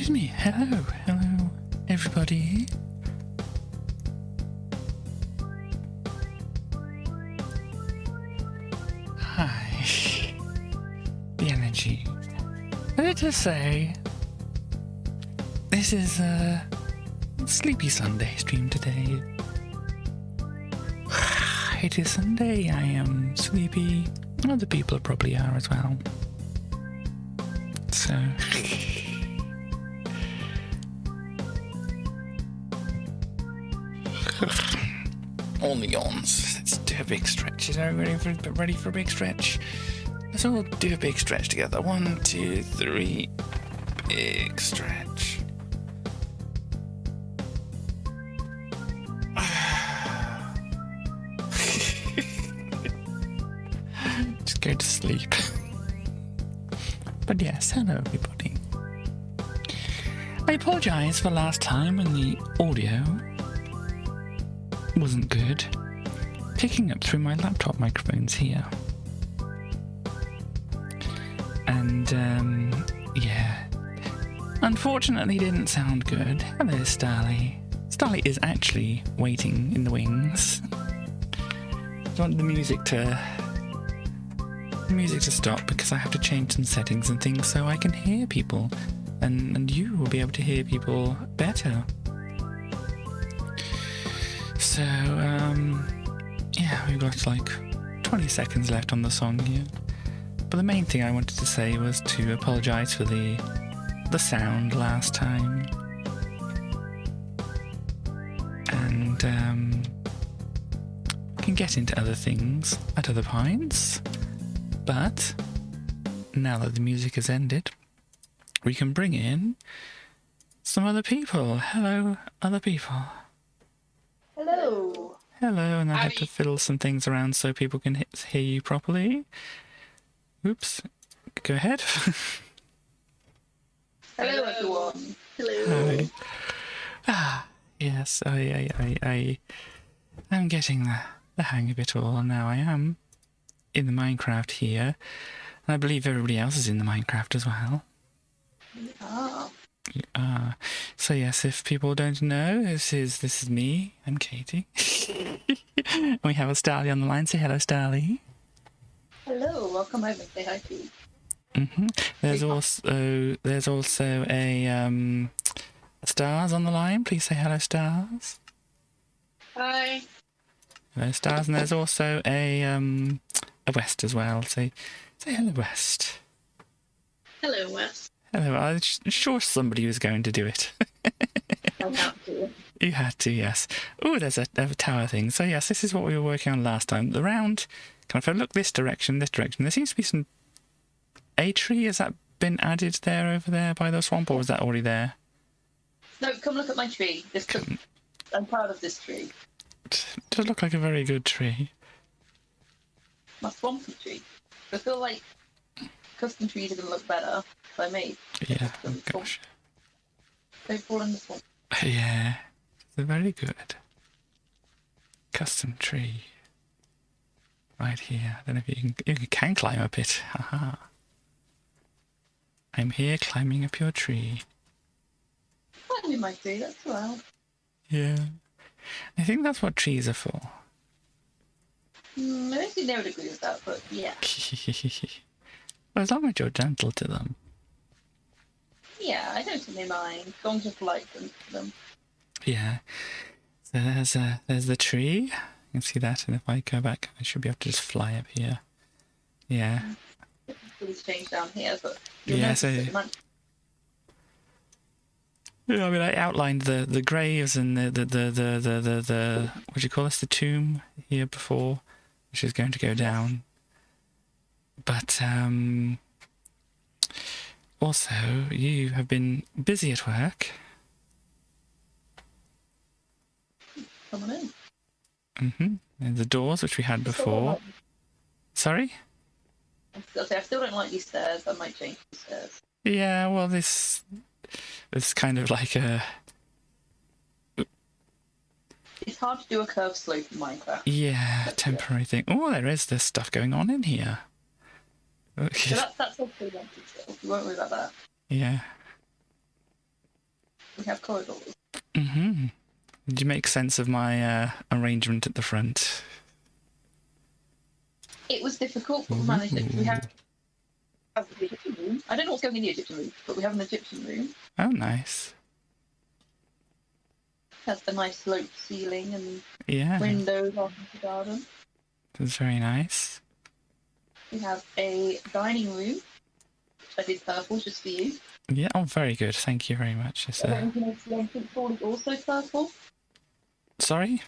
excuse me. Hello. Hello, everybody. Hi. The energy. Let us say, this is a Sleepy Sunday stream today. It is Sunday, I am sleepy. Other people probably are as well. So... all the yawns. Let's do a big stretch. Is everybody ready for a big stretch? Let's all do a big stretch together. 1, 2, 3. Big stretch. Just go to sleep. But yes, hello everybody. I apologise for last time when the audio wasn't good. Picking up through my laptop microphones here. And, yeah. Unfortunately didn't sound good. Hello, Starly. Starly is actually waiting in the wings. I want the music to stop because I have to change some settings and things so I can hear people. And you will be able to hear people better. So, yeah, we've got like 20 seconds left on the song here. But the main thing I wanted to say was to apologise for the sound last time. And, we can get into other things at other points. But, now that the music has ended, we can bring in some other people. Hello, other people. Hello. Hello, and I had to fiddle some things around so people can hear you properly. Oops. Go ahead. Hello, everyone. Hello. Hi. Ah, yes, I'm getting the hang of it all now. I am in the Minecraft here, and I believe everybody else is in the Minecraft as well. Ah. So yes, if people don't know, this is me. I'm Katie. And we have a Starly on the line. Say hello, Starly. Hello. Welcome over. Say hi, Pete. There's also a Stars on the line. Please say hello, Stars. Hi. Hello, Stars, and there's also a West as well. Say hello, West. Hello, Wes. Hello. I'm sure somebody was going to do it. I have to. You had to, yes. Oh, there's a tower thing. So yes, this is what we were working on last time. The round. Kind of, if I look this direction. There seems to be some. A tree, has that been added there over there by the swamp, or was that already there? No, come look at my tree. I'm proud of this tree. It does look like a very good tree. My swampy tree. I feel like custom trees are going to look better by me. Yeah, oh gosh. They fall in the swamp. Yeah, they're very good. Custom tree. Right here. I don't know if you can climb up it. Haha. I'm here climbing up your tree. That you might do. That's loud. Yeah. I think that's what trees are for. I don't think they would agree with that, but yeah. Well, as long as you're gentle to them. Yeah, I don't think they mind. As long as you're polite to them. Yeah. So there's the tree. You can see that, and if I go back, I should be able to just fly up here. Yeah. It's changed down here, but Yeah, so yeah, I mean, I outlined the graves and the what do you call this? The tomb here before, which is going to go down. But also, you have been busy at work. Come on in. And the doors, which we had before. Sorry? I still don't like these stairs. I might change the stairs. Yeah, well, this kind of like a... It's hard to do a curved slope in Minecraft. Yeah, temporary thing. Oh, there is this stuff going on in here. So that's all we wanted still. We won't worry about that. Yeah. we have corridors. Mm-hmm. Did you make sense of my arrangement at the front? It was difficult, but we managed it. We have Ooh. the Egyptian room. I don't know what's going in the Egyptian room, but we have an Egyptian room. Oh, nice. It has a nice sloped ceiling and Yeah, windows on the garden. that's very nice. We have a dining room, which I did purple just for you. Yeah, oh, very good. Thank you very much. It's, I don't know if you noticed the entrance hall is also purple. sorry?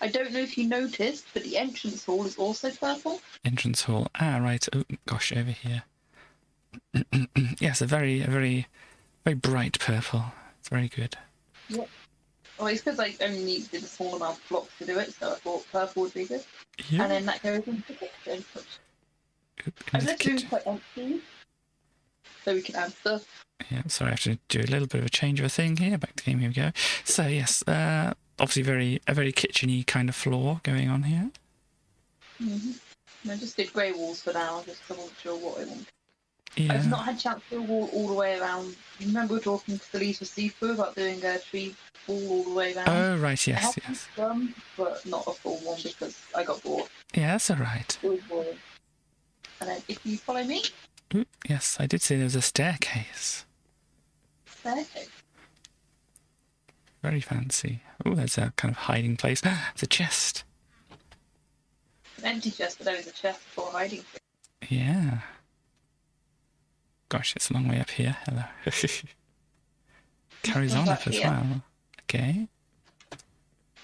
I don't know if you noticed, but the entrance hall is also purple. Entrance hall. Ah, right. Oh, gosh, over here. Yes, a very, very bright purple. It's very good. Yep. Well, it's because I only needed a small amount of blocks to do it, so I thought purple would be good. Yeah. And then that goes into the kitchen. Oop, I've into the left the room kitchen. quite empty, so we can add stuff. Yeah, sorry, I have to do a little bit of a change of a thing here. Back to the game, here we go. So, yes, obviously a very kitchen-y kind of floor going on here. Mm-hmm. And I just did grey walls for now, just because I wasn't sure what I wanted. Yeah. I've not had a chance to do a wall all the way around. You remember we were talking to Lisa Seafood about doing a tree wall all the way around? Oh, right, I yes, have yes. some, but not a full one because I got bored. Yeah, that's all right. It was boring. And then if you follow me, Ooh, yes, I did see there was a staircase. staircase. Very fancy. Oh, there's a kind of hiding place. It's a chest. An empty chest, but there is a chest for hiding. Yeah. Gosh, it's a long way up here. Hello. Carries on up as well. Okay.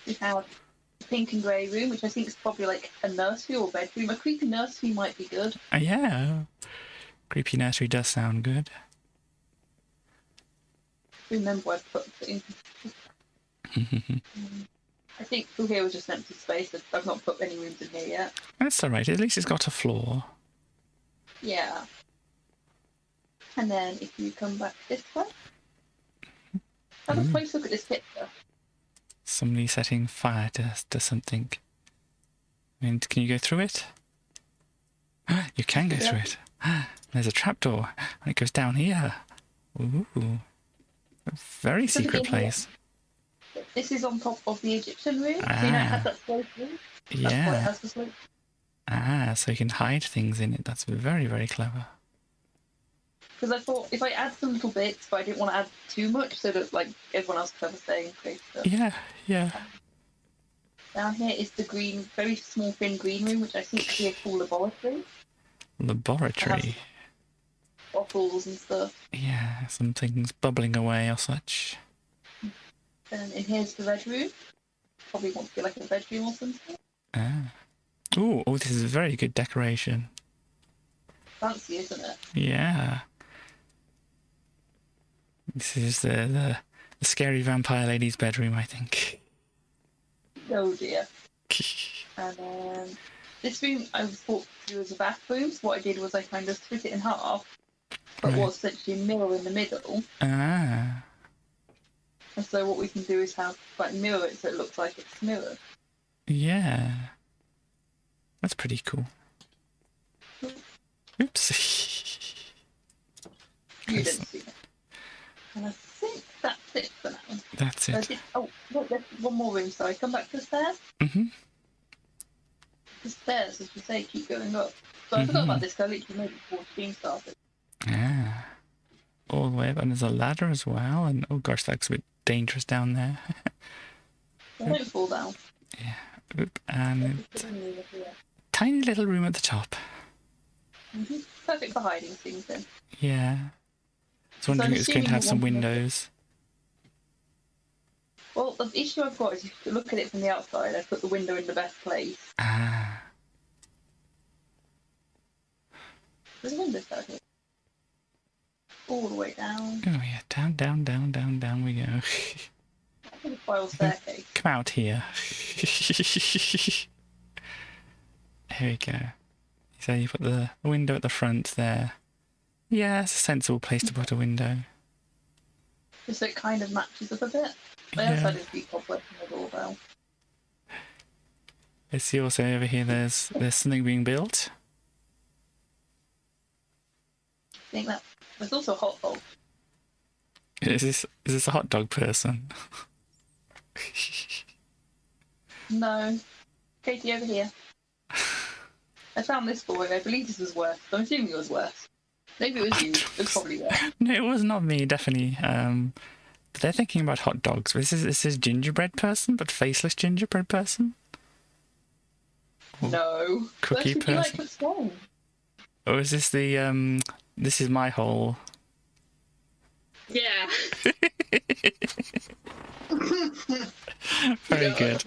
We have the pink and grey room, which I think is probably like a nursery or bedroom. A creepy nursery might be good. Yeah. Creepy nursery does sound good. Remember I put it in. I think through here was just an empty space. I've not put any rooms in here yet. That's all right. At least it's got a floor. Yeah. And then if you come back this way, have a close look at this picture. Somebody setting fire to something. And can you go through it? You can go through it. There's a trapdoor, and it goes down here. Ooh. A very secret place. This is on top of the Egyptian room. So you know it has that slope room? That's why it Yeah. has the slope. So you can hide things in it. That's very, very clever. Because I thought if I add some little bits, but I didn't want to add too much, so that like everyone else could have a say and create stuff. Yeah, yeah. Down here is the green, very small, thin green room, which I think could be a cool laboratory. Laboratory. Bottles and stuff. Yeah, some things bubbling away or such. And in here's the red room. Probably want to be like a bedroom or something. Ooh, this is a very good decoration. Fancy, isn't it? Yeah. This is the scary vampire lady's bedroom, I think. Oh dear. And then this room I thought to do as a bathroom, so what I did was I kind of split it in half, but Right. was essentially a mirror in the middle. Ah. And so what we can do is have like mirror it so it looks like it's mirrored. Yeah. That's pretty cool. Oops. You didn't see it. And I think that's it for now. That's So I it. did, oh, look, there's one more room. Sorry, come back to the stairs. Mm-hmm. The stairs, as you say, keep going up. So I forgot about this, because I literally made it before the stream started. Ah. All the way up, and there's a ladder as well, and oh gosh, that looks a bit dangerous down there. So don't fall down. Yeah. Oop, and Just put it in over here. tiny little room at the top. Perfect for hiding things in. Yeah. I was wondering I'm if it's going to assuming have you some want to make it- windows. Well, the issue I've got is if you look at it from the outside, I put the window in the best place. Ah. There's a window down here. All the way down. Oh yeah, down we go. I think a spiral staircase. Come out here. Here we go. So you put the window at the front there. Yeah, it's a sensible place to put a window. Just so it kind of matches up a bit. The Yeah. outside is the cobweb and the doorbell. I see also over here there's something being built. I think that there's also a hot bulb. Is this a hot dog person? No. Katie, over here. I found this boy. I believe this was worse. I'm assuming it was worse. Maybe it was you. It was probably worse. No, it was not me, definitely. But they're thinking about hot dogs. This is gingerbread person, but faceless gingerbread person? Or No. cookie That's what you like person? what's strong. Or is this the, this is my hole? Yeah. Very Yeah. good.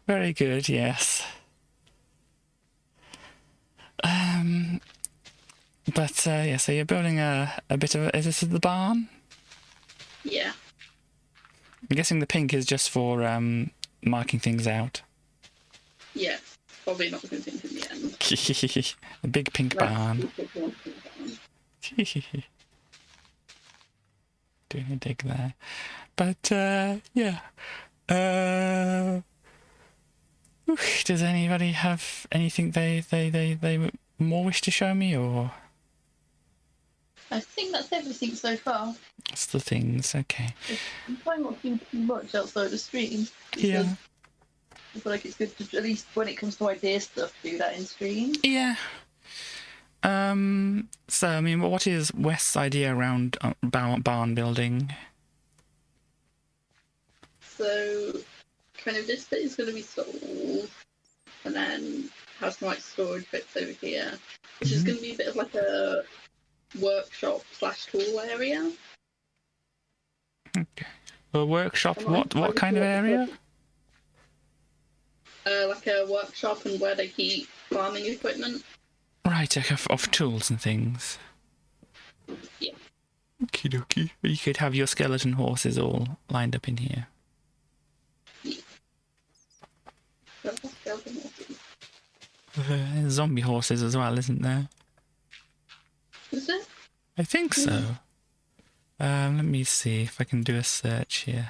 Very good, yes. But, yeah, so you're building a bit of is this the barn? Yeah. I'm guessing the pink is just for, marking things out. Yeah. Probably not going to think in the end. A big pink barn. Doing a dig there. But, yeah. Does anybody have anything they more wish to show me, or I think that's everything so far. that's the things? Okay. I'm trying not to do too much outside the stream. Yeah. I feel like it's good to, at least when it comes to idea stuff, do that in stream. Yeah. So, I mean, what is West's idea around barn building? So, kind of this bit is going to be sold, and then have some like storage bits over here, which is going to be a bit of like a workshop / tool area. Okay. A workshop? And What kind of area? Like a workshop and where they keep farming equipment. Right, like of tools and things. Yeah. Okie dokie. You could have your skeleton horses all lined up in here. That's a skeleton horses. There's zombie horses as well, isn't there? Is it? I think so. Let me see if I can do a search here.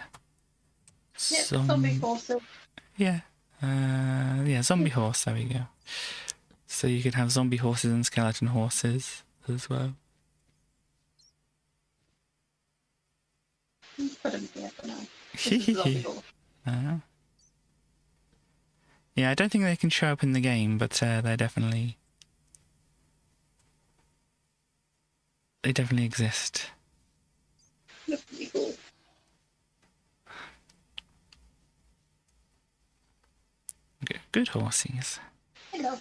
Yeah, zombie horses. Yeah. Yeah, zombie horse, there we go. So you could have zombie horses and skeleton horses as well. Put them here for now. This is the zombie horse. Yeah, I don't think they can show up in the game, but they definitely exist. That's pretty cool. Good horses. Hello.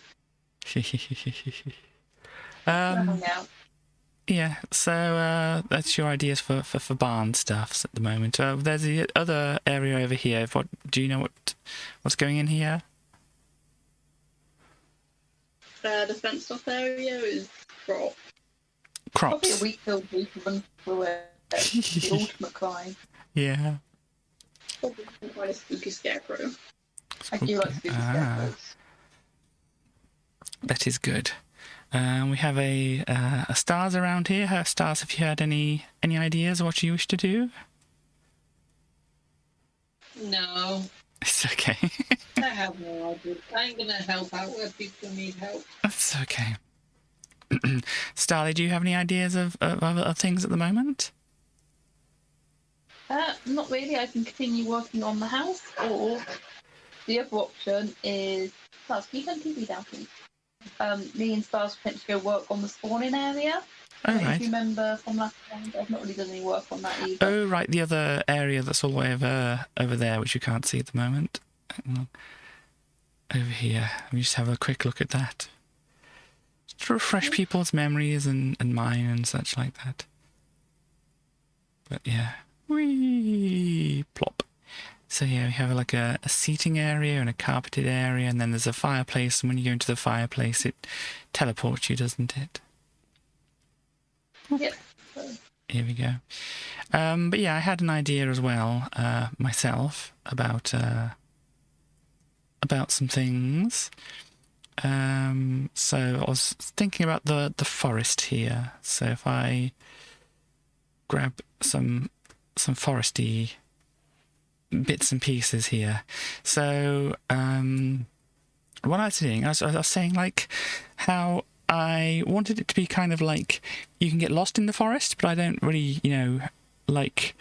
um, Now. yeah, so that's your ideas for barn stuffs at the moment. There's the other area over here. What do you know what's going in here? The fenced off area is crop. Probably a Crops. wheat-filled run through the ultimate crime. Yeah. Probably quite a spooky scarecrow. I do like spooky scarecrows. That is good. We have a stars around here. Stars, have you had any ideas of what you wish to do? No, It's okay. I have no idea. I'm going to help out where people need help. That's okay. Starly, do you have any ideas of things at the moment? Not really. I can continue working on the house, or the other option is Stars. Can you turn TV down, please? Me and Stars potentially go work on the spawning area. Oh, If right. you remember from last time, I've not really done any work on that either. Oh, right, the other area that's all the way over there, which you can't see at the moment. Hang on. Over here. Let me just have a quick look at that. Just to refresh people's memories and mine and such like that. But yeah. Whee! Plop. So yeah, we have like a seating area and a carpeted area, and then there's a fireplace, and when you go into the fireplace, it teleports you, doesn't it? Yep. Here we go. But yeah, I had an idea as well, myself, about some things. So I was thinking about the forest here. So if I grab some foresty bits and pieces here. So what I was doing, I was saying like how I wanted it to be kind of like you can get lost in the forest, but I don't really, like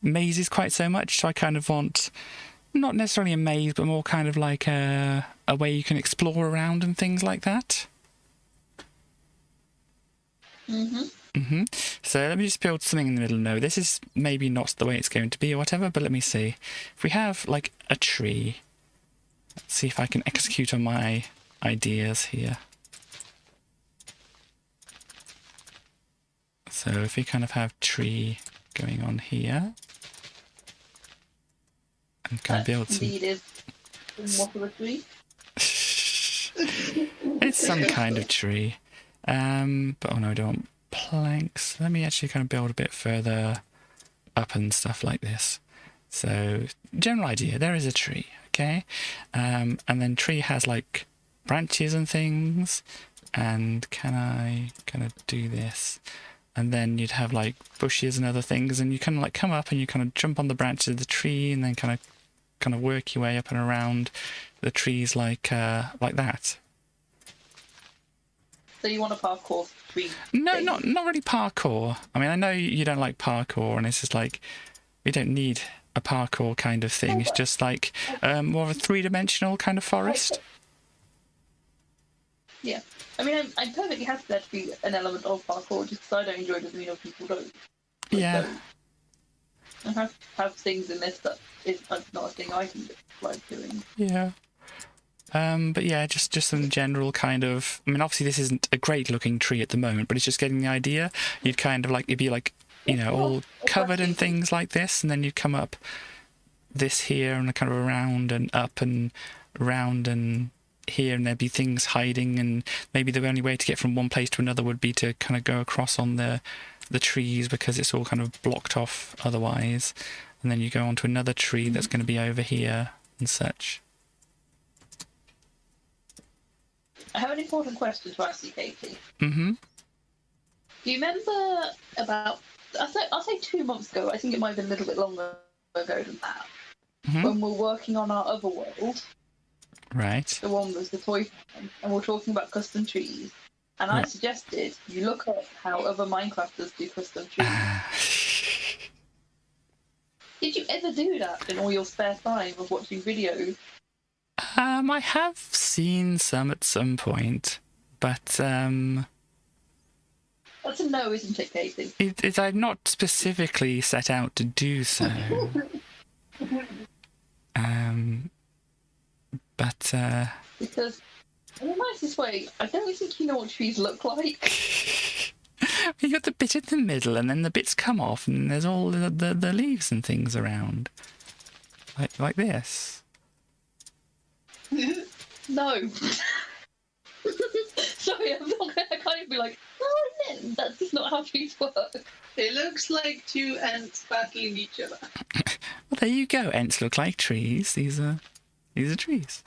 mazes quite so much. So I kind of want not necessarily a maze, but more kind of like a way you can explore around and things like that. So let me just build something in the middle. No, this is maybe not the way it's going to be or whatever, but let me see. If we have like a tree, let's see if I can execute on my ideas here. So if we kind of have tree going on here, and kind of build some... Indeed is what of a tree. It's some kind of tree. But oh no, I don't want planks. Let me actually kind of build a bit further up and stuff like this. So general idea, there is a tree, okay? And then tree has like branches and things. And can I kind of do this? And then you'd have like bushes and other things, and you kind of like come up and you kind of jump on the branches of the tree and then kind of work your way up and around the trees like that. So you want a parkour tree? No, thing? not really parkour. I mean, I know you don't like parkour, and it's just like we don't need a parkour kind of thing. It's just like more of a three-dimensional kind of forest. Yeah. I mean, I'm perfectly happy there to be an element of parkour, just because I don't enjoy it doesn't mean other people don't. Yeah. I have things in this that is not a thing I can like doing. Yeah. But yeah, just some general kind of... I mean, obviously this isn't a great-looking tree at the moment, but it's just getting the idea. You'd kind of like... It'd be like, you know, all covered in things like this, and then you'd come up this here and kind of around and up and around and here, and there'd be things hiding, and maybe the only way to get from one place to another would be to kind of go across on the trees because it's all kind of blocked off otherwise. And then you go onto another tree that's going to be over here and such. I have an important question to ask you, Katie. Mm-hmm. Do you remember about, I'll say 2 months ago, I think it might have been a little bit longer ago than that, when we're working on our other world, Right. the one was the toy farm, and we're talking about custom trees, and I suggested you look up how other Minecrafters do custom trees. Did you ever do that in all your spare time of watching videos? I have seen some at some point, but That's a no, isn't it, Katie? I've not specifically set out to do so. But Because in the nicest way, I don't think you know what trees look like. you got the bit in the middle, and then the bits come off, and there's all the leaves and things around, like this. No. Sorry, I can't even be like, oh, no, that's just not how trees work. It looks like two ants battling each other. Well, there you go. Ants look like trees. These are trees.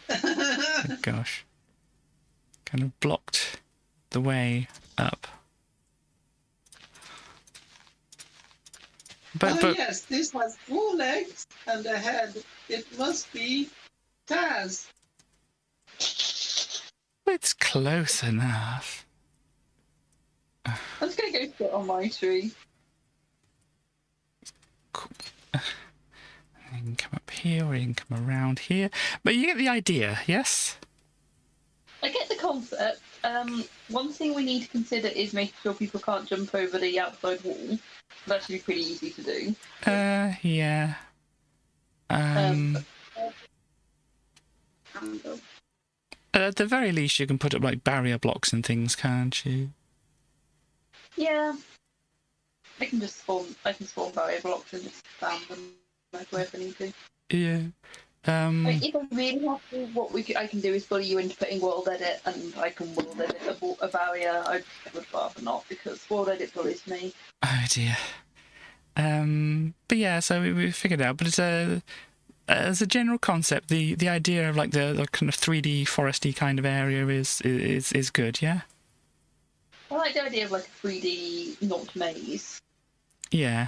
Oh, gosh. Kind of blocked the way up. But yes, this has 4 legs and a head. It must be Taz. it's close enough. I'm just going to go sit on my tree. Cool. You can come up here, or you can come around here. But you get the idea, yes? I get the concept. One thing we need to consider is making sure people can't jump over the outside wall. That's actually pretty easy to do. Yeah. At the very least, you can put up like barrier blocks and things, can't you? Yeah. I can spawn barrier blocks and just stand them wherever I need to. Yeah. I mean, if I really have to, I can do is bully you into putting world edit, and I can world edit a barrier. I would rather not, because world edit bullies me. Oh dear. But yeah, so we figured it out. But it's as a general concept, the idea of like the kind of 3D foresty kind of area is good. Yeah. I like the idea of like a 3D not maze. Yeah.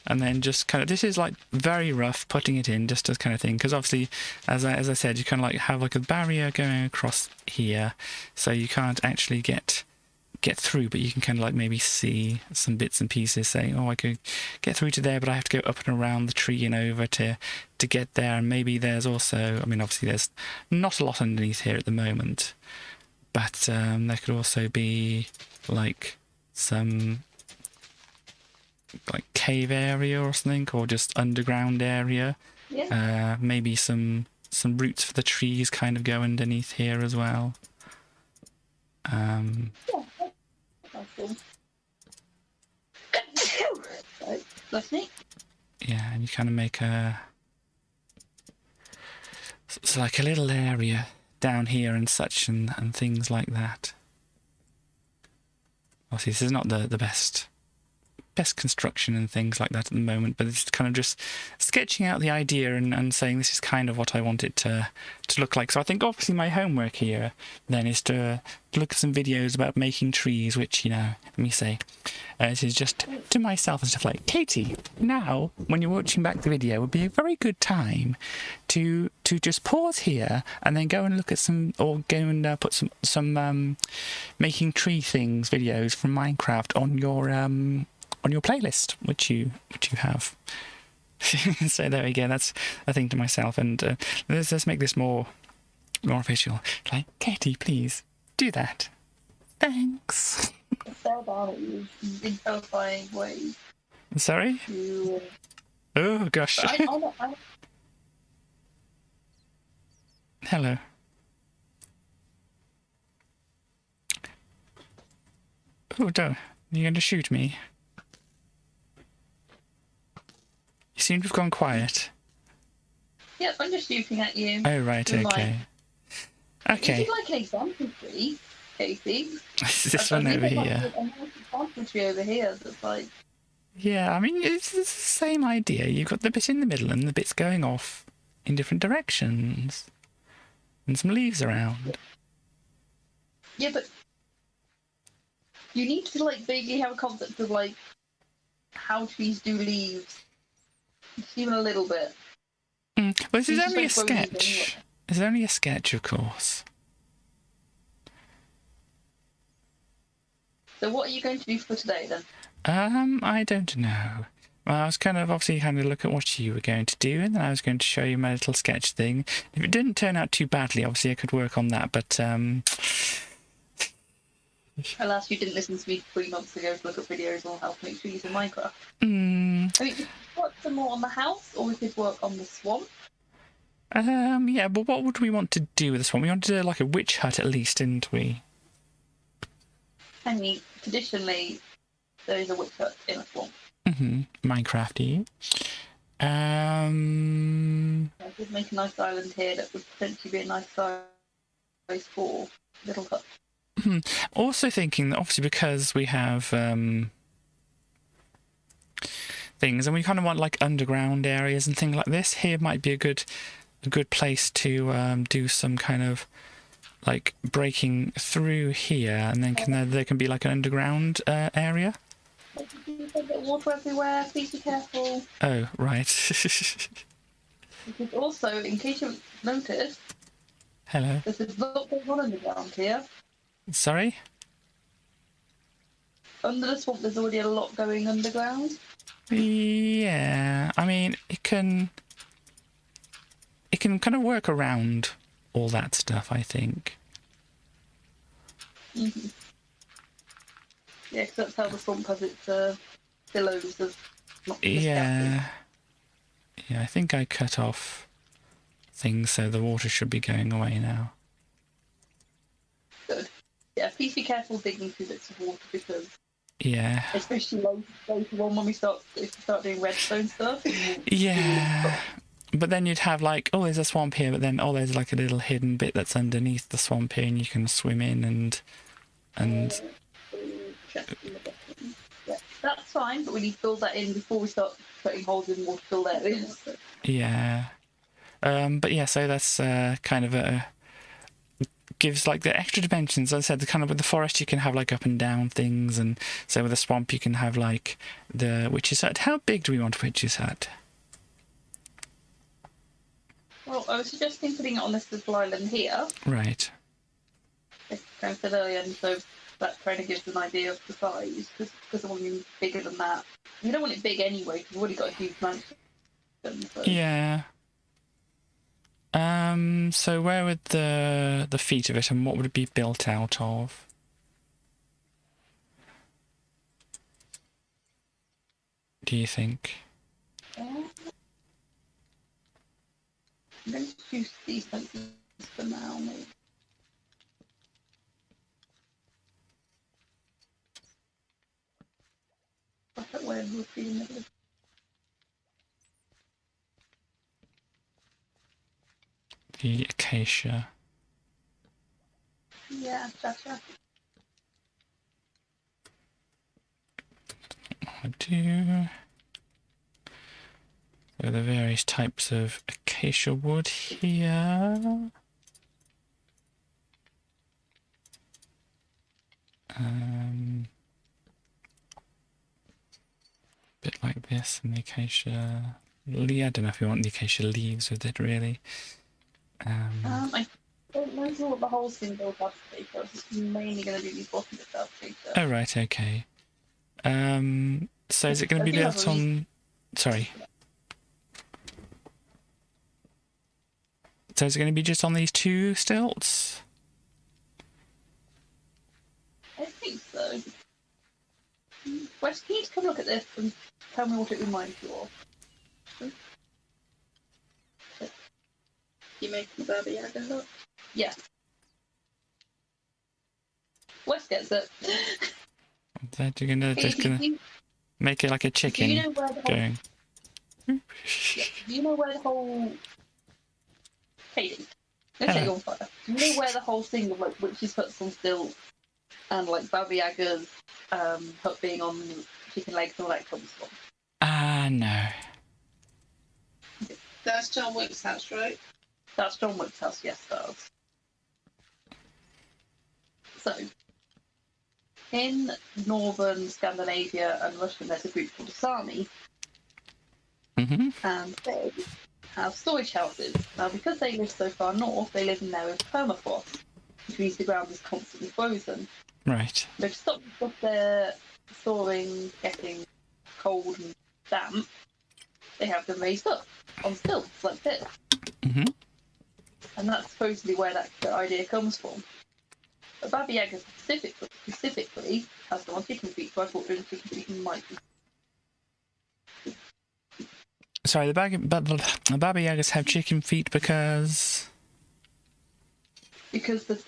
And then just kind of, this is like very rough putting it in, just as kind of thing, because obviously, as I said, you kind of like have like a barrier going across here, so you can't actually get get through, but you can kind of like maybe see some bits and pieces saying, oh, I could get through to there, but I have to go up and around the tree and over to get there. And maybe there's also, I mean, obviously there's not a lot underneath here at the moment, but there could also be like some like cave area or something, or just underground area. Yeah. Maybe some roots for the trees kind of go underneath here as well. Yeah, that's cool. Right, bless me. Yeah, and you kind of make it's like a little area down here and such and things like that. Obviously, this is not the best construction and things like that at the moment, but it's kind of just sketching out the idea and saying this is kind of what I want it to look like. So I think obviously my homework here then is to look at some videos about making trees, which, you know, let me say, this is just to myself and stuff like, Katie, now when you're watching back the video would be a very good time to just pause here and then go and look at some, or go and put some making tree things videos from Minecraft on your playlist, which you have. So there we go. That's a thing to myself, and let's make this more official. Like, Katie, please do that. Thanks. I stare down at you in terrifying ways. Sorry? Oh gosh. I Hello. Oh, don't. You're going to shoot me? You seem to have gone quiet. Yep, I'm just shooting at you. Oh, right, With okay. Would Okay. you like an example tree, Casey? This one over here. A nice example tree over here that's like... Yeah, I mean, it's the same idea. You've got the bit in the middle and the bits going off in different directions. And some leaves around. Yeah, but you need to like vaguely have a concept of like how trees do leaves, even a little bit. Well, this is You only a just like throw leaves sketch. anyway. It's only a sketch, of course. So what are you going to do for today then? I don't know. Well, I was kind of look at what you were going to do, and then I was going to show you my little sketch thing. If it didn't turn out too badly, obviously I could work on that, but Alas, you didn't listen to me 3 months ago to look at videos on how to make trees in Minecraft. I mean, we could work some more on the house, or we could work on the swamp. yeah, but what would we want to do with this one? We wanted to do like a witch hut at least, didn't we? I mean, traditionally, there is a witch hut in a swamp. Minecrafty. I could make a nice island here that would potentially be a nice size for little hut. Also thinking that obviously because we have things and we kind of want like underground areas and things like this, here might be a good place to do some kind of like breaking through here, and then there can be like an underground area. Water everywhere, please be careful. Oh, right. Because also, in case you haven't noticed, Hello. there's a lot going on underground here. Sorry? Under the swamp, there's already a lot going underground. Yeah, I mean, it can kind of work around all that stuff, I think. Mm-hmm. Yeah, because that's how the swamp has its billows of not Yeah, I think I cut off things, so the water should be going away now. Good. Yeah, please be careful digging through bits of water, because Yeah. especially later on when we start doing redstone stuff. Yeah. But then you'd have like, oh, there's a swamp here, but then, oh, there's like a little hidden bit that's underneath the swamp here, and you can swim in and Yeah, that's fine, but we need to build that in before we start putting holes in water-filled areas. yeah. But yeah, so that's kind of gives like the extra dimensions. As I said, the kind of with the forest you can have like up and down things, and so with the swamp you can have like the witch's hut. How big do we want a witch's hut? Well, I was suggesting putting it on this little island here. Right. Like I said earlier, and so that kind of gives an idea of the size, because I want it bigger than that. You don't want it big anyway, because we've already got a huge mansion. So. Yeah. So where would the feet of it, and what would it be built out of? Do you think? I'm going to choose these places for now, maybe. That way would be in the middle. The acacia. Yeah, gotcha. I do. So the various types of acacia wood here. Bit like this, and the acacia. I don't know if we want the acacia leaves with it, really. I don't know what the whole thing built up to be, but it's mainly going to be these bottom bits out later. Oh, right, okay. So is it going to be built on... Sorry. So is it going to be just on these two stilts? I think so. Wes, can you just come look at this and tell me what it reminds you of? You making the Baba Yaga hut? Yeah. Wes gets it. That you're just gonna make it like a chicken do you know where the whole, going. yeah, do you know where the whole... Katie, let's set you on fire. Do you know where the whole thing of like witches' huts on stilts and like Baba Yaga's hut being on chicken legs and all that comes from? No. That's John Wick's house, right? That's John Wick's house, yes, does. So, in northern Scandinavia and Russia, there's a group called the Sami, Mm-hmm. and they have storage houses. Now, because they live so far north, they live in there with permafrost, which means the ground is constantly frozen. Right. So to stop their storing getting cold and damp, they have them raised up on stilts like this. Mm-hmm. And that's supposedly where that idea comes from. But Baba Yaga specifically has them on chicken feet, so I thought doing chicken feet might be. Sorry, the Baba Yagas have chicken feet because the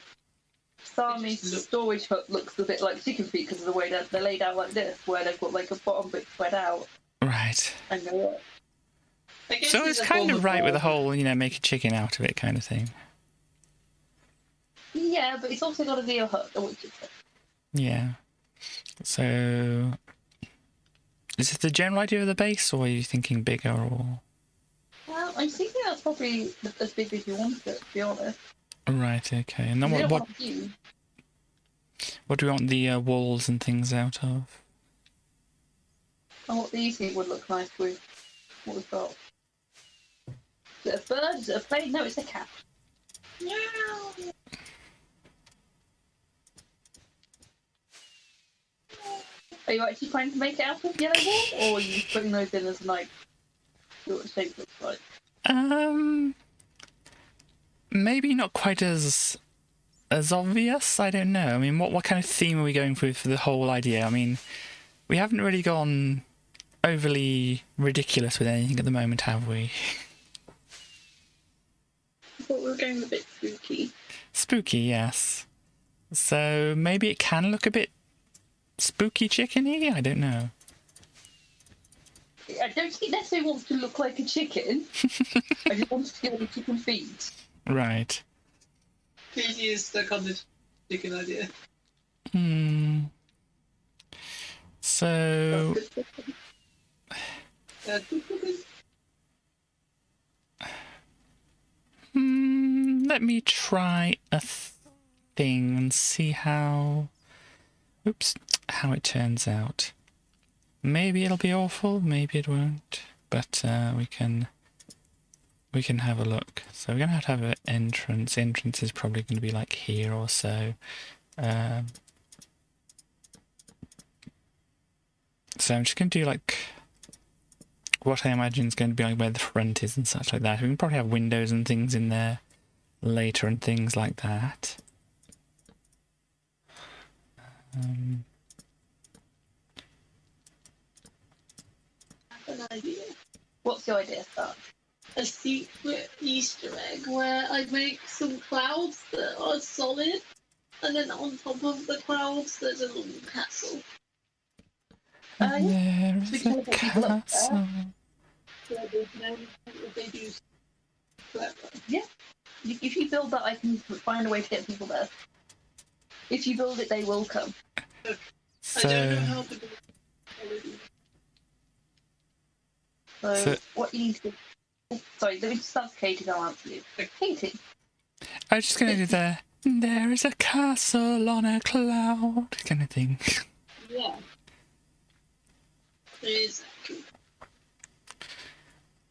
Sami storage hut looks a bit like chicken feet because of the way that they're laid out like this, where they've got like a bottom bit spread out. Right. And they're So it's kind of right with the whole, make a chicken out of it kind of thing. yeah, but it's also got a veal hut, which is Yeah. So is it the general idea of the base, or are you thinking bigger, or? well, I'm thinking that's probably as big as you want it, to be honest. Right. Okay. And then what do we want the walls and things out of? And what the easy would look nice with what we've got. Is it a bird? Is it a plane? No, it's a cat. Meow. Are you actually trying to make it out of yellow wool, or are you putting those in as like see what the shape looks like? Maybe not quite as obvious. I don't know. I mean, what kind of theme are we going for the whole idea? I mean, we haven't really gone overly ridiculous with anything at the moment, have we? I thought we were going a bit spooky. Spooky, yes. So maybe it can look a bit spooky chickeny? I don't know. I don't think it necessarily wants to look like a chicken. I just want it to give it a chicken feet. Right. Please use the cottage chicken idea. So let me try a thing and see how it turns out. Maybe it'll be awful, maybe it won't, but we can have a look. So we're gonna have an entrance. Entrance is probably going to be like here or so. So I'm just going to do like what I imagine is going to be like where the front is and such like that. We can probably have windows and things in there later and things like that. I have an idea. What's your idea, Stark? A secret Easter egg where I make some clouds that are solid, and then on top of the clouds there's a little castle. There We is can a teleport people up there. castle. Where there's no if they do clever. If you build that, I can find a way to get people there. If you build it, they will come. I don't know So, how to do it already. So what you need to do... Oh, sorry, let me just ask Katie to answer you. Katie? I'm just going to do the there is a castle on a cloud kind of thing. Yeah. Exactly.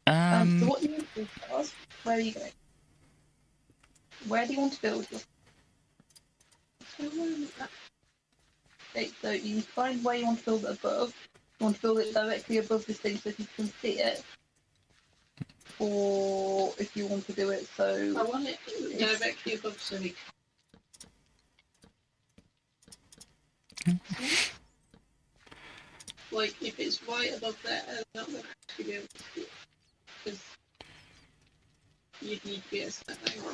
So what do you want to do, Stars? Where are you going? Where do you want to build your... Okay, so you find where you want to build it above. You want to build it directly above this thing so you can see it. Or if you want to do it so... I want it directly above so we can. Like, if it's right above there, I'm not going to actually be able to see it. Because you'd need to be a certain angle.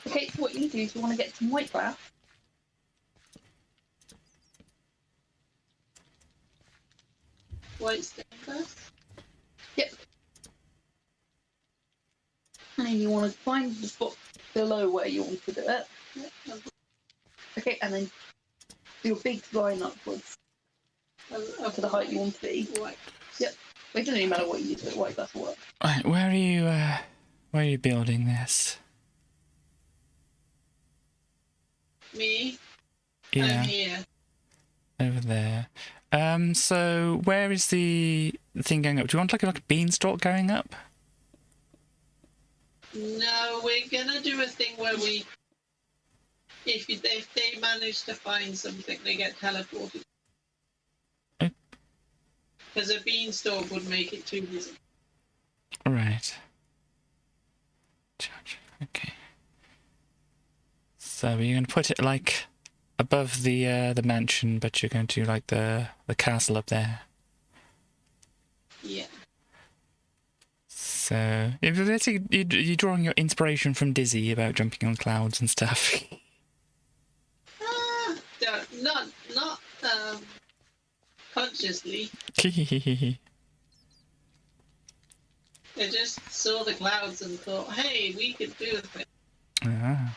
Okay, so what you do is you want to get some white glass. White stained glass? Yep. And then you want to find the spot below where you want to do it. Yep. Okay, and then do a big line upwards to the height you want to be. White. Yep. It doesn't even matter what you use, but white glass will work. Right, where are you building this? Me? Yeah, I'm here. over there. So where is the thing going up? Do you want like a beanstalk going up? No, we're gonna do a thing where we, if they manage to find something, they get teleported. Oh. Because a beanstalk would make it too busy. Right. Okay. So you're going to put it like above the mansion, but you're going to do like the castle up there. Yeah. So you're drawing your inspiration from Dizzy about jumping on clouds and stuff. Not consciously. They just saw the clouds and thought, hey, we could do a thing. Ah.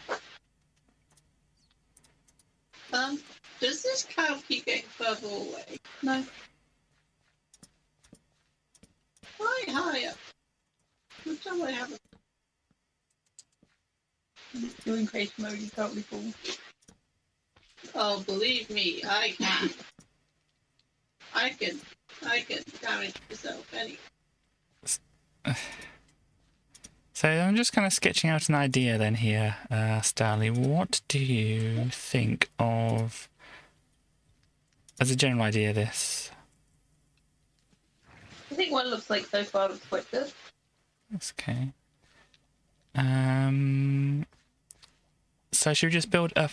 Does this cloud keep getting further away? No. Quite high up. Which time I have You're in creation mode, you can't recall. Oh, believe me, I can. I can damage myself anyway. So I'm just kind of sketching out an idea then here, Starly. What do you think of, as a general idea, this? I think what it looks like so far looks quite good. That's okay. So should we just build up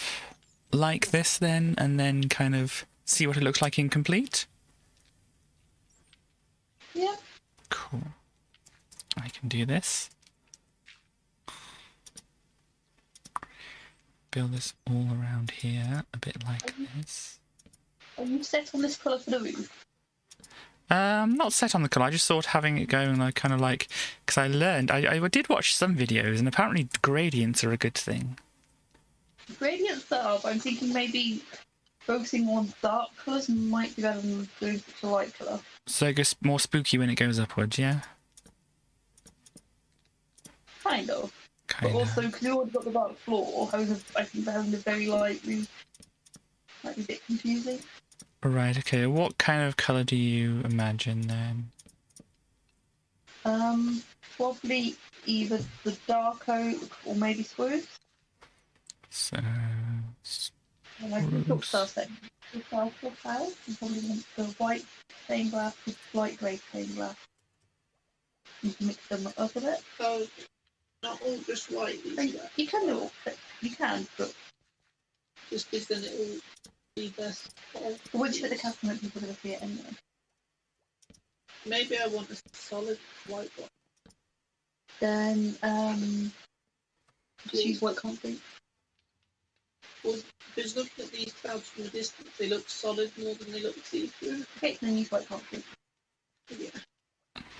like this then, and then kind of see what it looks like incomplete? Yeah. Cool. I can do this. Build this all around here, a bit like this. Are you set on this colour for the roof? Not set on the colour, I just thought having it going like kind of like, because I learned, I did watch some videos and apparently gradients are a good thing. Gradients are, but I'm thinking maybe focusing on dark colours might be better than doing such a light colour. So it gets more spooky when it goes upwards, yeah? Kind of. Kind But of. also, because you already got the dark floor, I think having a very light roof might be a bit confusing. Right, okay. What kind of colour do you imagine then? Probably either the dark oak or maybe spruce. So... And I think it's Spruce. Star Set. The darker house, you probably want the white stained glass with light grey stained glass. You can mix them up a bit. Oh, not all just white. You can do it. You can, but just because then it will be best. once you put the customer, people are going to see it anyway. Maybe I want a solid white one. Then just use white concrete. Well, because looking at these clouds from a distance, they look solid more than they look see-through. Okay, then use white concrete. Yeah.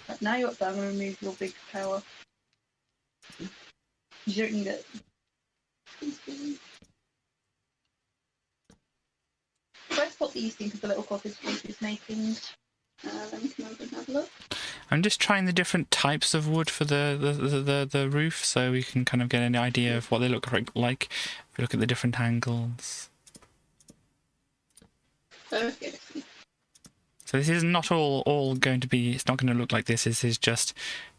Right, now you're up there, I'm going to remove your big tower. You don't need it. Where's what these things of the little cottage place is making? Let me come over and have a look. I'm just trying the different types of wood for the roof, so we can kind of get an idea of what they look like if we look at the different angles. Okay. So this is not all going to be, it's not going to look like this. This is just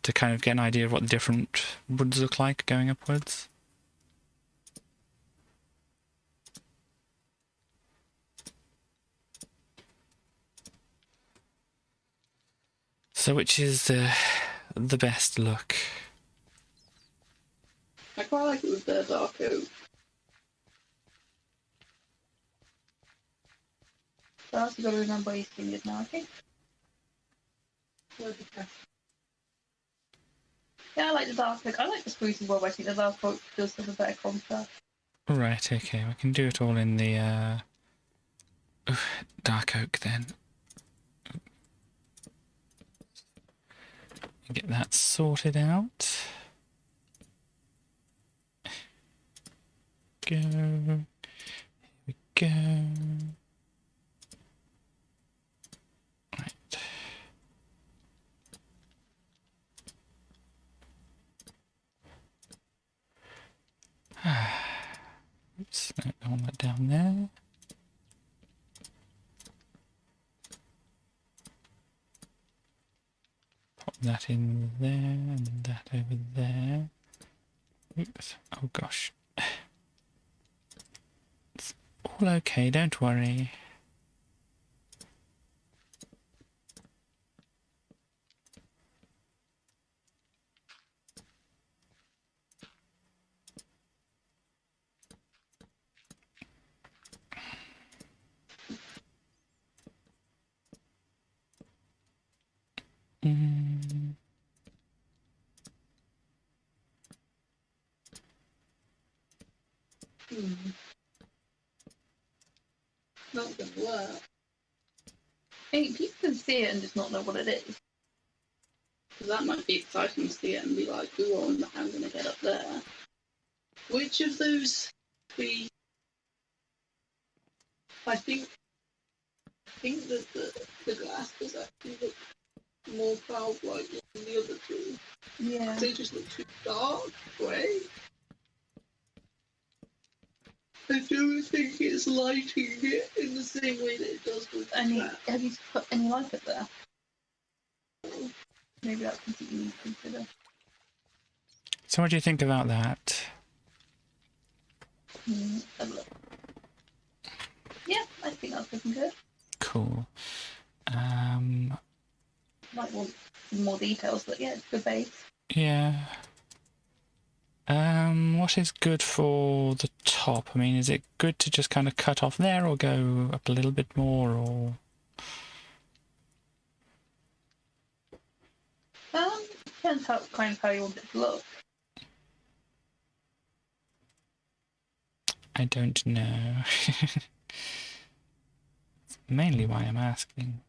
to kind of get an idea of what the different woods look like going upwards. So which is the best look? I quite like it with the dark oak. So else you've got to remember your fingers now, okay? Where's the cat? Yeah, I like the dark oak. I like the spruce as well, but I think the dark oak does have a better contrast. Right, okay, we can do it all in the dark oak then. Get that sorted out. Go. Here we go. Right. Oops, no, I want that down there. Pop that in there and that over there. Oops. Oh gosh. It's all okay, don't worry. Mm. Not gonna work. Hey, people can see it and just not know what it is. Because that might be exciting to see it and be like, ooh, I wonder how I'm gonna get up there. Which of those three? I think that the glass does actually look more cloud-like than the other two. Yeah. They just look too dark, grey. I don't think it's lighting it in the same way that it does with the glass. Have you put any light up there? Maybe that's something you need to consider. So what do you think about that? Have a look. Yeah, I think that's looking good. Cool. Might want some more details, but yeah, it's a good base. Yeah. What is good for the top? I mean, is it good to just kind of cut off there or go up a little bit more, or? Depends how you want it to look. I don't know. That's mainly why I'm asking.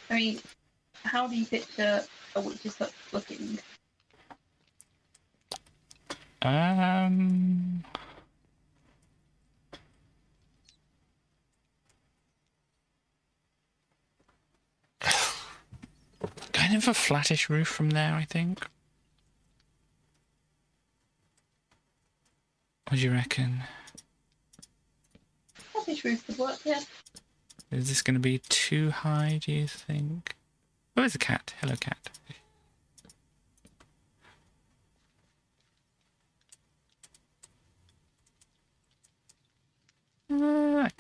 I mean, how do you picture a witch's hut looking? Kind of a flattish roof from there, I think. What do you reckon? Flattish roof would work, yeah. Is this going to be too high, do you think? Oh, there's a cat. Hello, cat.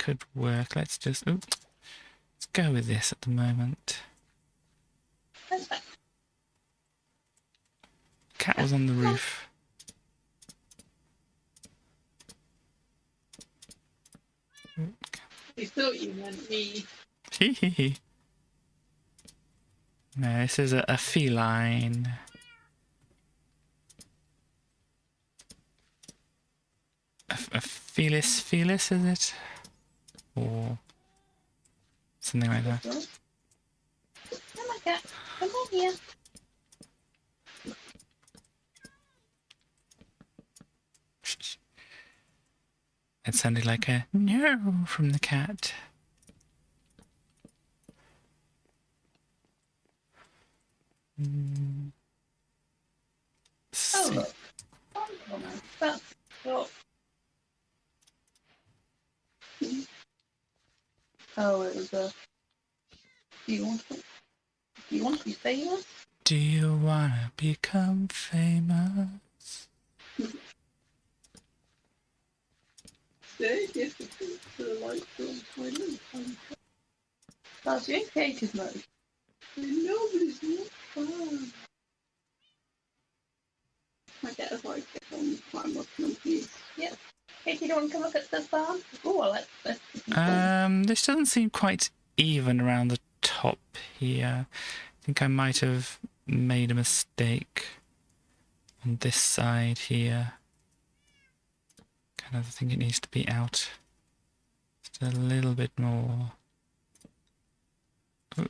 could work. Let's just... Ooh, let's go with this at the moment. That's fine. Cat was on the roof. I thought you meant me. Hee. No, this is a feline. A felis, is it? Or something like that. Come on, cat. Come on here. It sounded like a no from the cat. Oh, look. That's what. Oh, it was a. Do you want to be famous? Do you wanna become famous? Stay difficult to the light from my little. That's your creative mode. Nobody's not fun. My dad's like, get on climb up and please. Yep. Hey, do you want to come look at the farm? Oh, I like this. This doesn't seem quite even around the top here. I think I might have made a mistake on this side here. Kind of think it needs to be out just a little bit more. Ooh.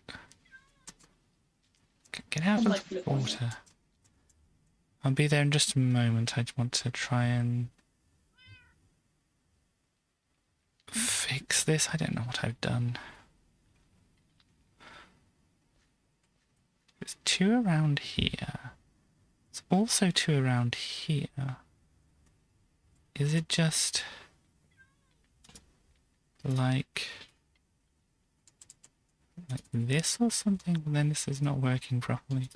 Get out of the water. I'll be there in just a moment. I just want to try and fix this. I don't know what I've done. There's two around here. There's also two around here. Is it just like this or something? Then this is not working properly.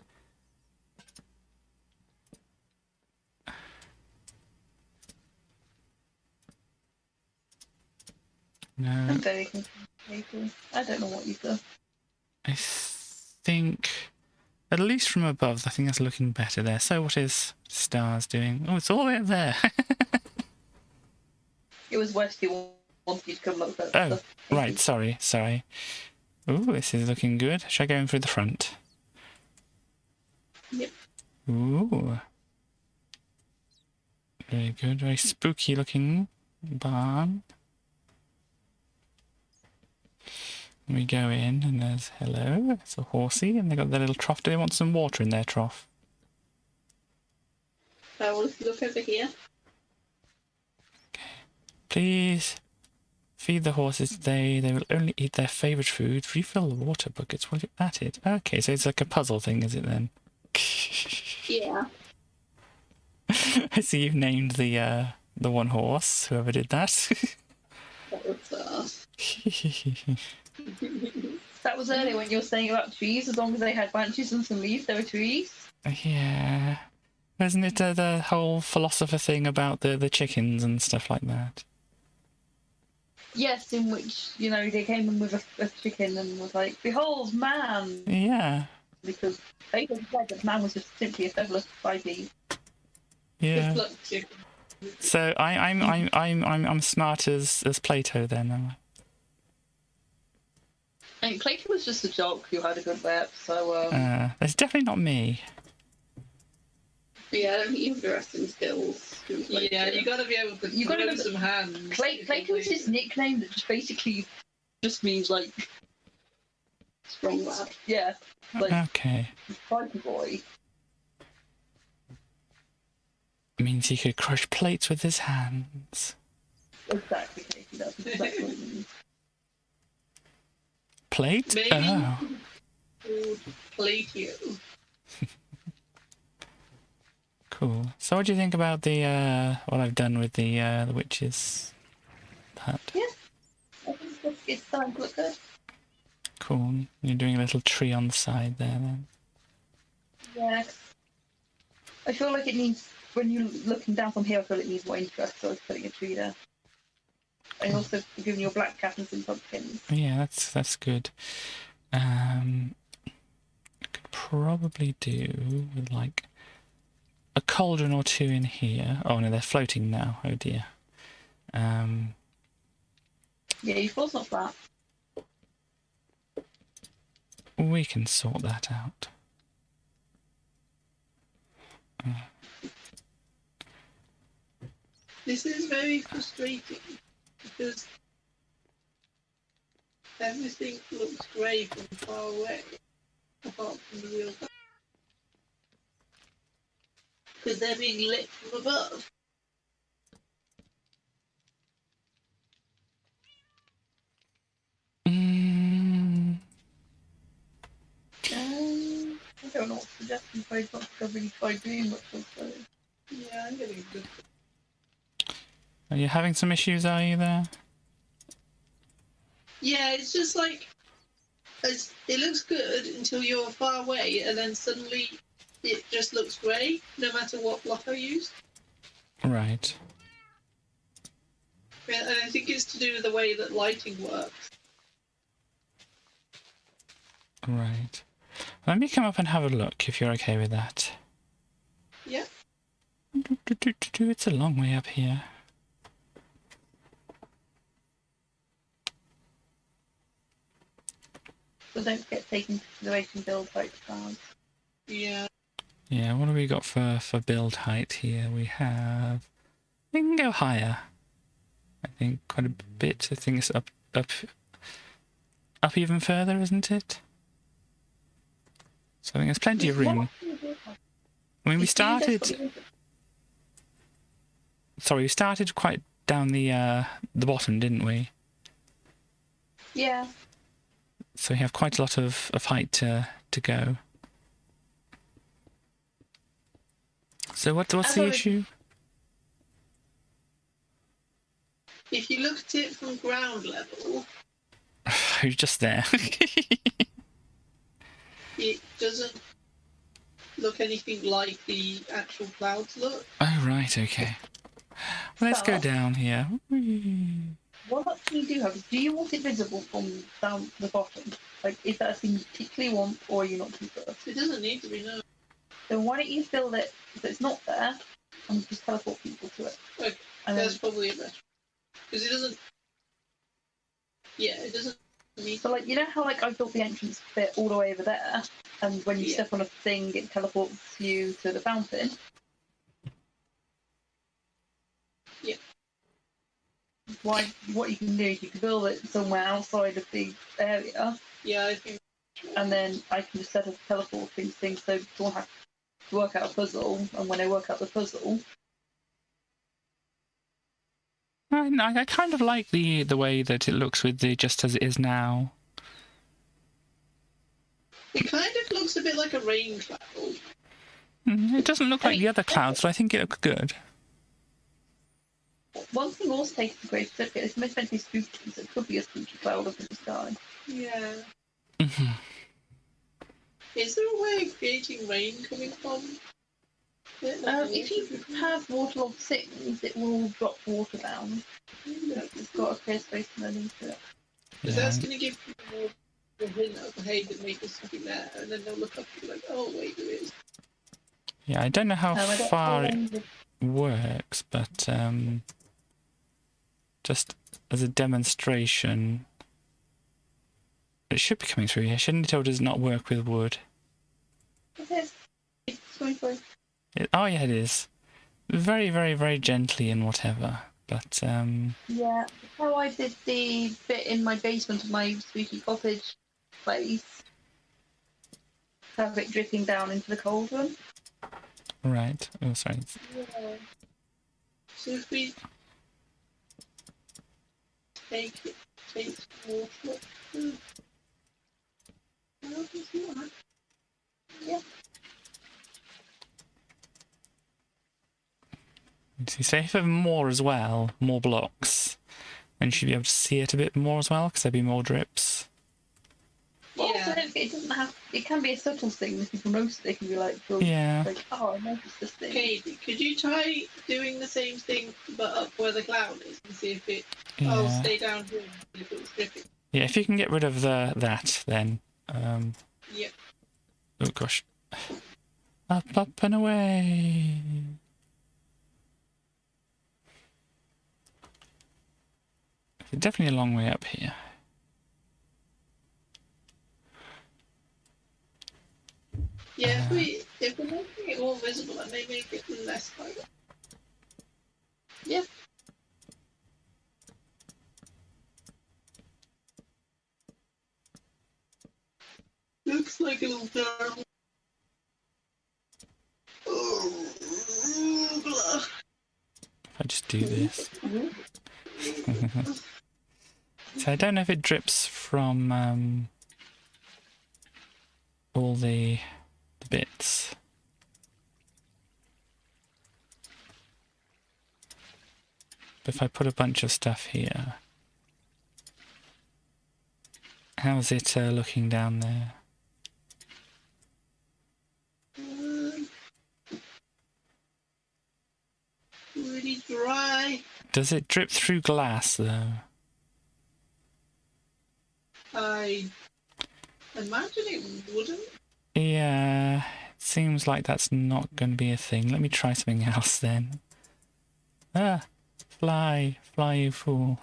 No. I'm very confused. I don't know what you've done. I think, at least from above, I think that's looking better there. So what is stars doing? Oh, it's all the way up there. It was Westy wanted you to come look at Oh, stuff. right, sorry. Ooh, this is looking good. Should I go in through the front? Yep. Ooh. Very good, very spooky looking barn. We go in and there's, hello, it's a horsey and they got their little trough. Do they want some water in their trough? I will look over here. Please feed the horses today. They will only eat their favourite food. Refill the water buckets while you're at it. Okay, so it's like a puzzle thing, is it then? Yeah. I see you've named the one horse, whoever did that. That was That was earlier when you were saying about trees. As long as they had branches and some leaves, they were trees. Yeah. Isn't it the whole philosopher thing about the chickens and stuff like that? Yes, in which, you know, they came in with a chicken and was like, behold, man! Yeah. Because they said that man was just simply a fabulous biped. Yeah. Just like chicken. So I'm smart as Plato then, am I? I mean, Plato was just a joke who had a good rep, so That's definitely not me. Yeah, I don't think you have the resting skills. Yeah, you gotta be able to You gotta throw be- some hands. Plato was his nickname that just basically just means like, Strong lad. yeah, like Okay. fighter boy. Means he could crush plates with his hands. Exactly, Katie, that's exactly what it means. Plate? Maybe. Oh. Called Plato. Cool. So what do you think about the what I've done with the witch's hut? I think it's starting to look good. Cool. You're doing a little tree on the side there then. Yeah. I feel like it needs, when you're looking down from here, I feel it needs more interest, so I was putting a tree there. I also given you a black cat and some pumpkins. Yeah, that's good. I could probably do with like a cauldron or two in here. Oh no, they're floating now. Oh dear. Yeah, your floor's not flat. We can sort that out. This is very frustrating because everything looks grey from far away, apart from the real thing. Because they're being lit from above. I don't know what to suggest. I'm afraid not really tried doing much of so. Yeah, I'm getting good. Are you having some issues, are you there? Yeah, it's just like it looks good until you're far away, and then suddenly it just looks grey, no matter what block I use. Right. And I think it's to do with the way that lighting works. Right. Let me come up and have a look, if you're okay with that. Yeah. It's a long way up here. So don't get taken into consideration build height clouds. Yeah. Yeah, what have we got for build height here? We have... We can go higher. I think quite a bit. I think it's up even further, isn't it? So I think there's plenty of room. I mean, we started... Sorry, we started quite down the bottom, didn't we? Yeah. So we have quite a lot of height to go. So what's the issue? If you look at it from ground level, Who's just there? it doesn't look anything like the actual clouds look. Oh, right, okay. Well, let's go down here. Whee. What option you do have is, do you want it visible from down the bottom? Like, is that a thing you particularly want, or are you not too fussed? It doesn't need to be known. Then why don't you build it so it's not there, and just teleport people to it? Okay, And that's then, probably a better. Because it doesn't... Yeah, it doesn't need so, like, you know how, like, I built the entrance bit all the way over there, and when you step on a thing, it teleports you to the fountain? Yeah. What you can do is you can build it somewhere outside of the area, Yeah, I think... and then I can just set up a teleporting thing so someone has to work out a puzzle, and when they work out the puzzle... I kind of like the way that it looks with the just as it is now. It kind of looks a bit like a rain cloud. It doesn't look like the other clouds, but I think it looks good. One thing also takes the great certificate is meant to be spooky, so it could be a spooky cloud up in the sky. Yeah. Mm-hmm. Is there a way of creating rain coming from it? If you have waterlogged things, it will drop water down. It's got a clear space underneath it. Because that's going to give people more the hint of, hey, there may be something there, and then they'll look up and be like, oh, wait, there is. Yeah, I don't know how far it works, but just as a demonstration, it should be coming through here. Shouldn't it, or does it not work with wood? It is. It's going through. Oh yeah, it is. Very, very, very gently and whatever. But Yeah, how I did the bit in my basement of my spooky cottage place. Have it dripping down into the cauldron. right. Oh, sorry. Yeah. So if we take water... Yeah. So if you have more as well, more blocks, then you should be able to see it a bit more as well, because there'll be more drips. Also, Yeah. don't forget, it can be a subtle thing. If you promote it, it can be like, oh, Yeah. like, oh, I noticed this thing. Okay, could you try doing the same thing but up where the cloud is and see if it... Yeah. I'll stay down here and see if it was dripping. Yeah, if you can get rid of that, then. Yep. Oh gosh. Up and away. Definitely a long way up here. Yeah, if we're making it more visible, that may make it less like that. Yep. Looks like a little thermal. Oh, blah. If I just do this. So I don't know if it drips from all the bits. But if I put a bunch of stuff here, how's it looking down there? Really dry. Does it drip through glass though? I imagine it wouldn't. Yeah, it seems like that's not going to be a thing. Let me try something else then. Ah, fly, you fool.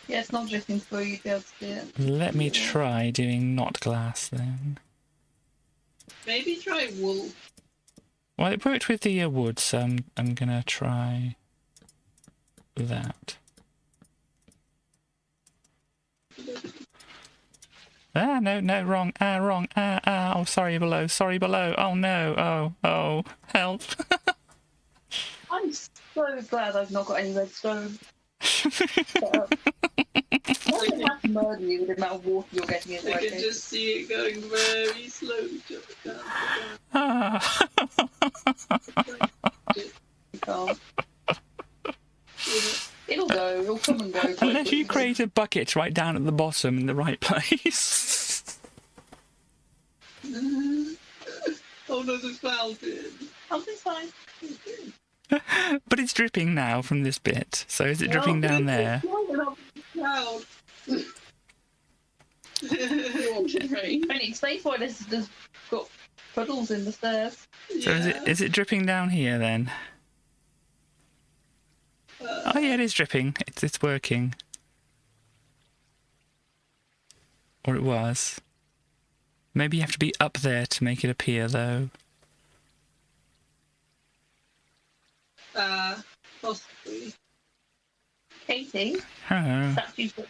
Yeah, it's not dripping through. You'd be able to see it. Let me try doing not glass then. Maybe try wool. Well, it worked with the wood, so I'm gonna try that. Ah, no, wrong. Wrong. Oh, sorry, below. Oh, no. Oh, help. I'm so glad I've not got any redstone. Nothing has to murder you with the amount of water you're getting in I right can now. just see it going very slowly to the ground. Ah. You can't. It'll go. It'll come and go. quite Unless you quickly. create a bucket right down at the bottom in the right place. Oh no, the fountain. Something's fine. But it's dripping now from this bit. So is it dripping down there? Cloud. I mean, explain why this has got puddles in the stairs. So is it dripping down here then? Oh yeah, it is dripping. It's working. Or it was. Maybe you have to be up there to make it appear though. Possibly. Katie, Oh. statue book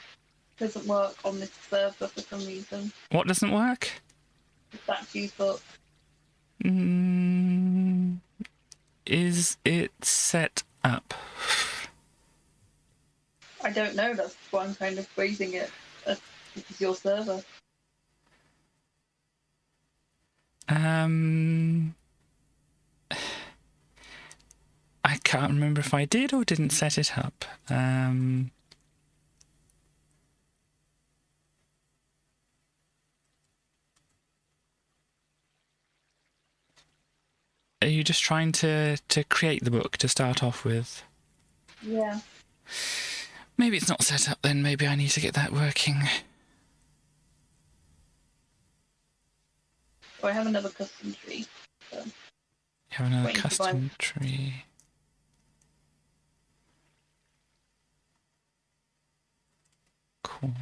doesn't work on this server for some reason. What doesn't work? The statue book. Is it set up? I don't know. That's why I'm kind of raising it. This is your server. I can't remember if I did or didn't set it up. Are you just trying to create the book to start off with? Yeah. Maybe it's not set up then. Maybe I need to get that working. Oh, I have another custom tree. So. You have another Waiting to custom tree. Cool.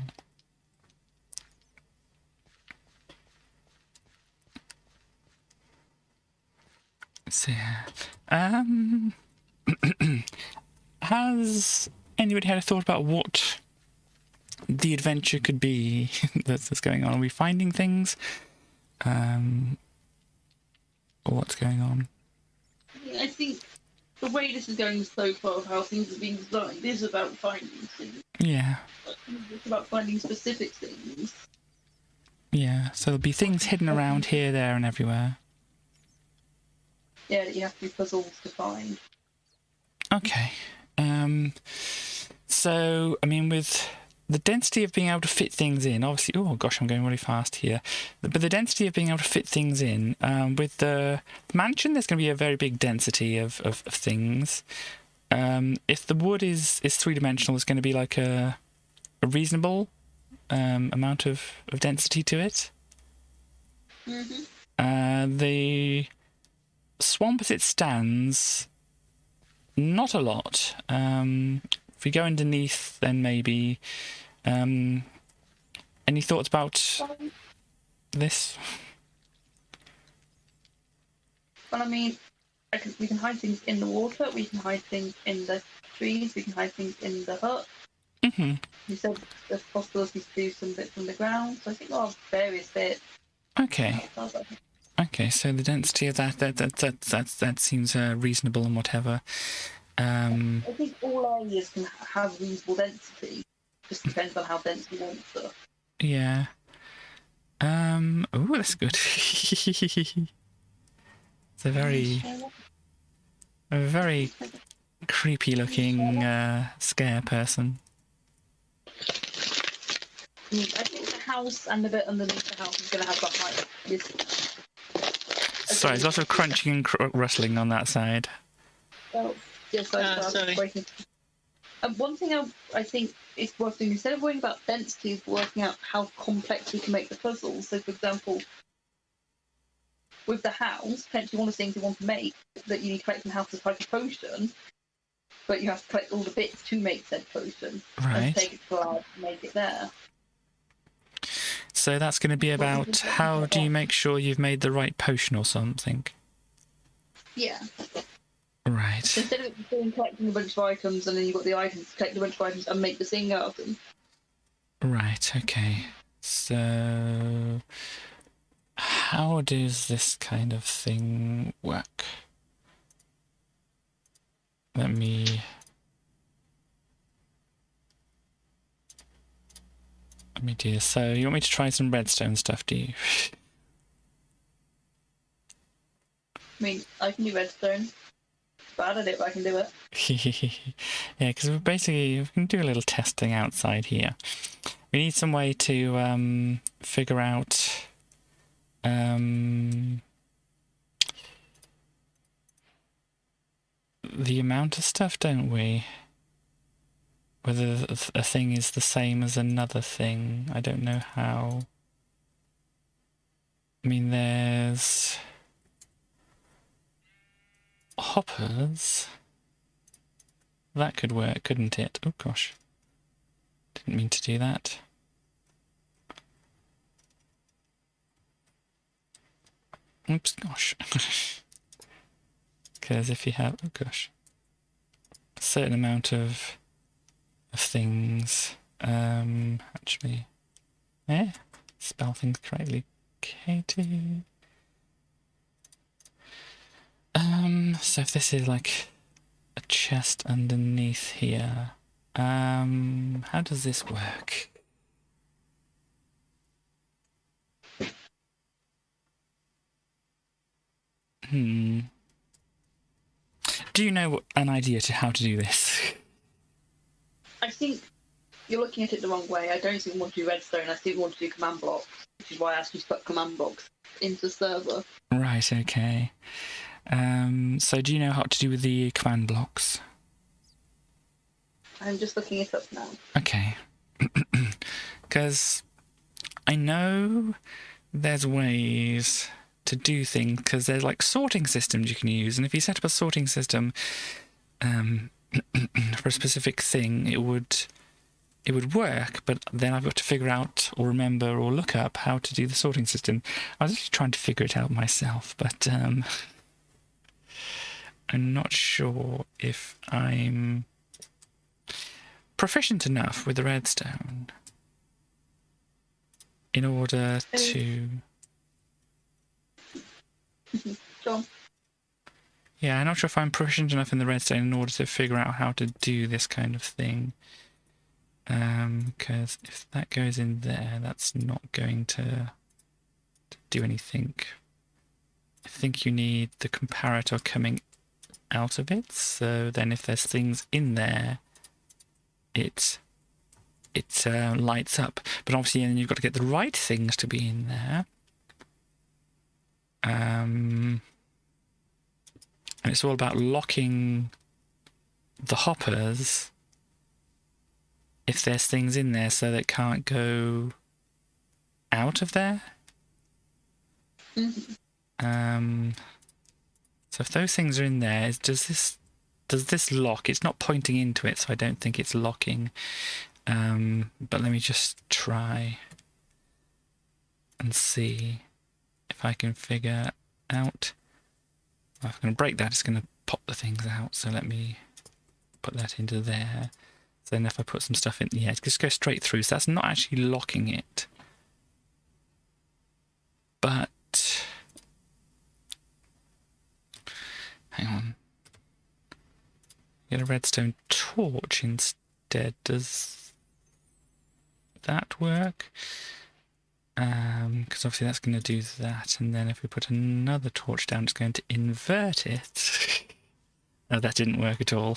So, has anybody had a thought about what the adventure could be that's going on? Are we finding things? Or what's going on? I think the way this is going so far, how things are being designed, is about finding things. Yeah. It's about finding specific things. Yeah, so there'll be things hidden around here, there, and everywhere. Yeah, that you have to do puzzles to find. Okay. So, I mean, with the density of being able to fit things in, obviously, oh gosh, I'm going really fast here. But the density of being able to fit things in, with the mansion, there's going to be a very big density of things. If the wood is three-dimensional, there's going to be like a reasonable amount of density to it. The swamp as it stands, not a lot. If we go underneath, then maybe. Any thoughts about this? Well, I mean, we can hide things in the water, we can hide things in the trees, we can hide things in the hut. Mm-hmm. You said there's possibility to do some bits on the ground, so I think we'll have various bits. Okay. Okay, so the density of that seems reasonable and whatever. I think all areas can have reasonable density. Just depends on how dense you want stuff. Yeah. Oh, that's good. It's a very creepy-looking scare person. I think the house and the bit underneath the house is going to have the height. Sorry, there's lots of crunching and rustling on that side. Well, yes, I sorry. breaking. One thing I think is worth doing, instead of worrying about density, is working out how complex we can make the puzzles. So, for example, with the house, potentially one of the things you want to make that you need to collect from the house is like a potion, but you have to collect all the bits to make said potion. Right. And take it to the lab and make it there. So that's going to be about how do you make sure you've made the right potion or something? Yeah. Right. So instead of collecting a bunch of items and then you've got the items, collect a bunch of items and make the thing out of them. Right, okay. So how does this kind of thing work? Let me do this. So you want me to try some redstone stuff, do you? I mean, I can do redstone. Bad at it, but I can do it. Yeah, because we can do a little testing outside here. We need some way to figure out the amount of stuff, don't we? Whether a thing is the same as another thing. I don't know how. I mean, there's hoppers. That could work, couldn't it? Oh gosh. Didn't mean to do that. Oops, gosh. Because if you have, oh gosh, a certain amount of things, actually, spell things correctly, Katie. So if this is like a chest underneath here, how does this work? Do you know an idea to how to do this? I think you're looking at it the wrong way. I don't think we want to do redstone. I think we want to do command blocks, which is why I asked you to put command blocks into the server. Right, okay. So do you know how to do with the command blocks? I'm just looking it up now. Okay. Because I know there's ways to do things, because there's like sorting systems you can use, and if you set up a sorting system for a specific thing, it would work, but then I've got to figure out or remember or look up how to do the sorting system. I was actually trying to figure it out myself, but I'm not sure if I'm proficient enough with the redstone in order to... Sure. Yeah, I'm not sure if I'm proficient enough in the redstone in order to figure out how to do this kind of thing. Because if that goes in there, that's not going to do anything. I think you need the comparator coming out of it, so then if there's things in there, it it lights up. But obviously then you've got to get the right things to be in there. And it's all about locking the hoppers if there's things in there so that can't go out of there. Mm-hmm. So if those things are in there, does this lock? It's not pointing into it, so I don't think it's locking. But let me just try and see if I can figure out. Well, if I'm going to break that, it's going to pop the things out. So let me put that into there. So then if I put some stuff in, yeah, it just goes straight through. So that's not actually locking it. But hang on. Get a redstone torch instead. Does that work? Because obviously that's going to do that. And then if we put another torch down, it's going to invert it. No, that didn't work at all.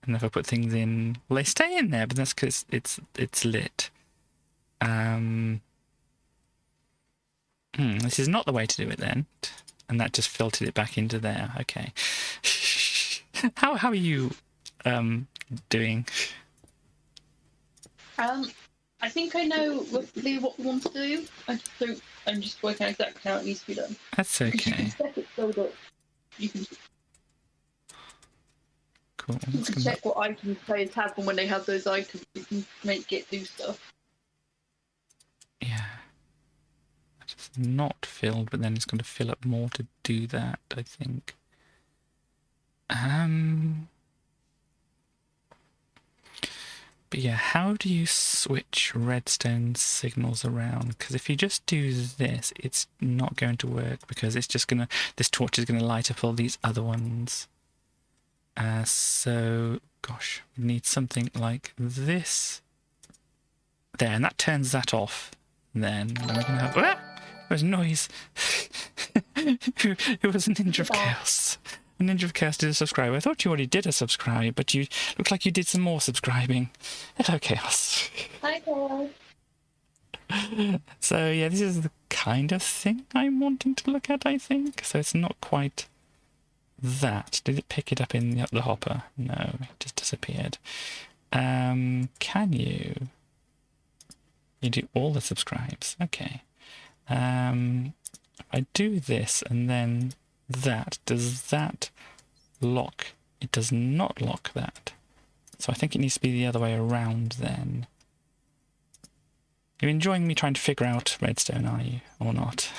And if I put things in, well, they stay in there, but that's because it's lit. This is not the way to do it then. And that just filtered it back into there. Okay. How are you doing? I think I know roughly what we want to do. I'm just working out exactly how it needs to be done. That's Because you okay. can set it so that you can Cool. check what items players have, and when they have those items, you can make it do stuff. Yeah. It's not filled, but then it's going to fill up more to do that, I think. But yeah, how do you switch redstone signals around? Because if you just do this, it's not going to work because it's just going to... This torch is going to light up all these other ones. So, gosh, we need something like this. There, and that turns that off. Then we're going to have... Ah! There's noise. It was a Ninja of Chaos. A Ninja of Chaos did a subscribe. I thought you already did a subscribe, but you looked like you did some more subscribing. Hello, Chaos. Hi, Chaos. So, yeah, this is the kind of thing I'm wanting to look at, I think. So it's not quite that. Did it pick it up in the hopper? No, it just disappeared. Can you? You do all the subscribes. Okay. If I do this and then that, does that lock? It does not lock that. So I think it needs to be the other way around then. You're enjoying me trying to figure out redstone, are you? Or not?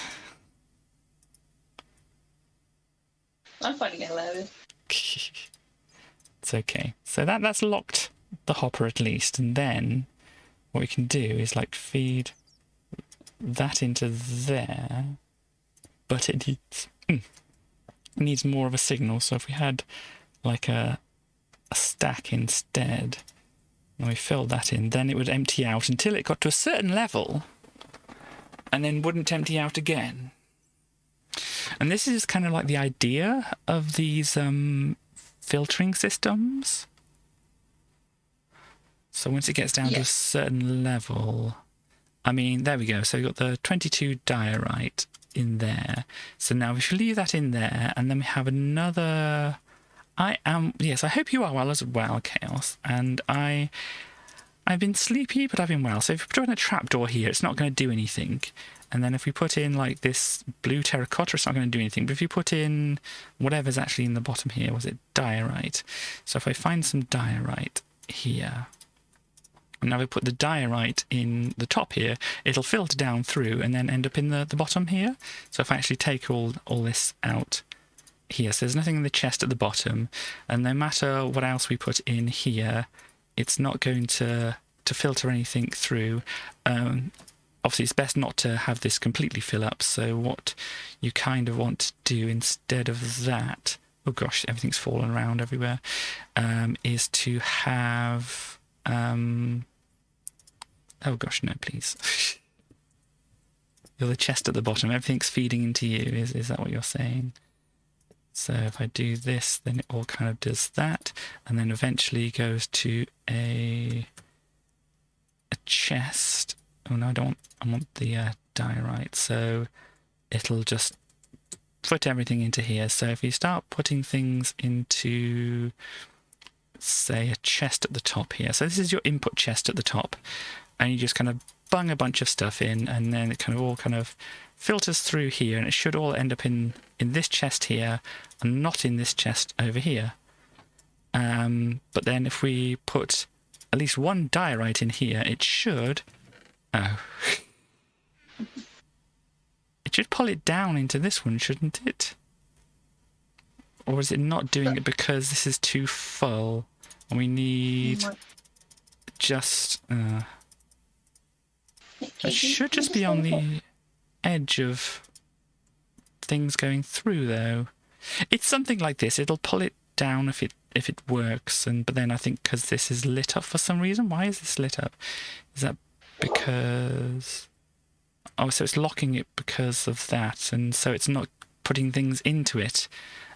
I'm finding it hilarious. It's okay. So that's locked the hopper at least, and then what we can do is like feed that into there, but it needs more of a signal. So if we had like a stack instead, and we filled that in, then it would empty out until it got to a certain level, and then wouldn't empty out again. And this is kind of like the idea of these filtering systems. So once it gets down to a certain level, I mean, there we go. So we've got the 22 diorite in there. So now if you leave that in there, and then we have another... Yes, I hope you are well as well, Chaos. And I've been sleepy, but I've been well. So if we put in a trapdoor here, it's not going to do anything. And then if we put in like this blue terracotta, it's not going to do anything. But if you put in whatever's actually in the bottom here, was it diorite? So if I find some diorite here, and now we put the diorite in the top here, it'll filter down through and then end up in the bottom here. So if I actually take all this out here, so there's nothing in the chest at the bottom, and no matter what else we put in here, it's not going to filter anything through. Obviously, it's best not to have this completely fill up, so what you kind of want to do instead of that, oh gosh, everything's fallen around everywhere, is to have... oh gosh, no, please. You're the chest at the bottom, everything's feeding into you, is that what you're saying? So if I do this, then it all kind of does that, and then eventually goes to a chest. Oh no, I want the diorite. So it'll just put everything into here. So if you start putting things into, say, a chest at the top here. So this is your input chest at the top, and you just kind of bung a bunch of stuff in, and then it kind of all kind of filters through here, and it should all end up in this chest here and not in this chest over here. But then if we put at least one diorite in here, it should it should pull it down into this one, shouldn't it? Or is it not doing it because this is too full and we need just it should just be on the edge of things going through, though. It's something like this. It'll pull it down if it works, but then I think because this is lit up for some reason. Why is this lit up? Is that because... Oh, so it's locking it because of that, and so it's not putting things into it.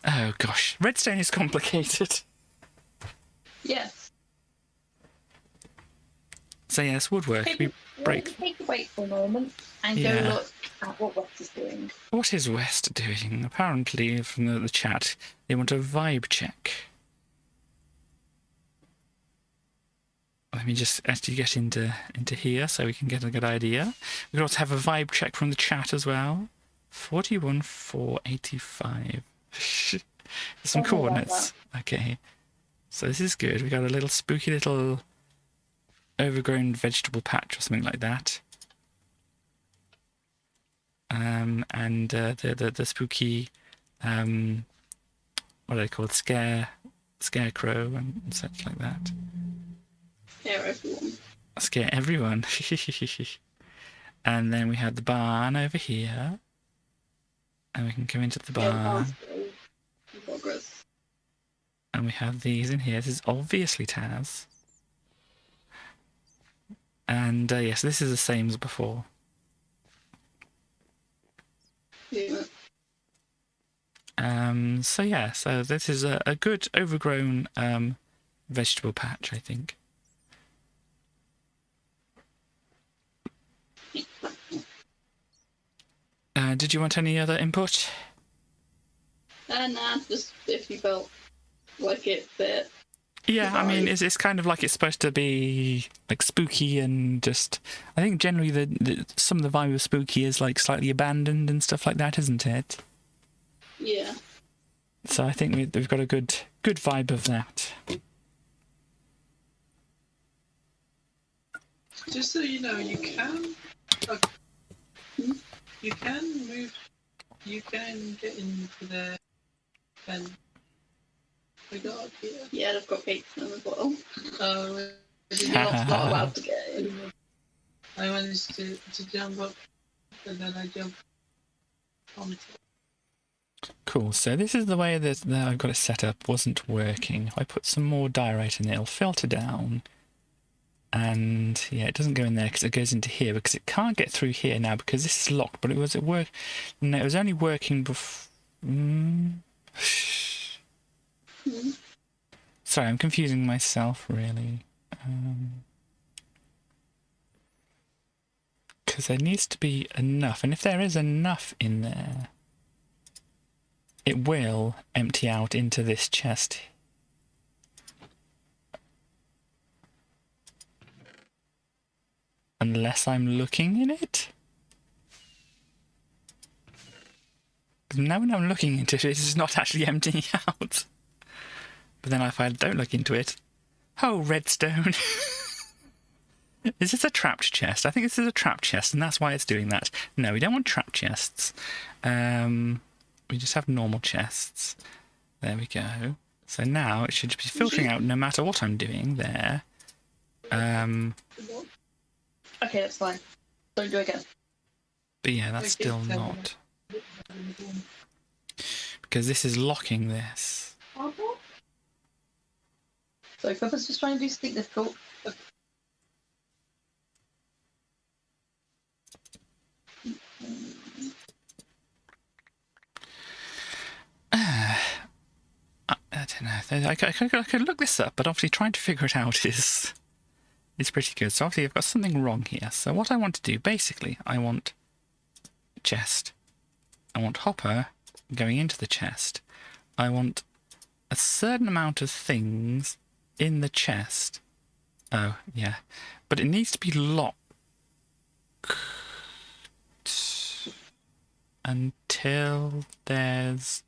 Oh gosh, redstone is complicated. Yes. So yes, woodwork. Take a break for a moment and go look at what West is doing. What is West doing? Apparently, from the chat, they want a vibe check. Let me just actually get into here so we can get a good idea. We can also have a vibe check from the chat as well. 41,485. Some coordinates. Okay. So this is good. We got a little spooky little overgrown vegetable patch or something like that. And the spooky what are they called? Scarecrow and such like that. Scare everyone. Scare everyone. And then we have the barn over here. And we can come into the barn. Progress. And we have these in here. This is obviously Taz. And yes, this is the same as before. Yeah. So yeah, so this is a good overgrown vegetable patch, I think. Did you want any other input? Nah, just if you felt like it fit. Yeah, I mean, it's kind of like it's supposed to be like spooky and just. I think generally some of the vibe of spooky is like slightly abandoned and stuff like that, isn't it? Yeah. So I think we've got a good vibe of that. Just so you know, you can move. You can get into there and. We got up here. Yeah, they've got gates now as well. You're not allowed to get in. I managed to jump up, and then I jumped on it. Cool, so this is the way that I've got it set up. Wasn't working. If I put some more diorite in there, it'll filter down. And yeah, it doesn't go in there because it goes into here because it can't get through here now because this is locked. But it was No, it was only working before. Sorry, I'm confusing myself really. Because there needs to be enough, and if there is enough in there, it will empty out into this chest. Unless I'm looking in it? Because now when I'm looking into it, it's not actually emptying out. But then if I don't look into it... Oh, redstone! Is this a trapped chest? I think this is a trapped chest, and that's why it's doing that. No, we don't want trapped chests. We just have normal chests. There we go. So now it should be filtering out no matter what I'm doing there. Okay, that's fine. Don't do it again. But yeah, that's still not. Because this is locking this. So if others just trying to do something difficult. don't know. I could look this up, but obviously trying to figure it out is pretty good. So obviously I've got something wrong here. So what I want to do, basically, I want chest. I want hopper going into the chest. I want a certain amount of things in the chest. Oh, yeah. But it needs to be locked until there's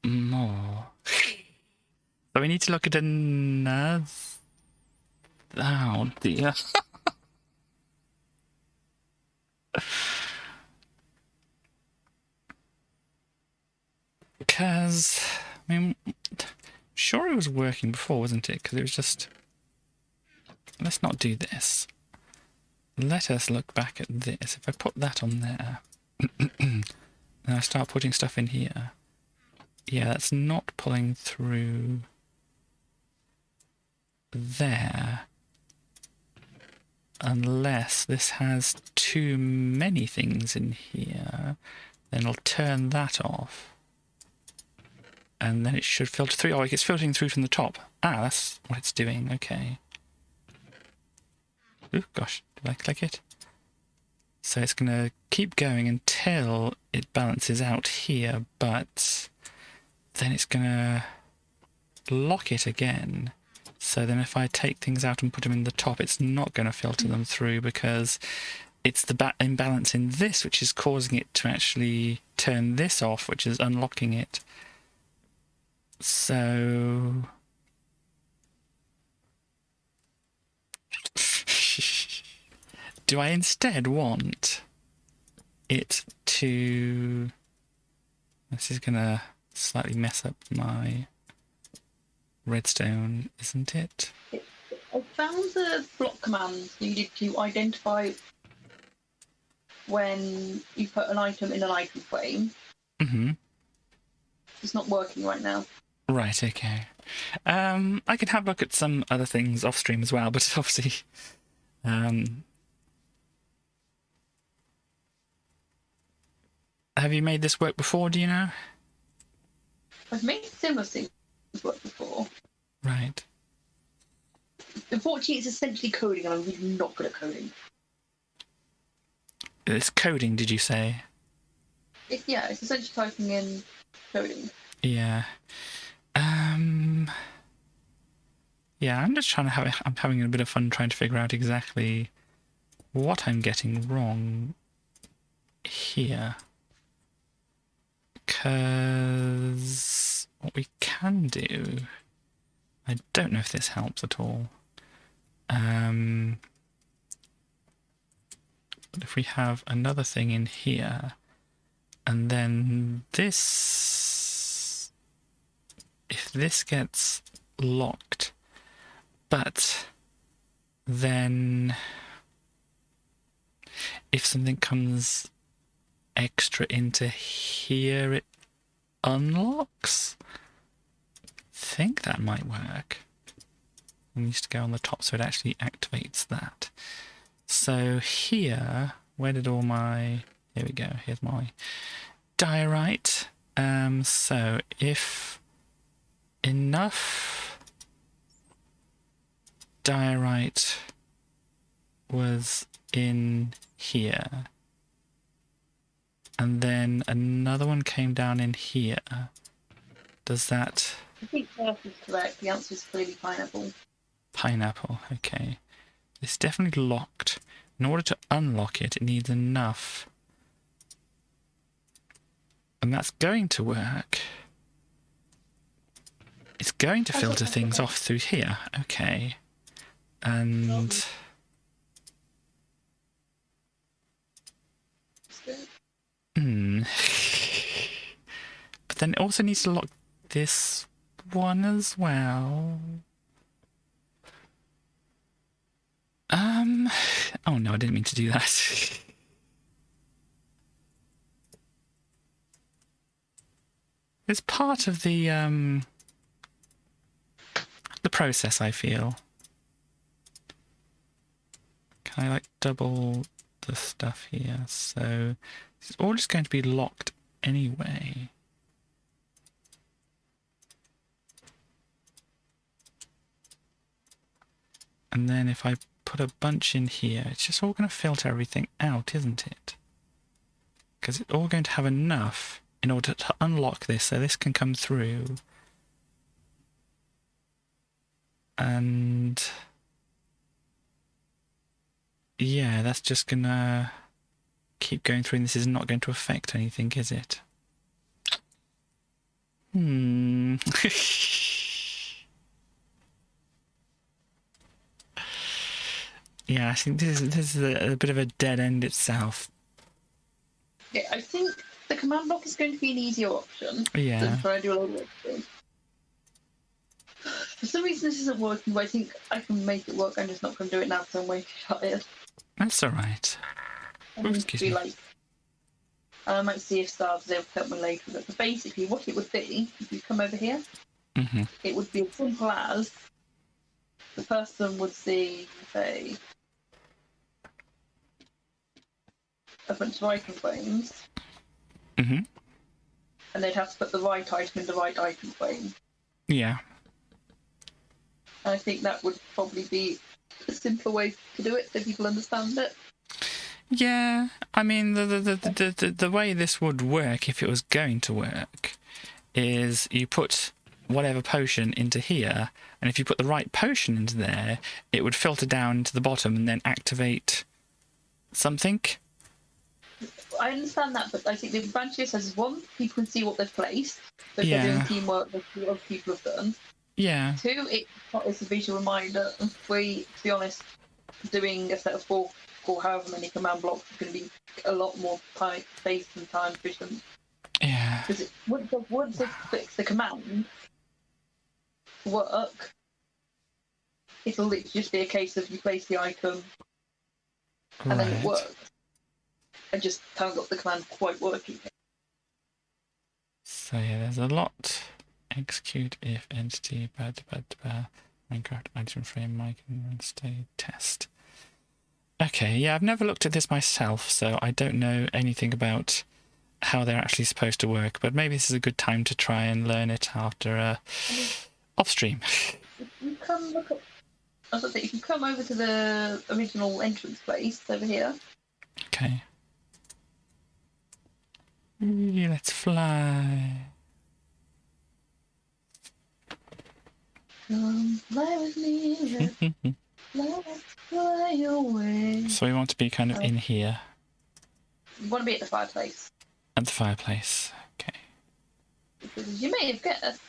more. So we need to look at another... Oh, dear. Because, I mean, sure it was working before, wasn't it? Because it was just... Let's not do this. Let us look back at this. If I put that on there, and I start putting stuff in here, yeah, that's not pulling through there. Unless this has too many things in here, then I'll turn that off. And then it should filter through. Oh, it's filtering through from the top. Ah, that's what it's doing. Okay. Ooh, gosh, did I click it? So it's going to keep going until it balances out here, but then it's going to lock it again. So then if I take things out and put them in the top, it's not going to filter them through because it's the imbalance in this which is causing it to actually turn this off, which is unlocking it. So... do I instead want it to... This is going to slightly mess up my redstone, isn't it? I found the block command needed to identify when you put an item in an item frame. Mm-hmm. It's not working right now. Right, okay. I can have a look at some other things off stream as well, but obviously... have you made this work before, do you know? I've made similar things work before. Right. Unfortunately, it's essentially coding, and I'm really not good at coding. It's coding, did you say? Yeah, it's essentially typing in coding. Yeah. Yeah, I'm just trying to I'm having a bit of fun trying to figure out exactly what I'm getting wrong here. Because what we can do... I don't know if this helps at all. But if we have another thing in here, and then this... If this gets locked, but then if something comes extra into here, it unlocks? I think that might work. It needs to go on the top so it actually activates that. So here, where did all my... Here we go, here's my diorite. So if enough diorite was in here, and then another one came down in here, does that... I think Earth is correct. The answer is clearly pineapple. Pineapple, okay. It's definitely locked. In order to unlock it, it needs enough. And that's going to work. It's going to filter things off through here. Okay. And... But then it also needs to lock this one as well. Oh no, I didn't mean to do that. It's part of the process, I feel. Can I like double the stuff here? So it's all just going to be locked anyway. And then if I put a bunch in here, it's just all going to filter everything out, isn't it? Because it's all going to have enough in order to unlock this, so this can come through. And yeah, that's just going to keep going through, and this is not going to affect anything, is it? Yeah, I think this is a bit of a dead end itself. Yeah, I think the command block is going to be an easier option than trying to do a lot of work. For some reason this isn't working, but I think I can make it work. I'm just not going to do it now because I'm way too tired. That's alright. Excuse me. Like, I might see if Star's able to help me later with it. But basically what it would be, if you come over here, it would be as simple as the person would see, say, a bunch of item frames, and they'd have to put the right item in the right item frame. Yeah. And I think that would probably be a simpler way to do it so people understand it. Yeah, I mean, the way this would work, if it was going to work, is you put whatever potion into here, and if you put the right potion into there, it would filter down to the bottom and then activate something. I understand that, but I think the advantage is, one, people can see what they've placed, so if they're doing teamwork, they see what other people have done. Yeah. Two, it's a visual reminder. To be honest, doing a set of four or however many command blocks is going to be a lot more space and time efficient. Yeah. Because once it clicks the command work, it'll literally just be a case of you place the item and then it works. I just haven't got the command quite working. So yeah, there's a lot. Execute if entity Minecraft item frame mic stay test. Okay, yeah, I've never looked at this myself, so I don't know anything about how they're actually supposed to work, but maybe this is a good time to try and learn it after off stream. If you come look at, I was going to say, if you come over to the original entrance place over here. Okay. Let's fly. Come fly with me, let's fly away. So we want to be kind of in here. You want to be at the fireplace. At the fireplace, okay. Because you may have guessed.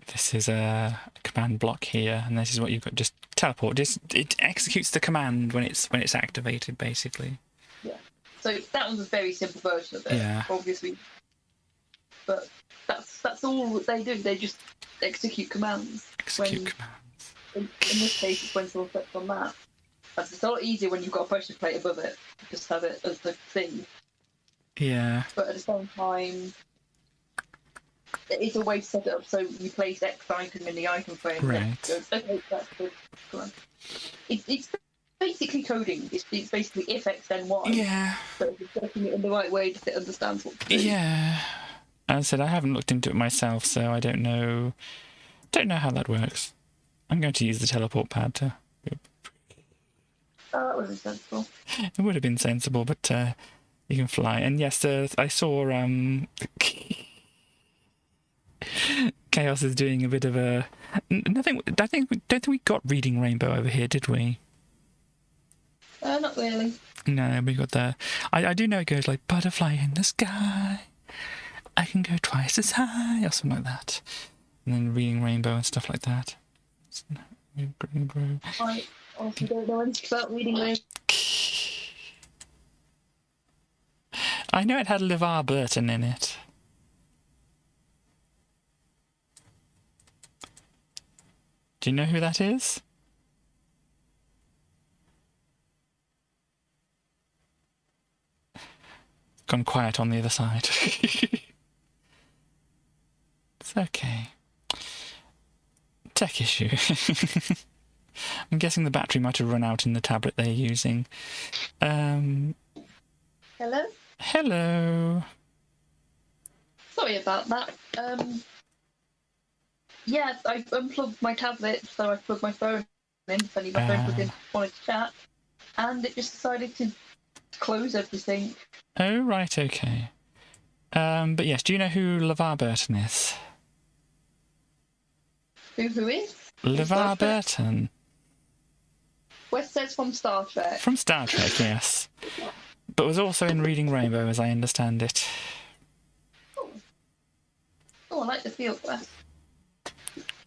This is a command block here, and this is what you've got. Just teleport. It executes the command when it's activated, basically. Yeah. So that was a very simple version of it, obviously. But that's all they do. They just execute commands. Execute commands. In this case, it's when someone clicks on that. It's a lot easier when you've got a pressure plate above it. Just have it as the thing. Yeah. But at the same time, it's a way to set it up so you place X item in the item frame. Right. Goes, okay, that's good. It's basically coding. It's basically if X then Y. Yeah. But it's setting it in the right way so it understands what to do. Yeah. As I said, I haven't looked into it myself, so I don't know how that works. I'm going to use the teleport pad to... That wasn't sensible. It would have been sensible, but you can fly. And yes, I saw Chaos is doing a bit of a... Don't think we got Reading Rainbow over here, did we? Not really. No, we got the... I do know it goes like, butterfly in the sky, I can go twice as high, or something like that. And then Reading Rainbow and stuff like that. I honestly don't know anything about Reading Rainbow. I know it had LeVar Burton in it. Do you know who that is? Gone quiet on the other side. It's okay. Tech issue. I'm guessing the battery might have run out in the tablet they're using. Hello? Hello. Sorry about that. Yeah, I unplugged my tablet, so I plugged my phone Funny, my phone was in, wanted to chat, and it just decided to close everything. Oh, right, okay. But yes, do you know who LeVar Burton is? Who is? LeVar Burton. West says from Star Trek. From Star Trek, yes. But was also in Reading Rainbow, as I understand it. Oh, I like the field glass.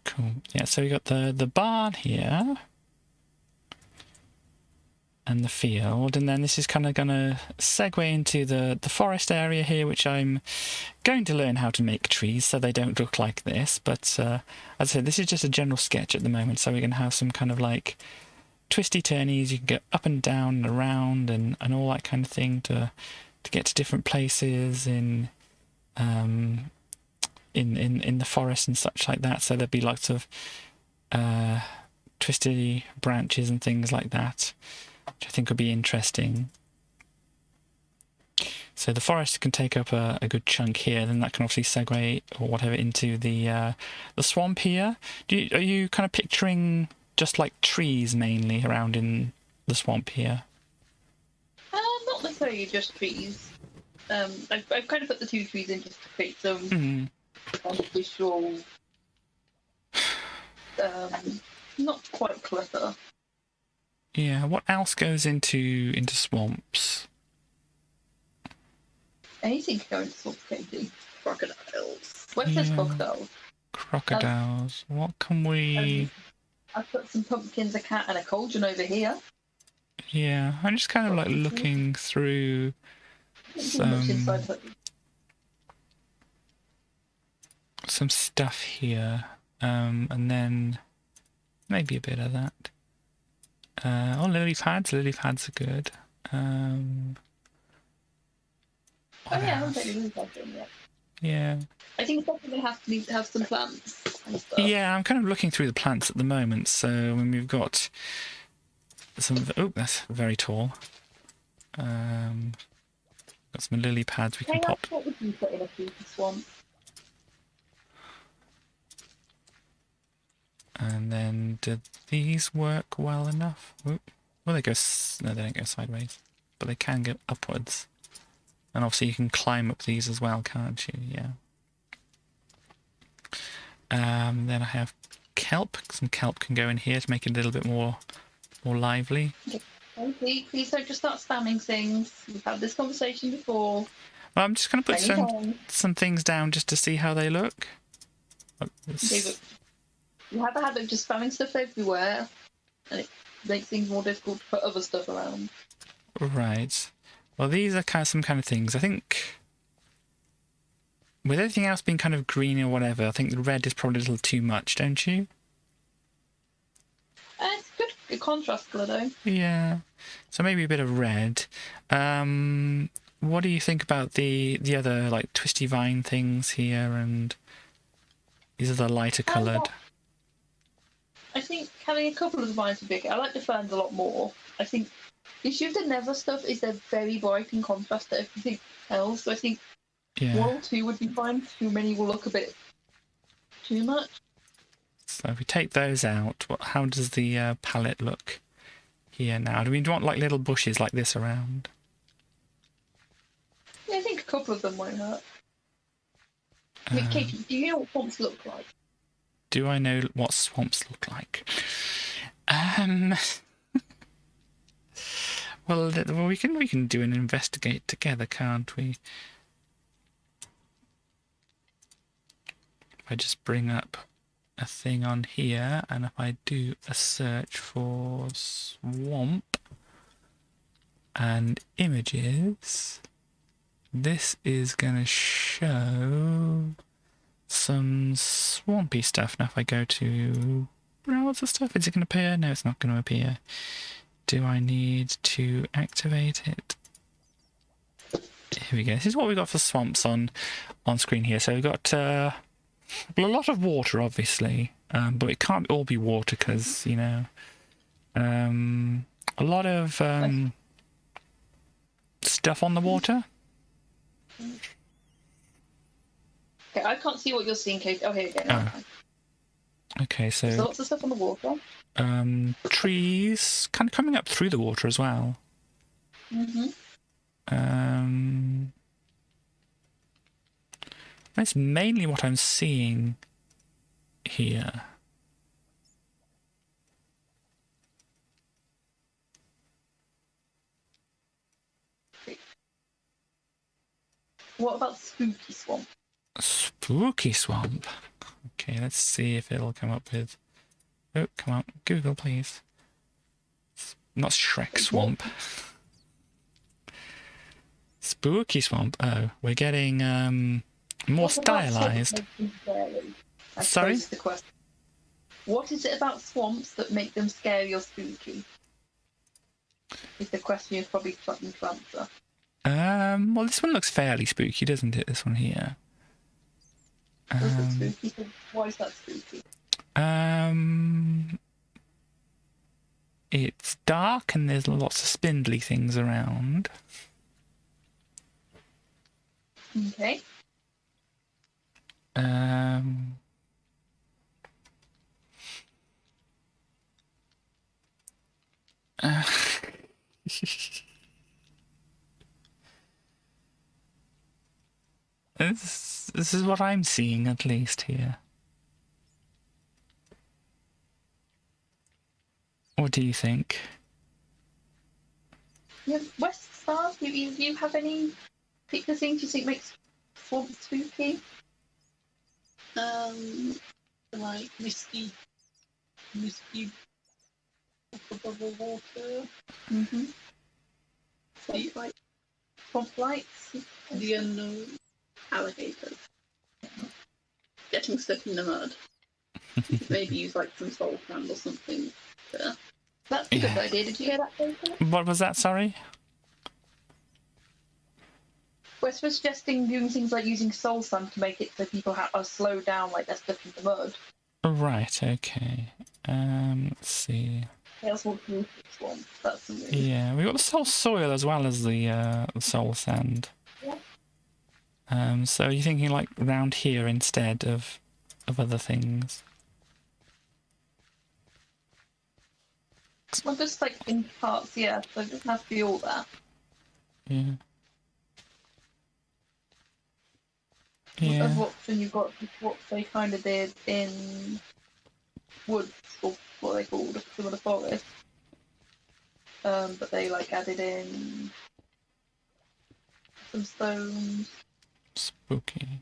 Cool. Yeah, so we got the barn here. And the field. And then this is kind of going to segue into the forest area here, which I'm going to learn how to make trees so they don't look like this. But as I said, this is just a general sketch at the moment. So we're going to have some kind of like twisty turnies. You can get up and down and around and all that kind of thing to get to different places in the forest and such like that. So there'll be lots of twisty branches and things like that, which I think would be interesting. So the forest can take up a good chunk here, then that can obviously segue or whatever into the swamp here. Are you kind of picturing just like trees mainly around in the swamp here? Not necessarily just trees. I've kind of put the two trees in just to create some visual, not quite clutter. Yeah, what else goes into swamps? Anything can go into swamps, Katie. Crocodiles. West says crocodiles. Crocodiles. What can we... I've put some pumpkins, a cat, and a cauldron over here. Yeah, I'm just kind of like looking through some stuff here, and then maybe a bit of that. Lily pads. Lily pads are good. I haven't put lily pads in yet. Yeah. I think it's definitely need to have some plants and stuff. Yeah, I'm kind of looking through the plants at the moment. So when we've got some... Oh, that's very tall. Got some lily pads we can pop. What would you put in a future swamp? And then, do these work well enough? Oop. Well, they go... No, they don't go sideways. But they can go upwards. And obviously you can climb up these as well, can't you? Yeah. Then I have kelp. Some kelp can go in here to make it a little bit more lively. Okay, please don't just start spamming things. We've had this conversation before. Well, I'm just going to put some things down just to see how they look. You have a habit of just spamming stuff everywhere, and it makes things more difficult to put other stuff around. Right. Well, these are some kind of things. I think with everything else being kind of green or whatever, I think the red is probably a little too much, don't you? It's good contrast colour though. Yeah. So maybe a bit of red. What do you think about the other like twisty vine things here, and these are the lighter coloured? I think having a couple of the vines would be okay. I like the ferns a lot more. I think the issue with the nether stuff is they're very bright in contrast to everything else. So I think 1 or 2 would be fine. Too many will look a bit too much. So if we take those out, how does the palette look here now? Do we want like little bushes like this around? Yeah, I think a couple of them won't hurt. Katie, do you know what swamps look like? Do I know what swamps look like? Well, we can do an investigate together, can't we? If I just bring up a thing on here, and if I do a search for swamp and images, this is going to show some swampy stuff. Now if I go to browser stuff, is it going to appear? No, it's not going to appear. Do I need to activate it? Here we go. This is what we've got for swamps on screen here. So we've got a lot of water, obviously, but it can't all be water because, you know, a lot of stuff on the water. Okay, I can't see what you're seeing, Kate. Oh, here you go. Oh. Okay. Okay, There's so lots of stuff on the water. trees kind of coming up through the water as well. That's mainly what I'm seeing here. What about Spooky Swamp? Spooky Swamp. Okay, let's see if it'll come up with... Oh, come on, Google, please. Not Shrek Swamp. Spooky Swamp. Oh, we're getting more What about swamps stylized. that make them scary? I Sorry? suppose is the question. What is it about swamps that make them scary or spooky? Is the question you're probably trying to answer. Well, this one looks fairly spooky, doesn't it? This one here. Does it spooky? So why is that spooky? It's dark and there's lots of spindly things around. Okay. This is what I'm seeing, at least, here. What do you think? Yeah, West Star, do you have any particular things you think makes swamps spooky? Like misty bubble water. Swamp lights. The unknown. Alligators. Getting stuck in the mud. Maybe use like some soul sand or something. That's a good idea. Did you hear that, Jacob? What was that, sorry? We're suggesting doing things like using soul sand to make it so people are slowed down like they're stuck in the mud. Right, okay. Let's see. They also want to move the swamp. That's the move. Yeah, we've got the soul soil as well as the soul sand. Yeah. So you're thinking like round here instead of other things? Well, just like in parts, yeah. So it doesn't have to be all that. Yeah. As option you've got what they kind of did in woods, or what they called some of the forest. But they like added in some stones. Spooky.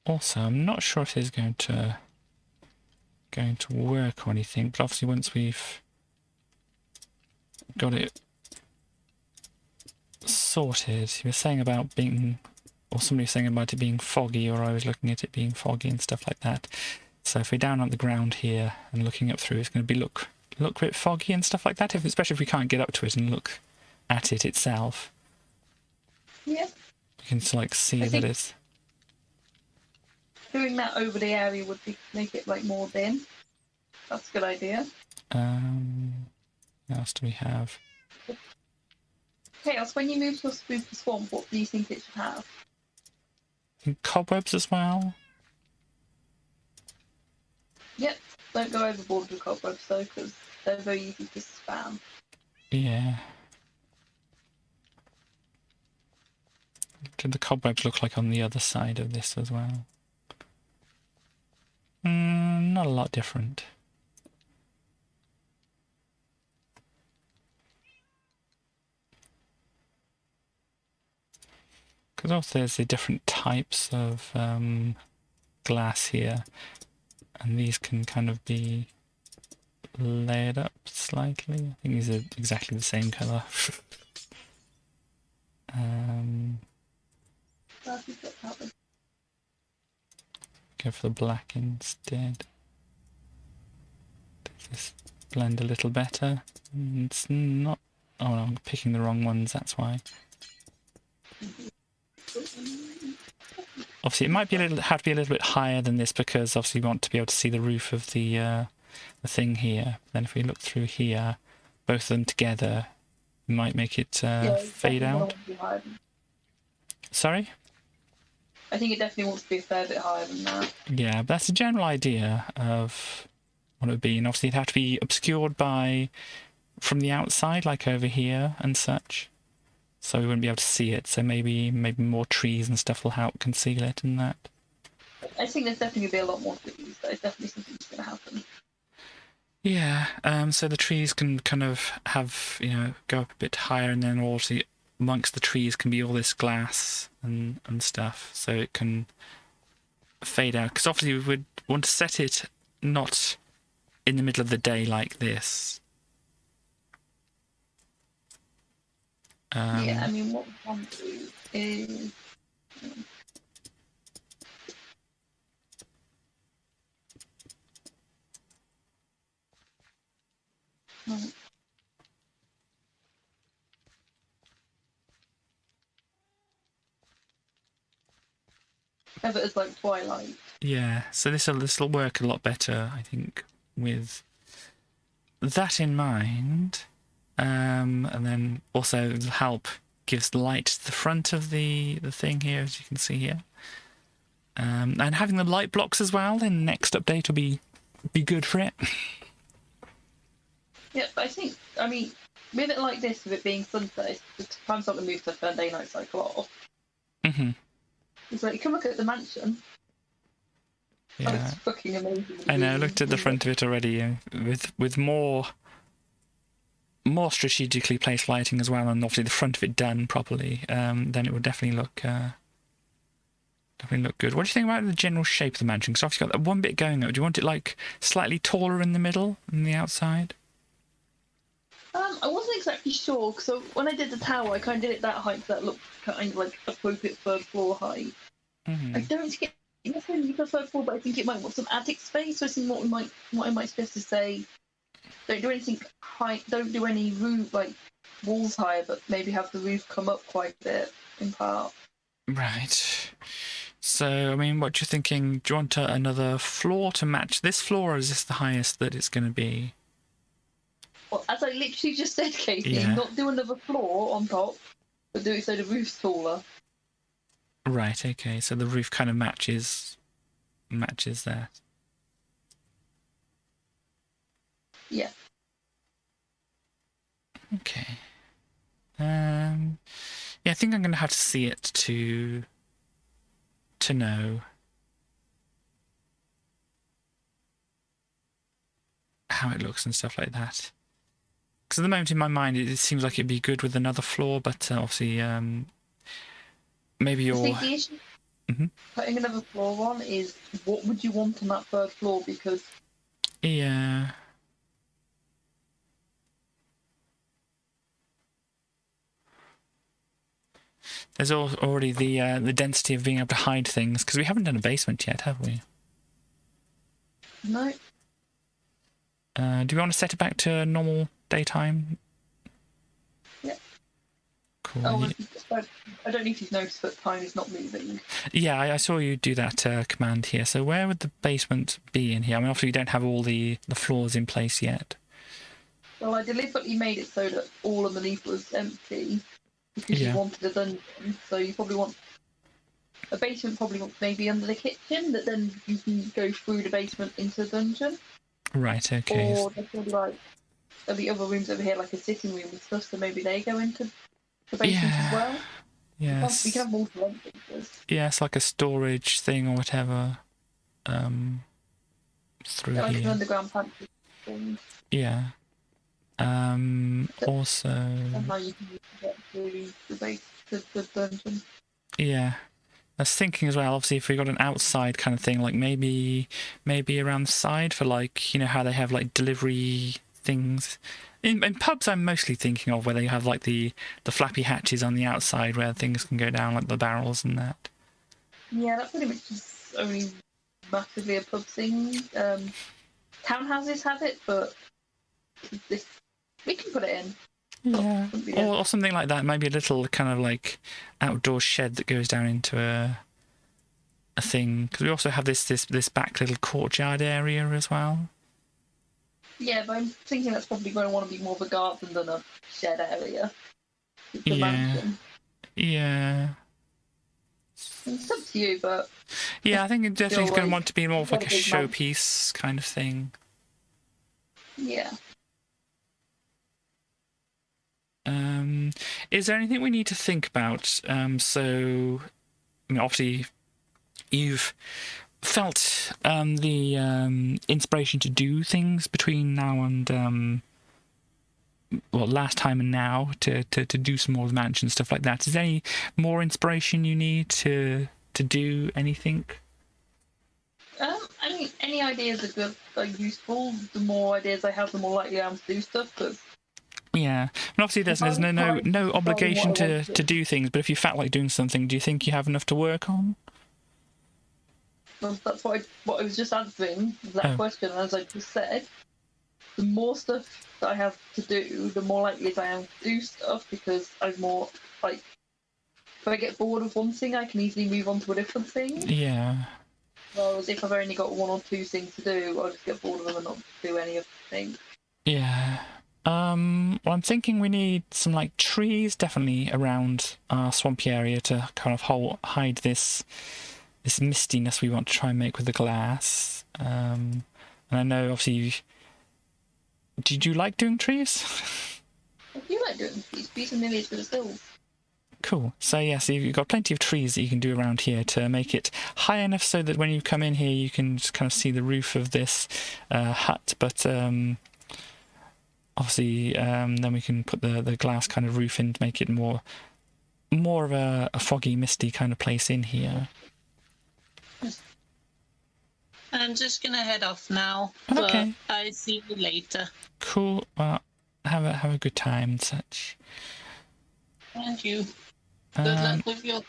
Also, I'm not sure if this is going to work or anything, but obviously once we've got it sorted, you were saying about being, or somebody was saying about it being foggy, or I was looking at it being foggy and stuff like that. So if we're down on the ground here and looking up through, it's going to be look a bit foggy and stuff like that, especially if we can't get up to it and look at it itself. Yeah. You can like see that it's... Doing that over the area would make it like more dim. That's a good idea. What else do we have? Chaos, when you move to a spooky swamp, what do you think it should have? I think cobwebs as well. Yep, don't go overboard with cobwebs though, because they're very easy to spam. Yeah. What did the cobwebs look like on the other side of this as well? Not a lot different. Because also there's the different types of glass here, and these can kind of be layered up slightly. I think these are exactly the same colour. Go for the black instead. Does this blend a little better? It's not... Oh no, I'm picking the wrong ones, that's why. Obviously, it might be have to be a little bit higher than this because obviously we want to be able to see the roof of the thing here. Then if we look through here, both of them together might make it Yeah, it's fade definitely gonna out. want to be higher than- Sorry? I think it definitely wants to be a fair bit higher than that. Yeah, but that's a general idea of what it would be. And obviously it'd have to be obscured from the outside, like over here and such. So we wouldn't be able to see it. So maybe more trees and stuff will help conceal it and that. I think there's definitely gonna be a lot more trees. That is definitely something that's gonna happen. Yeah, so the trees can kind of have, go up a bit higher, and then obviously amongst the trees can be all this glass and stuff, so it can fade out. Because obviously we would want to set it not in the middle of the day like this. Yeah, I mean, what we can do is... have it as like twilight. Yeah, so this'll work a lot better, I think, with that in mind. And then also it'll help gives light to the front of the thing here, as you can see here. And having the light blocks as well in the next update will be good for it. Yeah, but I mean, with it like this, with it being sunset, the time's not going to move to turn day-night cycle off. Mm-hmm. It's like, you can look at the mansion. Yeah. Oh, it's fucking amazing. I know, I looked at the front of it already, with more strategically placed lighting as well, and obviously the front of it done properly, then it would definitely look good. What do you think about the general shape of the mansion? Because obviously you've got that one bit going up. Do you want it like slightly taller in the middle than the outside? I wasn't exactly sure, so when I did the tower, I kind of did it that height, so that looked kind of like appropriate third floor height. Mm-hmm. I don't think it necessarily for third floor, but I think it might want some attic space. So I think what I might suggest is say, don't do anything high, don't do any roof like walls higher, but maybe have the roof come up quite a bit in part. Right. So, I mean, what you're thinking? Do you want another floor to match this floor, or is this the highest that it's going to be? Well, as I literally just said, Casey, Yeah. not do another floor on top, but do it so the roof's taller. Right. Okay. So the roof kind of matches that. Yeah. Okay. Yeah, I think I'm going to have to see it to know how it looks and stuff like that. Because at the moment in my mind, it seems like it'd be good with another floor, but obviously, maybe I you're... think the issue putting another floor on is what would you want on that third floor, because Yeah. There's already the density of being able to hide things, because we haven't done a basement yet, have we? no. Do we want to set it back to normal daytime? Yeah. Cool. Oh, I don't know if you've noticed, but time is not moving. Yeah, I saw you do that command here. So where would the basement be in here? I mean, obviously you don't have all the floors in place yet. Well, I deliberately made it so that all underneath was empty because you wanted a dungeon. So you probably want a basement, probably maybe under the kitchen, that then you can go through the basement into the dungeon. Right, okay. Or there'll be other rooms over here, like a sitting room and stuff, so maybe they go into the basement as well. Yes. We can have multiple entrances. Yeah, it's like a storage thing or whatever. Through Like here. an underground pantry thing. Yeah. Also... And how you can get through the dungeon. Yeah. I was thinking as well, obviously, if we got an outside kind of thing, like maybe around the side for, like, how they have, like, delivery things. In pubs, I'm mostly thinking of where they have, like, the flappy hatches on the outside where things can go down, like the barrels and that. Yeah, that pretty much is only massively a pub thing. Townhouses have it, but we can put it in. Yeah. Or something like that. Maybe a little kind of like outdoor shed that goes down into a thing. Because we also have this back little courtyard area as well. Yeah, but I'm thinking that's probably going to want to be more of a garden than a shed area. It's a Yeah. mansion. Yeah. It's up to you, but Yeah, I think it definitely is going to like want to be more of like a got a big mouth. showpiece kind of thing. yeah. Is there anything we need to think about? So, I mean, obviously, you've felt the inspiration to do things between now and well, last time and now to do some more of the mansion stuff like that. Is there any more inspiration you need to do anything? I mean, any ideas are good, are useful. The more ideas I have, the more likely I am to do stuff. Because Yeah, and obviously there's no obligation to do things. But if you felt like doing something, do you think you have enough to work on? well, that's what I was just answering that question. As I just said, the more stuff that I have to do, the more likely I am to do stuff because I'm more like. If I get bored of one thing, I can easily move on to a different thing. Yeah. Whereas if I've only got one or two things to do, I'll just get bored of them and not do any of the things. Yeah. Well, I'm thinking we need some like trees definitely around our swampy area to kind of hide this mistiness we want to try and make with the glass. And I know obviously, did you like doing trees? I do like doing these. These are nearly as good as hills. Cool. So yes, you've got plenty of trees that you can do around here to make it high enough so that when you come in here, you can just kind of see the roof of this hut. But obviously, then we can put the glass kind of roof in to make it more of a foggy, misty kind of place in here. I'm just gonna head off now. Okay. But I'll see you later. Cool. Well, have a good time and such. Thank you. Good luck with your...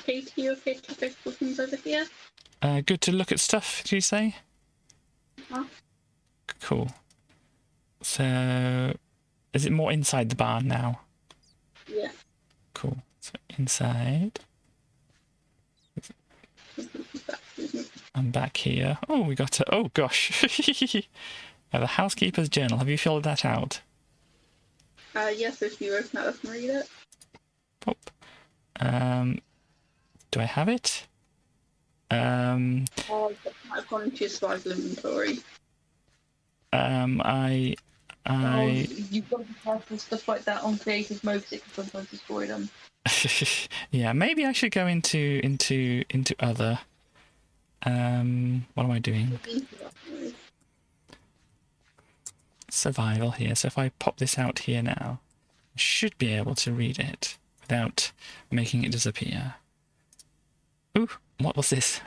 Katie, you okay to fix things over here? Good to look at stuff, did you say? Huh? Cool. So, is it more inside the barn now? Yeah. Cool. So, inside. I'm back here. Oh, we got to... Oh, gosh. The housekeeper's journal. Have you filled that out? Yes, if you open it up and read it. Pop. Do I have it? I've gone into your survival inventory. I You've got to be careful with stuff like that on creative mode because it can sometimes destroy them. yeah, maybe I should go into other. What am I doing? Survival here. So if I pop this out here now, I should be able to read it without making it disappear. Ooh, what was this?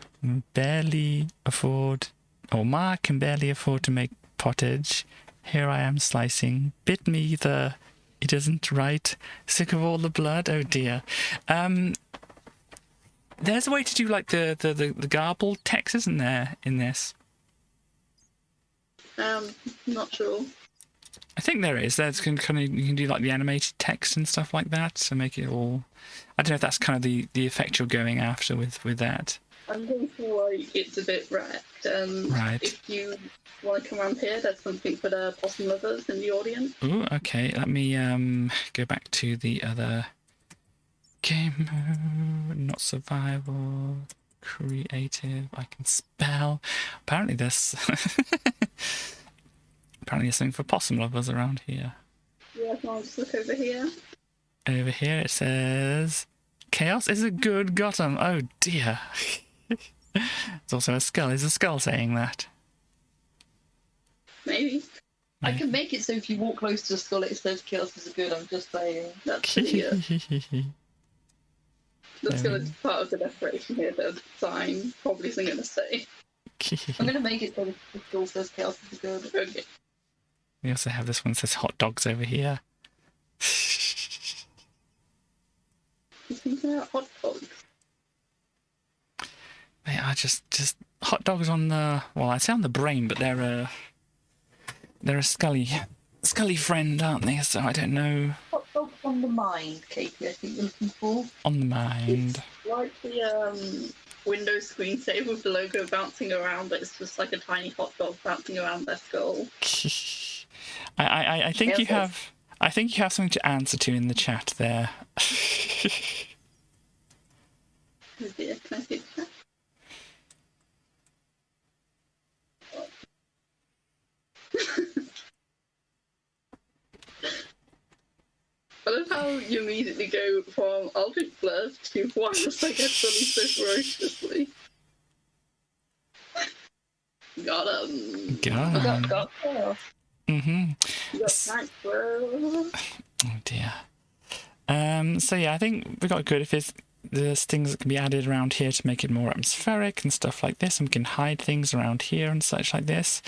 Barely afford, or Ma can barely afford to make pottage. Here I am slicing. Bit me the... It isn't right. Sick of all the blood. Oh dear. There's a way to do like the garbled text, isn't there, in this? Not sure. I think there is. There's kind of, you can do like the animated text and stuff like that to make it all... I don't know if that's kind of the effect you're going after with that. I'm going to feel like it's a bit wrecked. Right. If you want to come around here, there's something for the possum lovers in the audience. Ooh, okay. Let me go back to the other game mode. Not survival. Creative. I can spell. Apparently there's... Apparently there's something for possum lovers around here. Yeah, can I just look over here? Over here it says... Chaos is a good Gotham. Oh dear. It's also a skull. Is a skull saying that? Maybe. I can make it so if you walk close to the skull, it says chaos is good. I'm just saying. That's that's going to be part of the decoration here. The sign probably isn't going to say. I'm going to make it so the skull says chaos is good. Okay. We also have this one that says hot dogs over here. You thinking about hot dogs? They are just hot dogs on the... Well, I'd say on the brain, but they're a Scully friend, aren't they? So I don't know. Hot dogs on the mind, Katie, I think you're looking for. On the mind. Like the Windows screensaver with the logo bouncing around, but it's just like a tiny hot dog bouncing around their skull. I think you Yes, have. I think you have something to answer to in the chat there. Oh dear, can I see the chat? I love how you immediately go from Aldrich Blurred to wireless, I guess, so ferociously. Got him. Got chaos. Mm-hmm. You got thanks, bro. Oh dear. So yeah, I think we got good if there's things that can be added around here to make it more atmospheric and stuff like this, and we can hide things around here and such like this.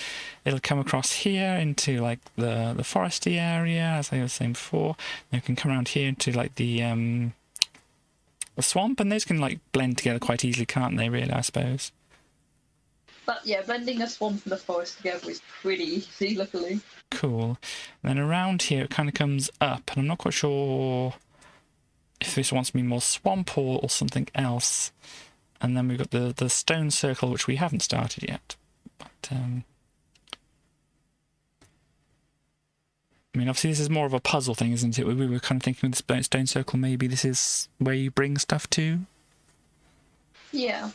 It'll come across here into like the foresty area, as I was saying before. And we can come around here into like the swamp, and those can like blend together quite easily, can't they? Really, I suppose. But yeah, blending a swamp and a forest together is pretty easy, luckily. Cool. And then around here it kind of comes up, and I'm not quite sure if this wants to be more swamp or something else. And then we've got the stone circle, which we haven't started yet. But I mean, obviously this is more of a puzzle thing, isn't it? We were kind of thinking with the stone circle, maybe this is where you bring stuff to. Yeah.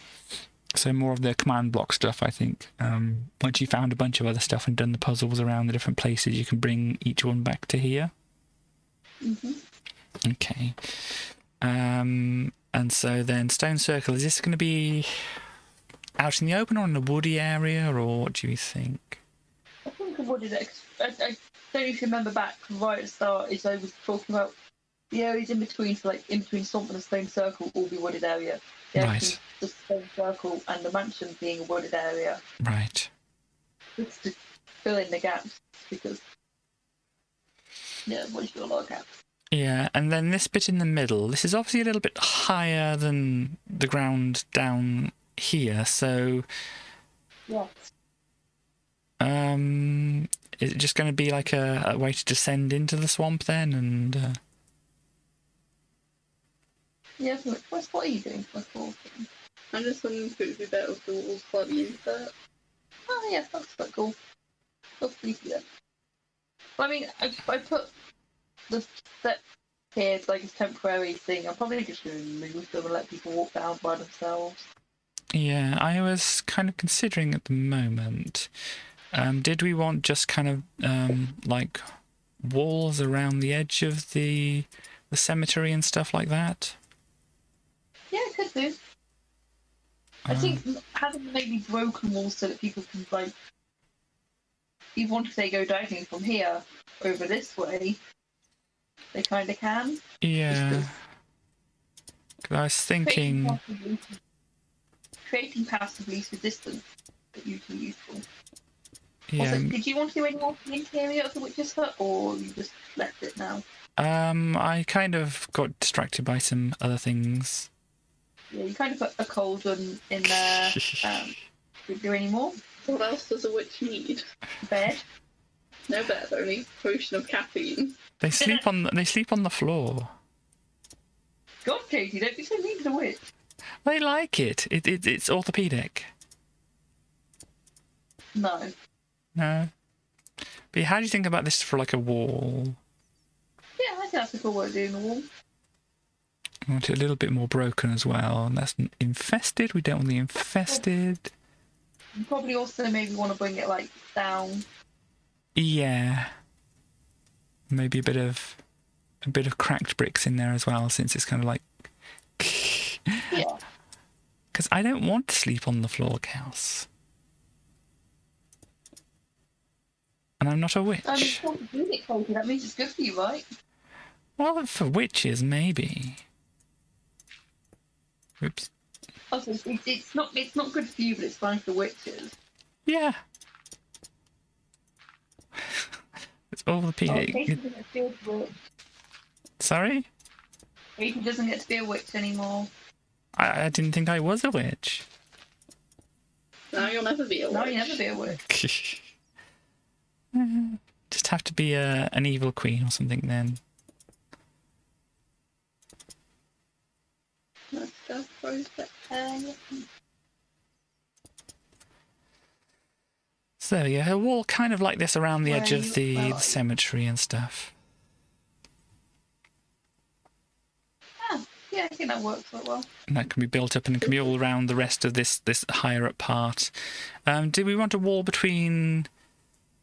So more of the command block stuff, I think. Once you found a bunch of other stuff and done the puzzles around the different places, you can bring each one back to here. Mm-hmm. Okay. And so then stone circle, is this going to be out in the open or in a woody area, or what do you think? I think I would I don't know if you remember back right at the start, is I was talking about the areas in between, so like in between swamp and a stone circle, all be wooded area. Yeah, Right. the stone circle and the mansion being a wooded area. Right. Just to fill in the gaps, because yeah, once you've got a lot of gaps. Yeah, and then this bit in the middle, this is obviously a little bit higher than the ground down here, so Yeah. is it just going to be like a way to descend into the swamp then? And Yeah, so what are you doing for a I'm just wondering if it would be better if the walls slightly insert. Oh yeah, that's quite cool. That's pretty good. Well, I mean, I put the step here as like a temporary thing. I'm probably just going to move them and let people walk down by themselves. yeah, I was kind of considering at the moment, did we want just kind of like walls around the edge of the cemetery and stuff like that? Yeah, could do. I think having maybe broken walls so that people can, like, even if they go diving from here over this way, they kind of can. Yeah. 'Cause I was thinking... Creating paths of least resistance is usually useful. Yeah. Also, did you want to do any more for the interior of the witch's hut, or you just left it now? I kind of got distracted by some other things. Yeah, you kind of put a cauldron in there. Did you do any more? What else does a witch need? Bed. No bed, only potion of caffeine. They sleep on the floor. God, Katie, don't be so mean to the witch. They like it. It's orthopedic. No. No. But how do you think about this for like a wall? Yeah, I think that's a cool way of doing the wall. I want it a little bit more broken as well. And that's infested. We don't want the infested. You probably also maybe want to bring it like down. Yeah. Maybe a bit of cracked bricks in there as well, since it's kind of like. Yeah. Because I don't want to sleep on the floor, Kels. And I'm not a witch. I mean, it's not doing it, Katie. That means it's good for you, right? Well, for witches, maybe. Oops. Also, it's not good for you, but it's fine for witches. Yeah. It's orthopedic. Katie doesn't get to be a witch. Sorry? Katie doesn't get to be a witch anymore. I didn't think I was a witch. Now you'll never be a witch. No, you'll never be a witch. Just have to be an evil queen or something then. That's Yeah. So yeah, a wall kind of like this around the Where edge are of you? the Where are you? cemetery and stuff. Yeah, I think that works quite well. And that can be built up and can be all around the rest of this higher up part. Do we want a wall between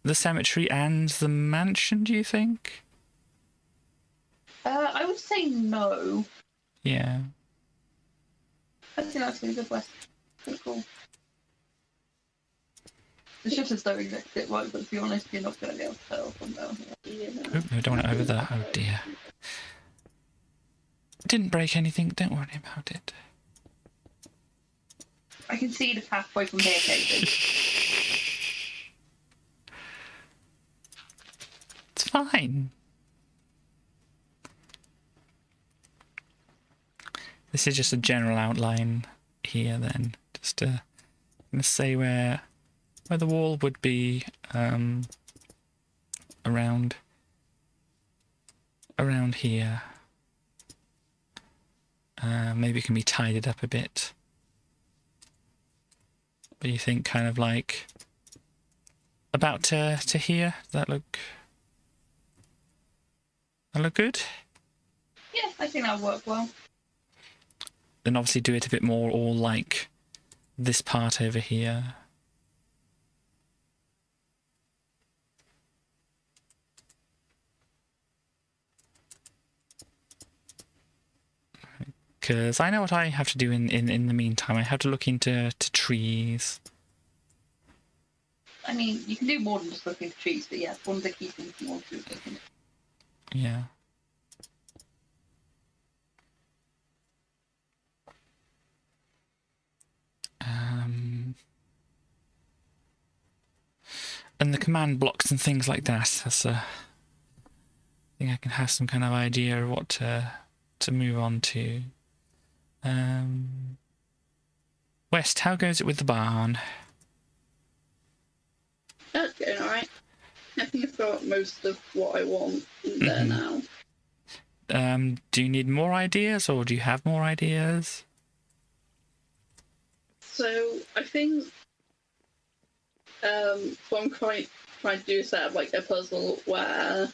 the cemetery and the mansion, do you think? I would say no. Yeah. I think that's a good west. Pretty cool. The shutter's don't next it right, but to be honest, you're not going to be able to tell from down here. Yeah. Oh, no, don't want it over there. Oh dear. Didn't break anything, don't worry about it. I can see the pathway from here, Katie. It's fine. This is just a general outline here then. Just I'm going to say where the wall would be around here. Maybe it can be tidied up a bit. But you think kind of like about to here? Does that look good? Yeah, I think that'll work well. Then obviously do it a bit more all like this part over here. Because I know what I have to do in the meantime. I have to look into trees. I mean, you can do more than just looking for trees, but yeah, one of the key things you want to do is looking. Yeah. And the command blocks and things like that. That's I think I can have some kind of idea of what to move on to. West, how goes it with the barn? That's going alright. I think I've got most of what I want in there now. Do you need more ideas, or do you have more ideas? So I think what I'm trying to do is set up like a puzzle where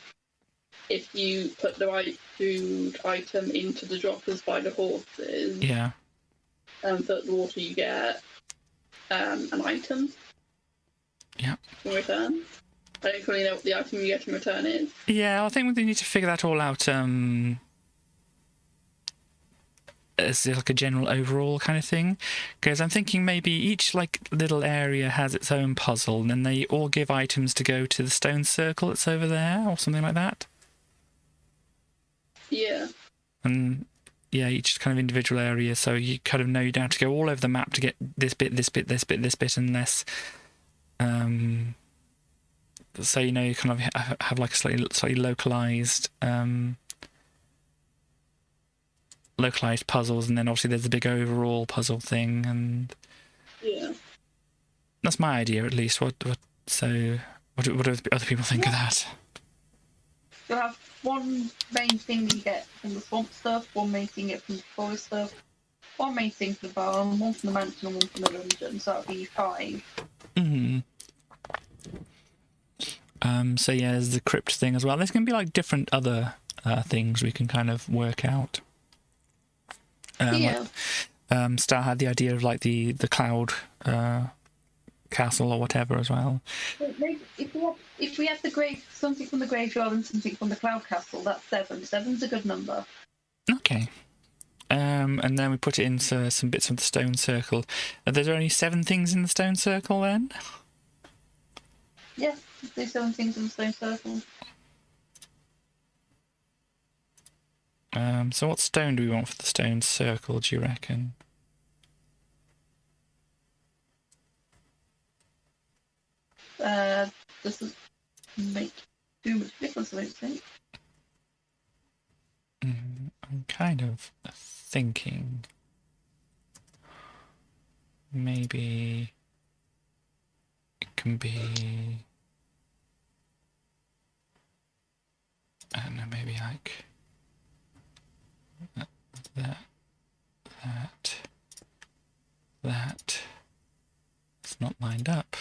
if you put the right food item into the droppers by the horses, Yeah. and put the water, you get an item. Yeah. In return. I don't really know what the item you get in return is. Yeah, I think we need to figure that all out. As like a general overall kind of thing, because I'm thinking maybe each like little area has its own puzzle, and then they all give items to go to the stone circle that's over there, or something like that. Yeah. And yeah, each kind of individual area, so you kind of know you don't have to go all over the map to get this bit, this bit, this bit, this bit, unless so you know you kind of have like a slightly localized puzzles, and then obviously there's the big overall puzzle thing, and yeah, that's my idea at least. What do other people think of that? You'll have one main thing that you get from the swamp stuff, one main thing you get from the forest stuff, one main thing from the barn, one from the mansion, and one from the dungeon. So that'll be 5. So yeah, there's the crypt thing as well. There's going to be like different other things we can kind of work out. Yeah. Star had the idea of like the cloud castle or whatever as well. Maybe if we have something from the graveyard and something from the cloud castle, that's 7. 7's a good number. Okay. And then we put it into some bits of the stone circle. Are there only 7 things in the stone circle then? Yeah, there's 7 things in the stone circle. So what stone do we want for the stone circle, do you reckon? Doesn't make too much difference, I don't think. I'm kind of thinking maybe it can be, I don't know, maybe like that. lined up.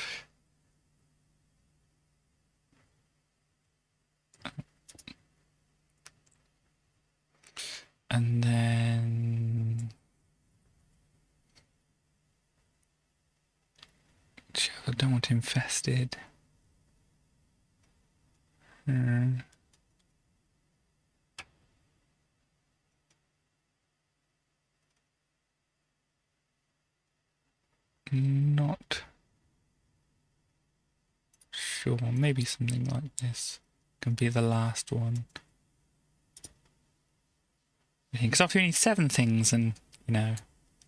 And then... I don't want infested. Not sure. Maybe something like this can be the last one. Because after you need 7 things, and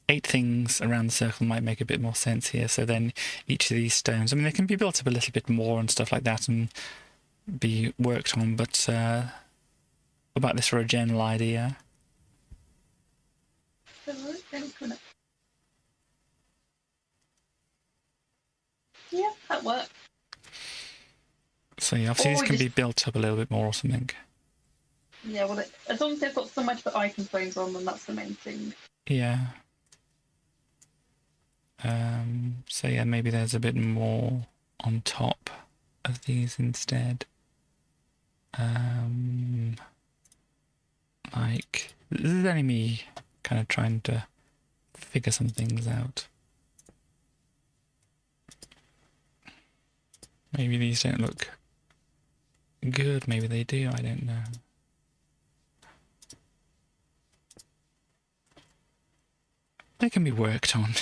8 things around the circle might make a bit more sense here. So then each of these stones, I mean, they can be built up a little bit more and stuff like that and be worked on, but about this for a general idea. Yeah, that works. So yeah, obviously Or this we can be just- built up a little bit more or something. Yeah, well, as long as they've got somewhere to put icon frames on them, that's the main thing. Yeah. So yeah, maybe there's a bit more on top of these instead. Like, this is only me kind of trying to figure some things out. Maybe these don't look good, maybe they do, I don't know. They can be worked on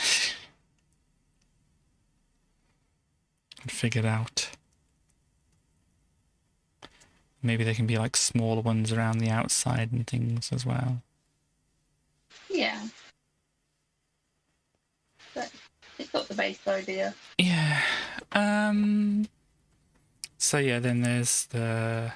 and figured out. Maybe they can be like smaller ones around the outside and things as well. Yeah. But it's got the base idea. Yeah. So yeah, then there's the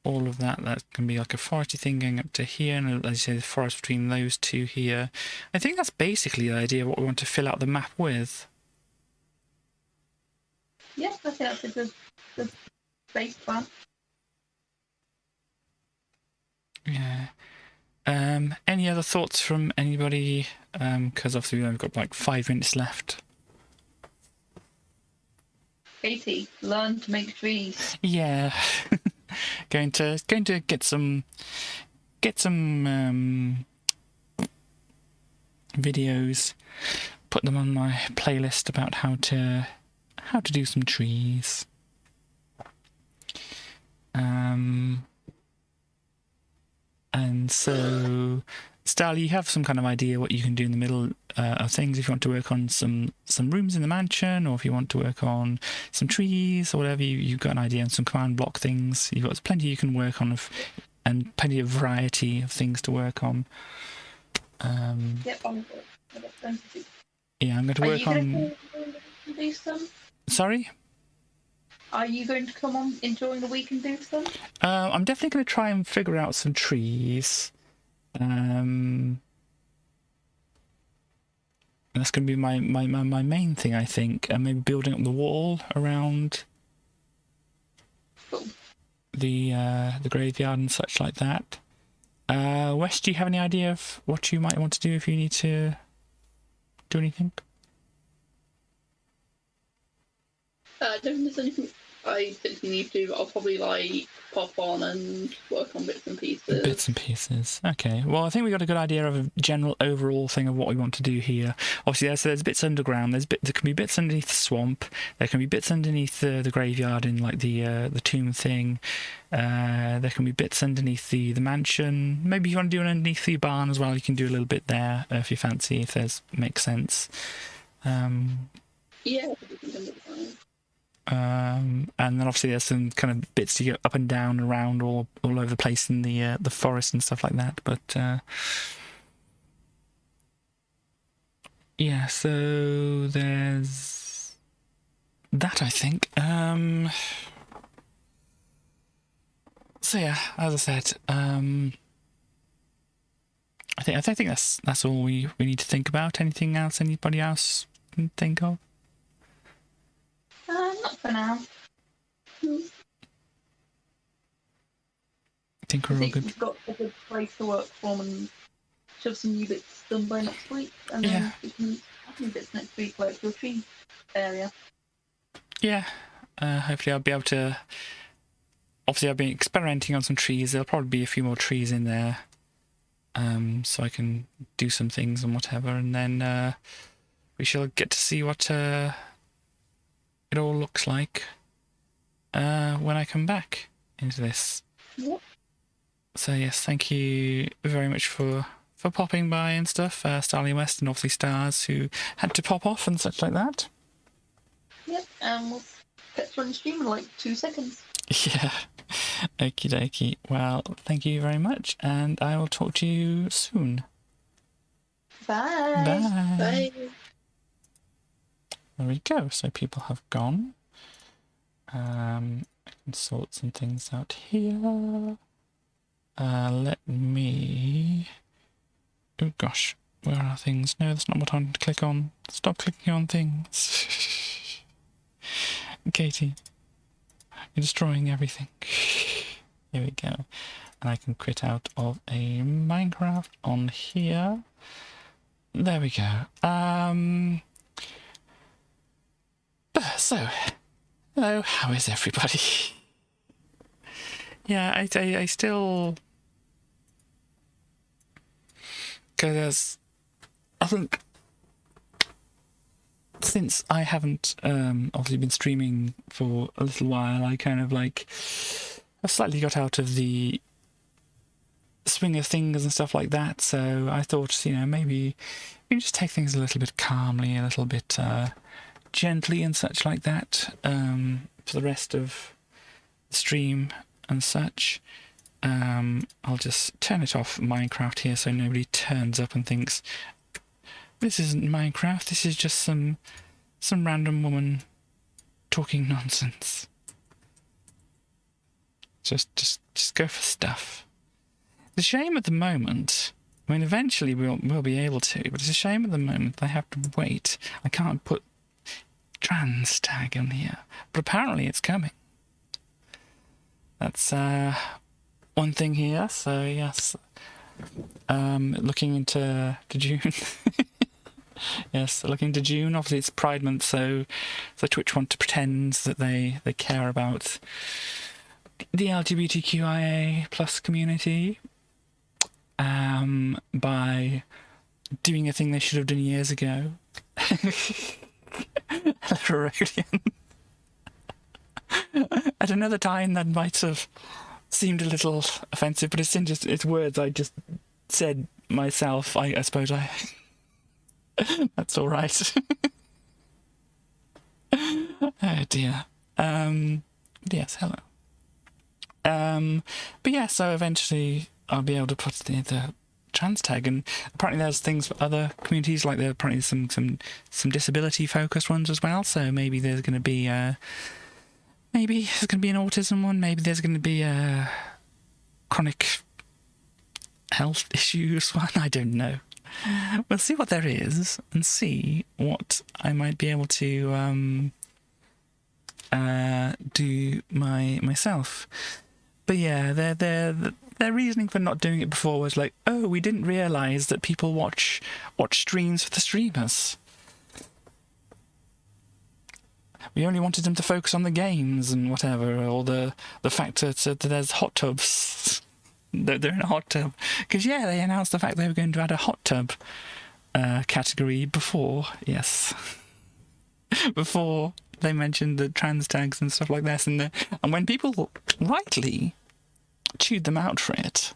all of that. That can be like a foresty thing going up to here, and as you say, the forest between those two here. I think that's basically the idea of what we want to fill out the map with. Yeah, I think that's a good base plan. Yeah. Any other thoughts from anybody? Because obviously we've only got like 5 minutes left. Katie, learn to make trees. Yeah. going to get some videos, put them on my playlist about how to do some trees. And so, Starly, you have some kind of idea what you can do in the middle of things if you want to work on some rooms in the mansion, or if you want to work on some trees or whatever. You've got an idea on some command block things. You've got plenty you can work on, and plenty of variety of things to work on. Yep, I'm good. I've got plenty to do. Yeah, I'm going to work on. Are you going to do some? Sorry? Are you going to come on during the week and do some? I'm definitely going to try and figure out some trees. And that's going to be my main thing, I think. And maybe building up the wall around Cool. the graveyard and such like that. Wes, do you have any idea of what you might want to do if you need to do anything? I don't think there's anything I particularly need to do. I'll probably like pop on and work on bits and pieces. Bits and pieces. Okay. Well, I think we got a good idea of a general overall thing of what we want to do here. Obviously, there's bits underground. There can be bits underneath the swamp. There can be bits underneath the graveyard in like the tomb thing. There can be bits underneath the mansion. Maybe you want to do it underneath the barn as well. You can do a little bit there if you fancy, if there's makes sense. Yeah, I think we can do fine. And then obviously there's some kind of bits to get up and down around all over the place in the forest and stuff like that. But yeah, so there's that, I think. So yeah, as I said, I think that's all we need to think about. Anything else? Anybody else can think of? Not for now. I think we're all good. We've got a good place to work from and shove some new bits done by next week, and Yeah. then we can bits next week, like your tree area. Yeah, hopefully I'll be able to. Obviously, I've been experimenting on some trees. There'll probably be a few more trees in there, so I can do some things and whatever, and then we shall get to see what it all looks like when I come back into this. Yep. So yes, thank you very much for popping by and stuff. Starling West and obviously Stars, who had to pop off and such like that. Yep, and we'll catch you on the stream in like 2 seconds. Yeah. Okie dokie. Well, thank you very much, and I will talk to you soon. Bye. Bye. Bye. There we go. So people have gone. I can sort some things out here. Let me... Oh gosh, where are things? No, that's not what I want to click on. Stop clicking on things. Katie, you're destroying everything. Here we go. And I can quit out of a Minecraft on here. There we go. So, hello, how is everybody? Yeah, I still... Because I think since I haven't obviously been streaming for a little while, I kind of like... I've slightly got out of the swing of things and stuff like that, so I thought, you know, maybe we can just take things a little bit calmly, a little bit gently and such like that for the rest of the stream and such. I'll just turn it off Minecraft here so nobody turns up and thinks this isn't Minecraft, this is just some random woman talking nonsense. Just go for stuff. It's a shame at the moment. I mean, eventually we'll be able to, but it's a shame at the moment I have to wait. I can't put trans tag on here, but apparently it's coming. That's one thing here. So yes, looking into June. Yes, looking to June. Obviously, it's Pride Month, so Twitch want to pretend that they care about the LGBTQIA plus community by doing a thing they should have done years ago. Herodian. At another time that might have seemed a little offensive, but it's words I just said myself. I suppose that's all right. Oh dear. Yes, hello. But yeah, so eventually I'll be able to put the trans tag, and apparently there's things for other communities, like there are apparently some disability focused ones as well. So maybe there's going to be an autism one. Maybe there's going to be a chronic health issues one. I don't know. We'll see what there is and see what I might be able to do myself. But yeah, their reasoning for not doing it before was like, oh, we didn't realise that people watch streams for the streamers. We only wanted them to focus on the games and whatever, or the fact that there's hot tubs. They're in a hot tub. Because, yeah, they announced the fact they were going to add a hot tub category before, yes. Before they mentioned the trans tags and stuff like this. And when people rightly chewed them out for it,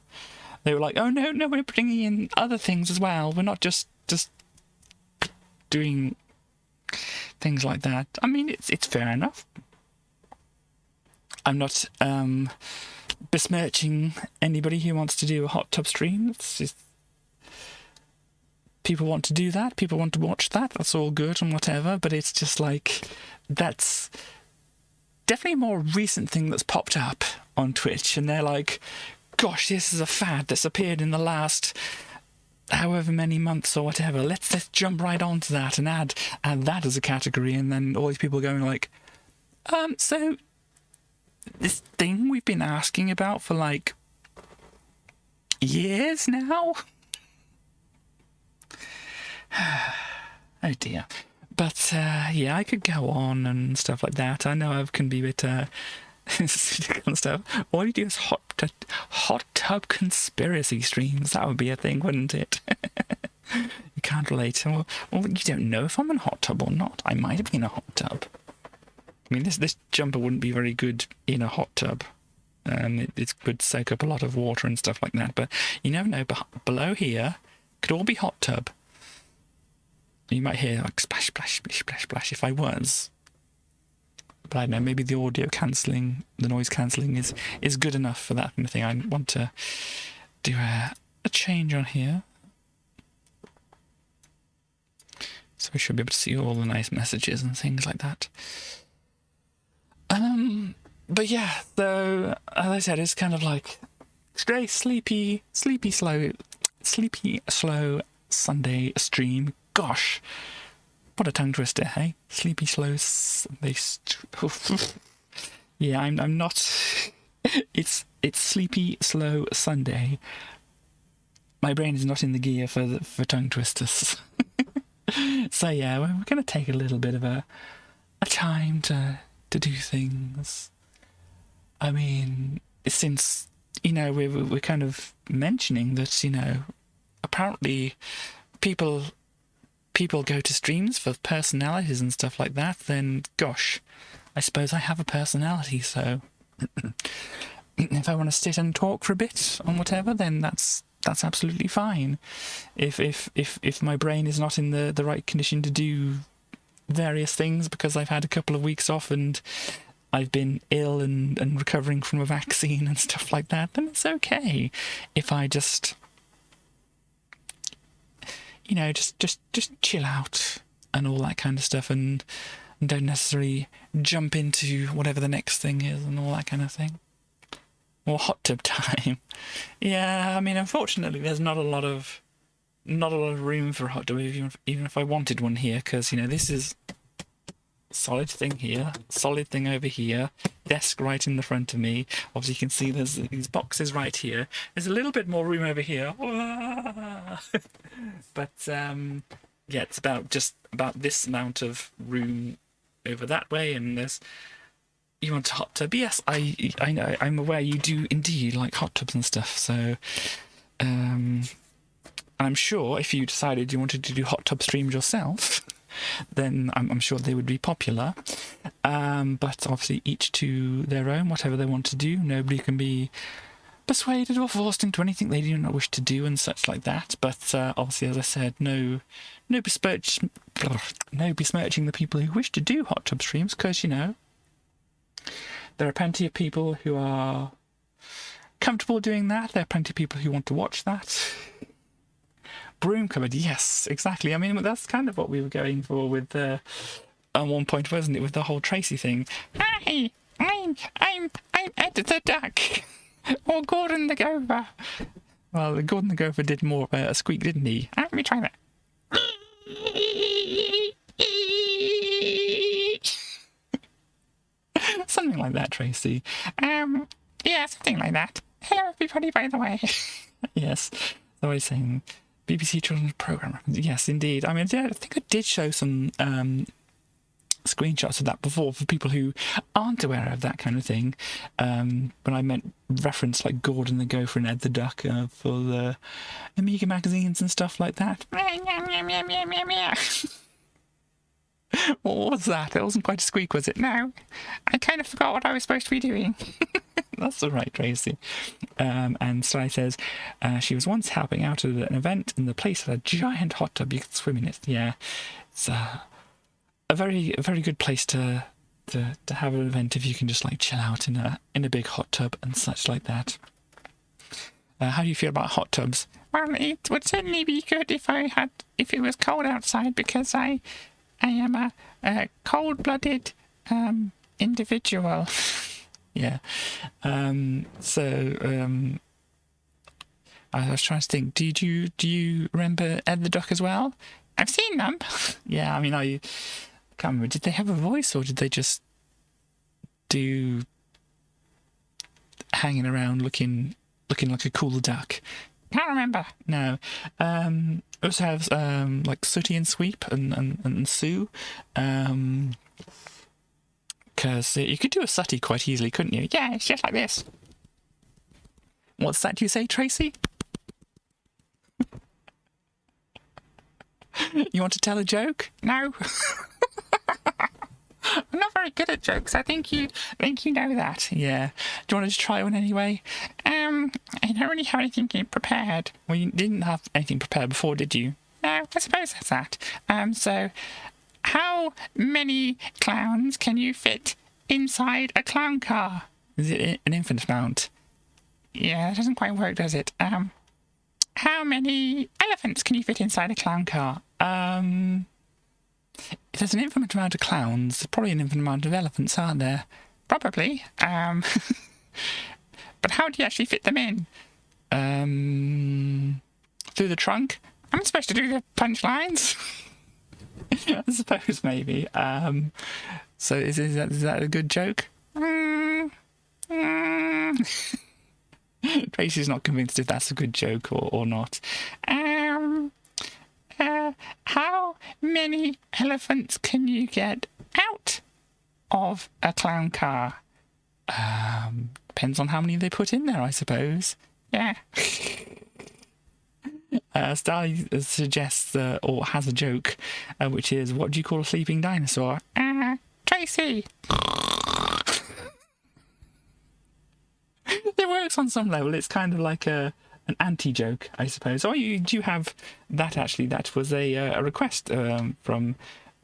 they were like, oh, no, we're bringing in other things as well. We're not just doing things like that. I mean, it's fair enough. I'm not besmirching anybody who wants to do a hot tub stream. It's just, people want to do that. People want to watch that. That's all good and whatever. But it's just like, that's definitely a more recent thing that's popped up on Twitch. And they're like, gosh, this is a fad that's appeared in the last however many months or whatever. Let's jump right onto that and add that as a category. And then all these people going like, so this thing we've been asking about for like years now. Oh dear. But yeah, I could go on and stuff like that. I know I can be a bit cynical and stuff. All you do is hot tub conspiracy streams. That would be a thing, wouldn't it? You can't relate. Well, you don't know if I'm in a hot tub or not. I might be in a hot tub. I mean, this jumper wouldn't be very good in a hot tub. It could soak up a lot of water and stuff like that. But you never know. Below here could all be hot tub. You might hear like splash, splash, splash, splash, splash if I was. But I don't know, maybe the audio cancelling, the noise cancelling is good enough for that kind of thing. I want to do a change on here. So we should be able to see all the nice messages and things like that. But yeah, so as I said, it's kind of like very sleepy, slow Sunday stream. Gosh, what a tongue twister, hey? Sleepy, slow Sunday. Yeah, I'm not. It's sleepy, slow Sunday. My brain is not in the gear for tongue twisters. So yeah, we're going to take a little bit of a time to do things. I mean, since, you know, we're kind of mentioning that, you know, apparently people go to streams for personalities and stuff like that, then gosh, I suppose I have a personality, so if I want to sit and talk for a bit on whatever, then that's absolutely fine. If my brain is not in the right condition to do various things because I've had a couple of weeks off and I've been ill and recovering from a vaccine and stuff like that, then it's okay if I just, you know, just chill out and all that kind of stuff and don't necessarily jump into whatever the next thing is and all that kind of thing. Or hot tub time. Yeah, I mean, unfortunately, there's not a lot of room for a hot tub, even if I wanted one here, because, you know, this is solid thing here, solid thing over here, desk right in the front of me. Obviously, you can see there's these boxes right here. There's a little bit more room over here. But, yeah, it's about this amount of room over that way, and there's... You want a hot tub? Yes, I know. I'm aware you do indeed like hot tubs and stuff. So, I'm sure if you decided you wanted to do hot tub streams yourself, then I'm sure they would be popular. But obviously, each to their own. Whatever they want to do, nobody can be persuaded or forced into anything they do not wish to do and such like that. But obviously, as I said, no besmirching the people who wish to do hot tub streams, because, you know, there are plenty of people who are comfortable doing that. There are plenty of people who want to watch that. Broom cupboard, yes, exactly. I mean, that's kind of what we were going for with at one point, wasn't it, with the whole Tracy thing? Hi, I'm Ed the Duck, or Gordon the Gopher. Well, Gordon the Gopher did more of a squeak, didn't he? Let me try that. Something like that, Tracy. Yeah, something like that. Hello, everybody, by the way. Yes, so I was saying BBC Children's Programme. Yes, indeed. I mean, yeah, I think I did show some screenshots of that before for people who aren't aware of that kind of thing. When I meant reference like Gordon the Gopher and Ed the Duck for the Amiga magazines and stuff like that. What was that? It wasn't quite a squeak, was it? No, I kind of forgot what I was supposed to be doing. That's all right, Tracy. And Sly says she was once helping out at an event and the place had a giant hot tub. You could swim in it. Yeah, it's a very good place to have an event if you can just like chill out in a big hot tub and such like that. How do you feel about hot tubs? Well, it would certainly be good if it was cold outside, because I am a cold-blooded individual. Yeah. I was trying to think. Do you remember Ed the Duck as well? I've seen them. Yeah. I mean, I can't remember. Did they have a voice, or did they just do hanging around looking like a cool duck? Can't remember. No. Also have like Sooty and Sweep and Sue. Because you could do a Sooty quite easily, couldn't you? Yeah, it's just like this. What's that you say, Tracy? You want to tell a joke? No. I'm not very good at jokes. I think you know that. Yeah. Do you want to just try one anyway? I don't really have anything prepared. Well, you didn't have anything prepared before, did you? No, I suppose that's that. So, how many clowns can you fit inside a clown car? Is it an infinite amount? Yeah, it doesn't quite work, does it? How many elephants can you fit inside a clown car? If there's an infinite amount of clowns, there's probably an infinite amount of elephants, aren't there? Probably. But how do you actually fit them in? Through the trunk? I'm supposed to do the punchlines? I suppose, maybe. So is that a good joke? Tracy's not convinced if that's a good joke or not. How many elephants can you get out of a clown car? Depends on how many they put in there, I suppose. Yeah. Starly suggests or has a joke, which is, what do you call a sleeping dinosaur? Tracy! It works on some level. It's kind of like an anti-joke, I suppose. Oh, you do have that, actually. That was a request from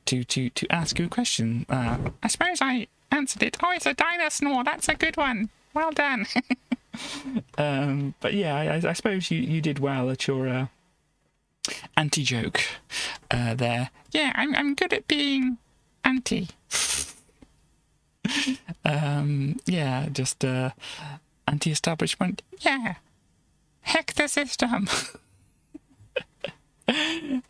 to ask you a question. I suppose I answered it. Oh, it's a dinosaur. That's a good one. Well done. But yeah, I suppose you did well at your anti-joke there. Yeah, I'm good at being anti. Yeah, just anti-establishment. Yeah. Heck the system.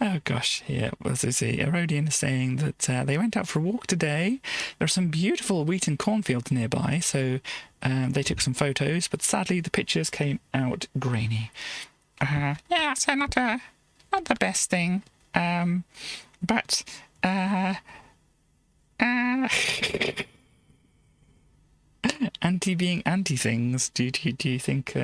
Oh gosh, yeah, as I say, Erodian is saying that they went out for a walk today. There are some beautiful wheat and cornfields nearby, so they took some photos, but sadly the pictures came out grainy. Yeah, so not the best thing. But anti being anti things. Do you think?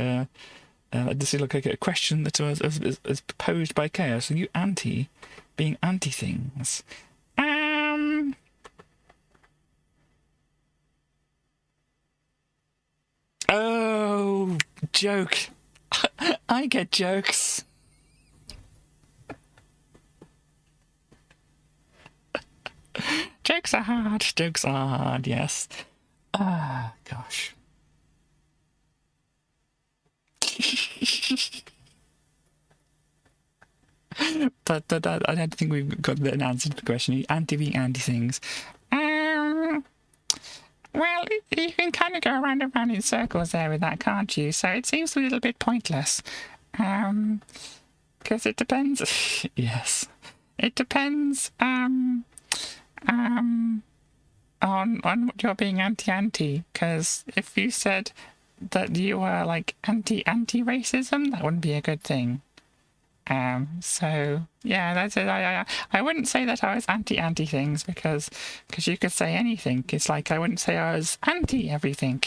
Does it look like a question that was posed by Chaos? Are you anti being anti things? Oh, joke. I get jokes. Jokes are hard. Jokes are hard, yes. Ah, gosh. but I don't think we've got an answer to the question. Anti being anti things. Well, you can kind of go around and round in circles there with that, can't you? So it seems a little bit pointless. Because it depends. Yes, it depends. On what you're being anti. Because if you said that you were like anti-racism, that wouldn't be a good thing. So yeah, that's it. I wouldn't say that I was anti things because you could say anything. It's like I wouldn't say I was anti everything,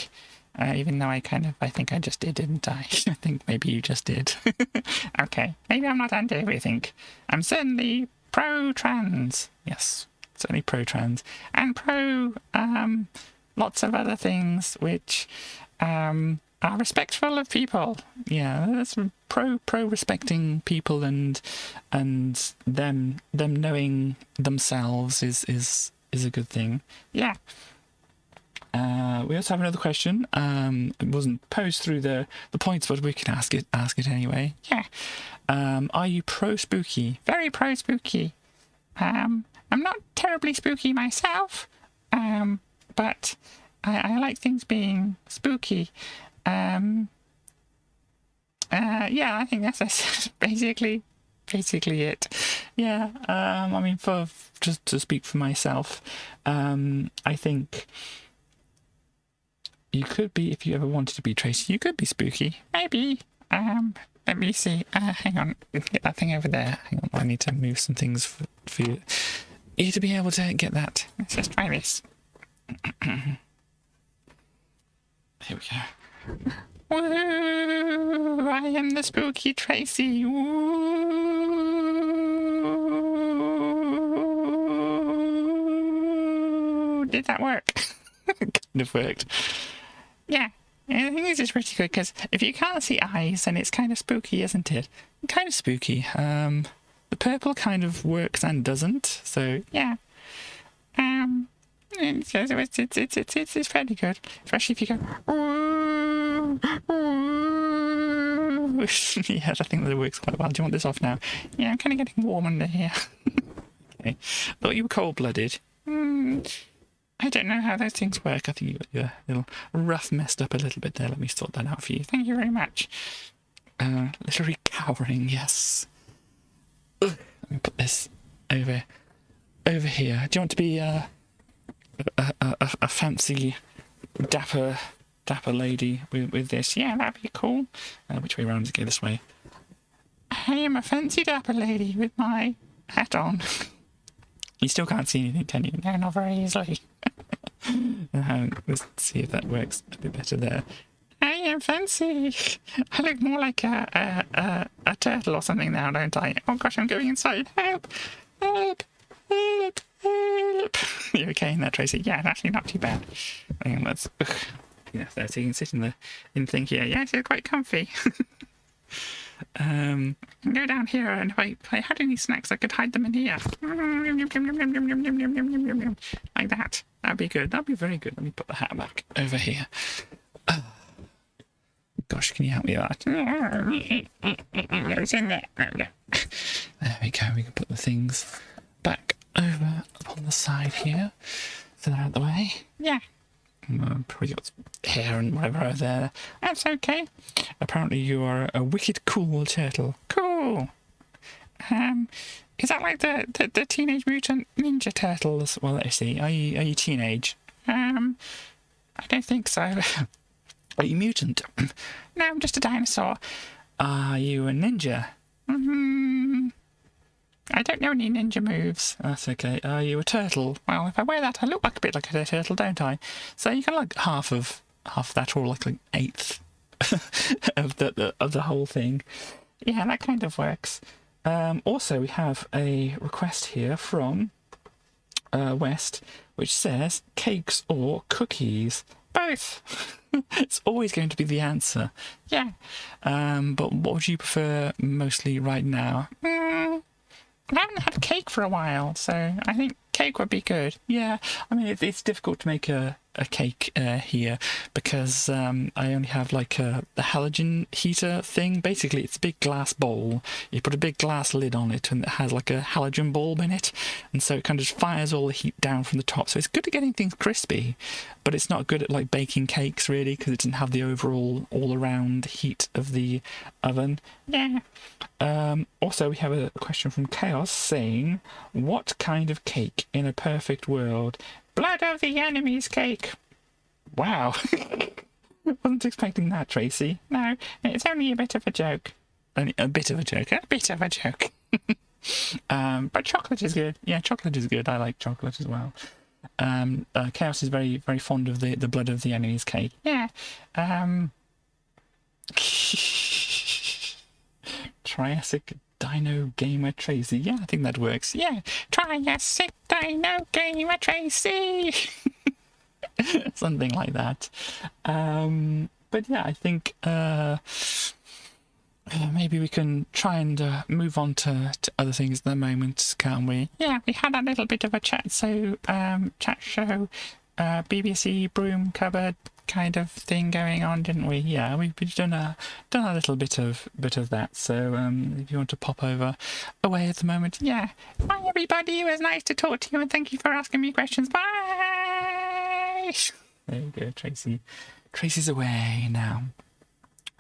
even though I think I just did, didn't I? I think maybe you just did. Okay, maybe I'm not anti everything. I'm certainly pro-trans. Yes, certainly pro-trans and pro lots of other things which are respectful of people. Yeah, that's pro respecting people and them knowing themselves is a good thing. Yeah. We also have another question. It wasn't posed through the points, but we can ask it anyway. Yeah. Are you pro spooky? Very pro spooky. I'm not terribly spooky myself, but I like things being spooky. Yeah, I think that's basically it. Yeah, I mean, just to speak for myself, I think you could be, if you ever wanted to be, Tracy, you could be spooky, maybe. let me see. Hang on. Get that thing over there. Hang on. I need to move some things for you to be able to get that. Let's just try this. Here we go. Woo! I am the spooky Tracy. Woo! Did that work? Kind of worked. Yeah. I think this is pretty good because if you can't see eyes, then it's kind of spooky, isn't it? Kind of spooky. The purple kind of works and doesn't. So yeah. It's fairly good, especially if you go. Yeah, I think that works quite well. Do you want this off now? Yeah, I'm kind of getting warm under here. Okay, thought you were cold-blooded. I don't know how those things work. I think you got your little rough messed up a little bit there. Let me sort that out for you. Thank you very much. Literally cowering, yes. Ugh. Let me put this over here. Do you want to be a fancy, dapper lady with this? Yeah, that'd be cool. Which way around does it go? This way. I am a fancy dapper lady with my hat on. You still can't see anything, can you? No, not very easily. Let's see if that works a bit better there. I am fancy. I look more like a turtle or something now, don't I? Oh gosh, I'm going inside. Help! Help! Help! Help! You okay in there, Tracy? Yeah, actually not too bad. Hang on, let's... Yeah, so you can sit in the thing here. Yes, it's quite comfy. Go down here, and if I had any snacks, I could hide them in here. Like that. That'd be good. That'd be very good. Let me put the hat back over here. Gosh, can you help me with that? It's in there. There we go. We can put the things back over on the side here, so they're out the way. Yeah. Probably got hair and whatever over there. That's okay. Apparently you are a wicked cool turtle. Cool. Is that like the Teenage Mutant Ninja Turtles? Well, let's see. Are you teenage? I don't think so. Are you mutant? No, I'm just a dinosaur. Are you a ninja? I don't know any ninja moves. That's okay. Are you a turtle? Well, if I wear that, I look like a bit like a turtle, don't I? So you can like half of that, or like an eighth of the whole thing. Yeah, that kind of works. Also, we have a request here from West, which says cakes or cookies. Both. It's always going to be the answer. Yeah. But what would you prefer mostly right now? I haven't had cake for a while, so I think cake would be good. Yeah, I mean, it's difficult to make a cake here because I only have like the halogen heater thing. Basically, it's a big glass bowl. You put a big glass lid on it and it has like a halogen bulb in it. And so it kind of fires all the heat down from the top. So it's good at getting things crispy, but it's not good at like baking cakes really because it doesn't have the overall all-around heat of the oven. Yeah. Also, we have a question from Chaos saying, what kind of cake in a perfect world? Blood of the enemy's cake. Wow. Wasn't expecting that, Tracy. No, it's only a bit of a joke. Only a bit of a joke. A bit of a joke. But chocolate is good. Yeah, chocolate is good. I like chocolate as well. Chaos is very, very fond of the blood of the enemy's cake. Yeah. Triassic Dino Gamer Tracy. Yeah, I think that works. Yeah. Triassic Dino Gamer Tracy. Something like that. But yeah, I think maybe we can try and move on to other things at the moment, can't we? Yeah, we had a little bit of a chat show, BBC broom cupboard kind of thing going on, didn't we? Yeah, we've done a little bit of that. So if you want to pop away at the moment, yeah. Bye everybody. It was nice to talk to you, and thank you for asking me questions. Bye. There you go, Tracy. Tracy's away now.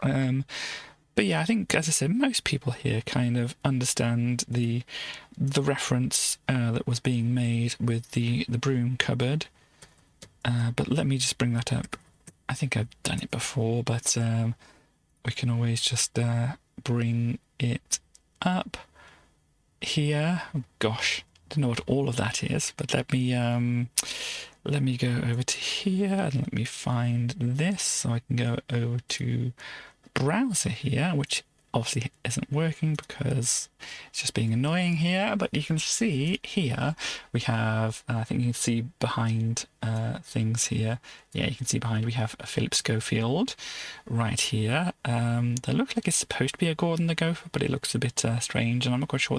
But yeah, I think, as I said, most people here kind of understand the reference that was being made with the broom cupboard. But let me just bring that up. I think I've done it before, but we can always just bring it up here. Oh gosh, don't know what all of that is, but let me go over to here and let me find this so I can go over to browser here, which obviously isn't working because it's just being annoying here, but you can see here we have, I think you can see behind things here. Yeah, you can see behind we have a Philip Schofield right here. That looks like it's supposed to be a Gordon the Gopher, but it looks a bit strange, and I'm not quite sure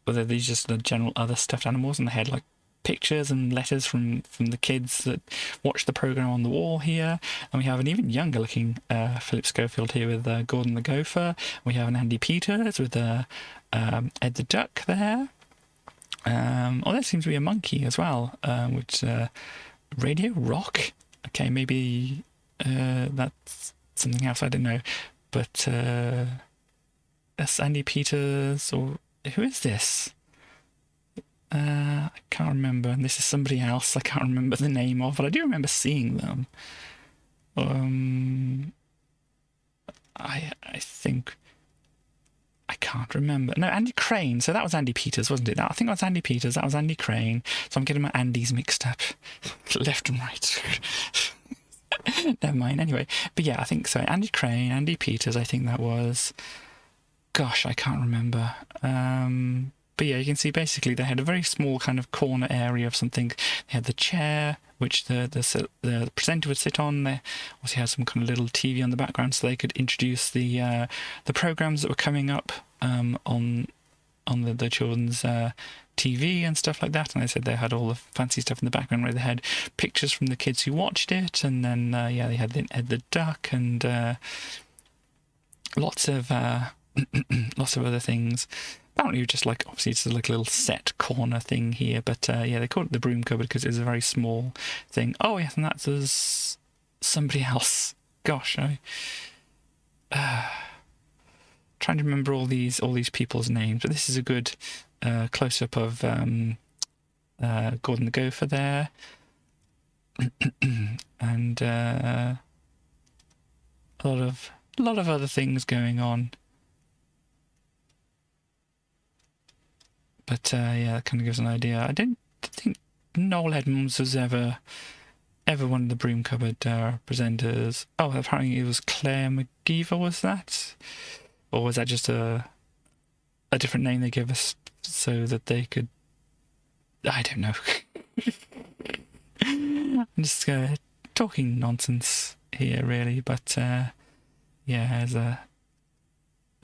whether these just the general other stuffed animals, and they had like pictures and letters from the kids that watch the program on the wall here. And we have an even younger looking Philip Schofield here with Gordon the Gopher. We have an Andy Peters with Ed the Duck there. There seems to be a monkey as well, which Radio Rock. Okay, maybe that's something else, I don't know. But that's Andy Peters, or who is this? I can't remember. And this is somebody else I can't remember the name of, but I do remember seeing them. I think I can't remember. No, Andy Crane. So that was Andy Peters, wasn't it? I think that was Andy Peters. That was Andy Crane. So I'm getting my Andys mixed up, left and right. Never mind. Anyway, but yeah, I think so. Andy Crane, Andy Peters. I think that was. Gosh, I can't remember. But yeah, you can see basically they had a very small kind of corner area of something. They had the chair, which the presenter would sit on. They also had some kind of little TV on the background, so they could introduce the programs that were coming up on the children's TV and stuff like that. And they said they had all the fancy stuff in the background where they had pictures from the kids who watched it, and then they had Ed the Duck and lots of other things. Apparently just like, obviously it's like a little set corner thing here, but they called it the broom cupboard because it was a very small thing. Oh yes, and that's somebody else. Gosh, trying to remember all these people's names, but this is a good close-up of Gordon the Gopher there. And a lot of other things going on. But that kind of gives an idea. I don't think Noel Edmonds was ever one of the broom cupboard presenters. Oh, apparently it was Claire McGeever, was that? Or was that just a different name they gave us so that they could... I don't know. I'm just talking nonsense here, really. But there's a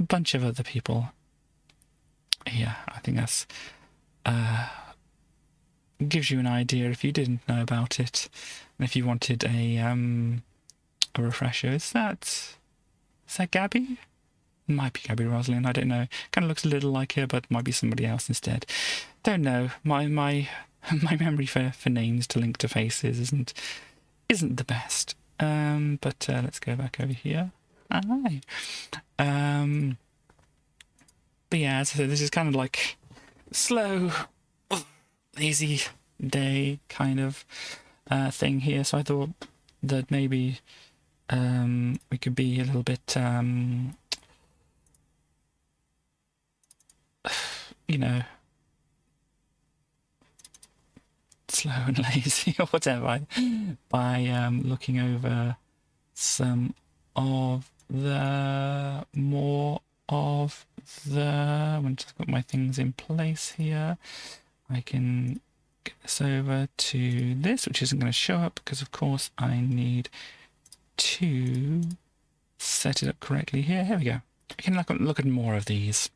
bunch of other people. Yeah, I think that's gives you an idea if you didn't know about it, and if you wanted a refresher. Is that Gabby? Might be Gabby Roslin. I don't know. Kind of looks a little like her, but might be somebody else instead. Don't know. My memory for names to link to faces isn't the best. But let's go back over here. Hi. But yeah, as I said, this is kind of like slow, lazy day kind of thing here. So I thought that maybe we could be a little bit, slow and lazy or whatever by looking over some of the more of the... When I've got my things in place here, I can get this over to this, which isn't going to show up because, of course, I need to set it up correctly here. Here we go. I can look at more of these.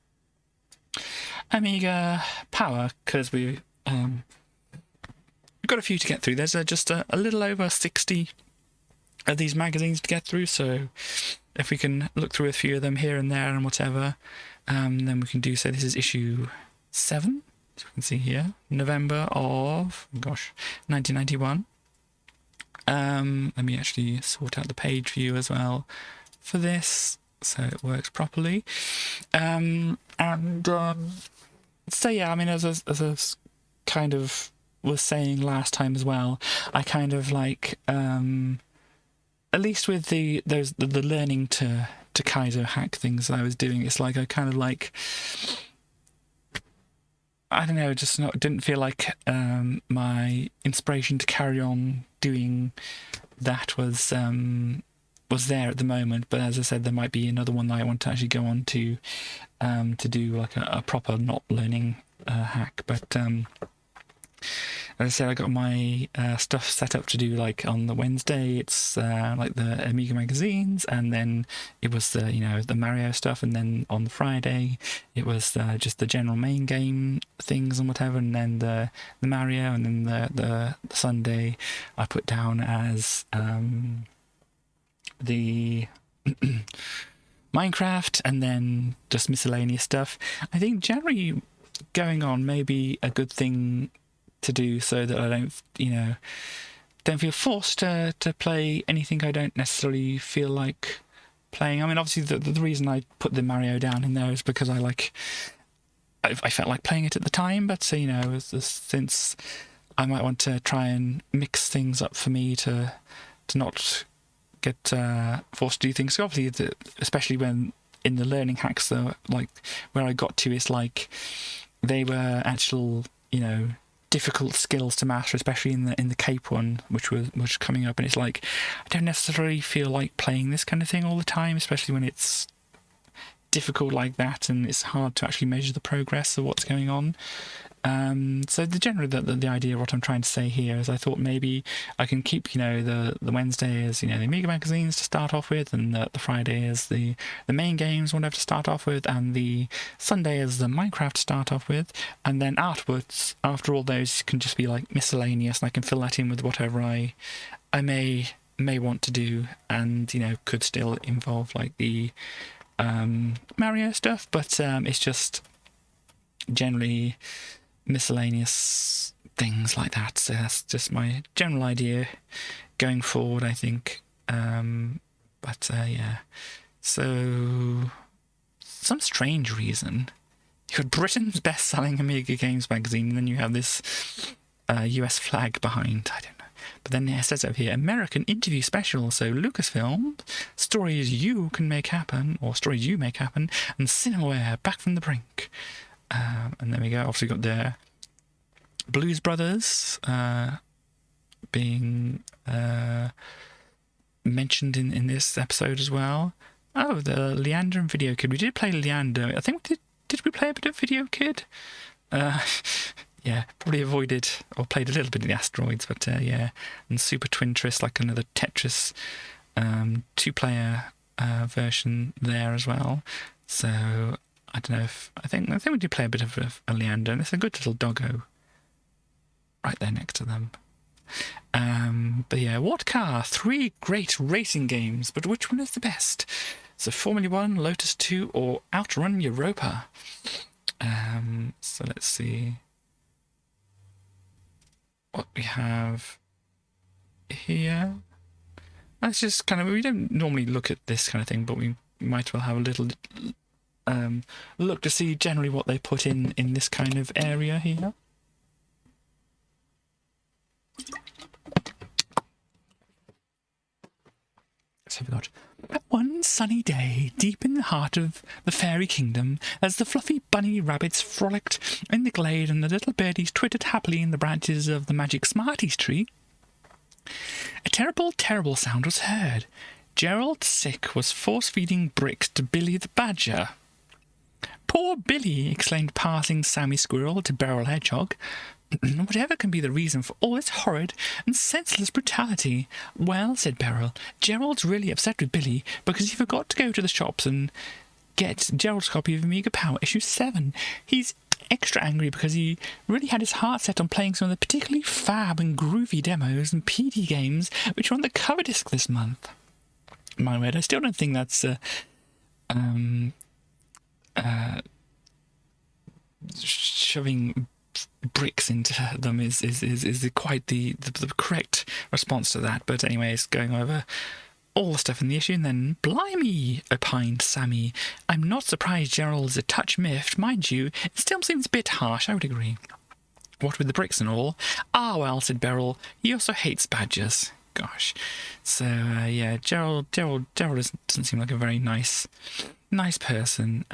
Amiga Power, because we've got a few to get through. There's just a little over 60 of these magazines to get through, so if we can look through a few of them here and there and whatever, then we can do so. This is issue 7, as you can see here, November of 1991. Let me actually sort out the page view as well for this so it works properly. So yeah, I mean, as I kind of was saying last time as well, I kind of like at least with the learning to Kaizo hack things that I was doing. It's like I kind of like, I don't know, just didn't feel like my inspiration to carry on doing that was there at the moment. But as I said, there might be another one that I want to actually go on to do like a proper not learning hack. But as I said, I got my stuff set up to do like on the Wednesday. It's like the Amiga magazines, and then it was the Mario stuff, and then on the Friday it was just the general main game things and whatever, and then the Mario, and then the Sunday I put down as the Minecraft, and then just miscellaneous stuff. I think generally going on may be a good thing to do, so that I don't feel forced to play anything I don't necessarily feel like playing. I mean, obviously the reason I put the Mario down in there is because I felt like playing it at the time, but since I might want to try and mix things up for me to not get forced to do things. So obviously, especially when in the learning hacks, like where I got to is like they were actual difficult skills to master, especially in the Cape one, which was coming up, and it's like I don't necessarily feel like playing this kind of thing all the time, especially when it's difficult like that, and it's hard to actually measure the progress of what's going on. So the idea of what I'm trying to say here is I thought maybe I can keep the Wednesday as the Amiga magazines to start off with, and the Friday as the main games whatever to start off with, and the Sunday as the Minecraft to start off with, and then afterwards, after all those, can just be like miscellaneous, and I can fill that in with whatever I may want to do, and could still involve like the Mario stuff, but it's just generally miscellaneous things like that. So that's just my general idea going forward, I think. Yeah. So, some strange reason, you had Britain's best-selling Amiga Games magazine, and then you have this US flag behind. I don't know. But then it says over here, American interview special. So Lucasfilm, stories you can make happen, or stories you make happen, and Cinemaware, back from the brink. And there we go. Obviously got the Blues Brothers being mentioned in this episode as well. Oh, the Leander and Video Kid. We did play Leander. I think did we play a bit of Video Kid? Yeah, probably avoided or played a little bit of the Asteroids, but yeah. And Super Twintris, like another Tetris 2-player version there as well. So I don't know if I think we did play a bit of a Leander, and it's a good little doggo right there next to them. But yeah, what car? 3 great racing games, but which one is the best? So Formula 1, Lotus 2, or Outrun Europa? So let's see what we have here. That's just kind of, we don't normally look at this kind of thing, but we might well have a little look to see generally what they put in this kind of area here. So we've got one sunny day deep in the heart of the fairy kingdom, as the fluffy bunny rabbits frolicked in the glade and the little birdies twittered happily in the branches of the magic Smarties tree, a terrible, terrible sound was heard. Gerald Sick was force-feeding bricks to Billy the Badger. Poor Billy, exclaimed passing Sammy Squirrel to Beryl Hedgehog. Whatever can be the reason for all this horrid and senseless brutality? Well, said Beryl, Gerald's really upset with Billy because he forgot to go to the shops and get Gerald's copy of Amiga Power issue 7. He's extra angry because he really had his heart set on playing some of the particularly fab and groovy demos and PD games which are on the cover disc this month. My word, I still don't think that's shoving bricks into them is quite the correct response to that. But anyways, going over all the stuff in the issue, and then, blimey, opined Sammy. I'm not surprised Gerald's a touch miffed. Mind you, it still seems a bit harsh, I would agree. What with the bricks and all? Ah, well, said Beryl, he also hates badgers. gosh. So yeah, Gerald doesn't seem like a very nice person.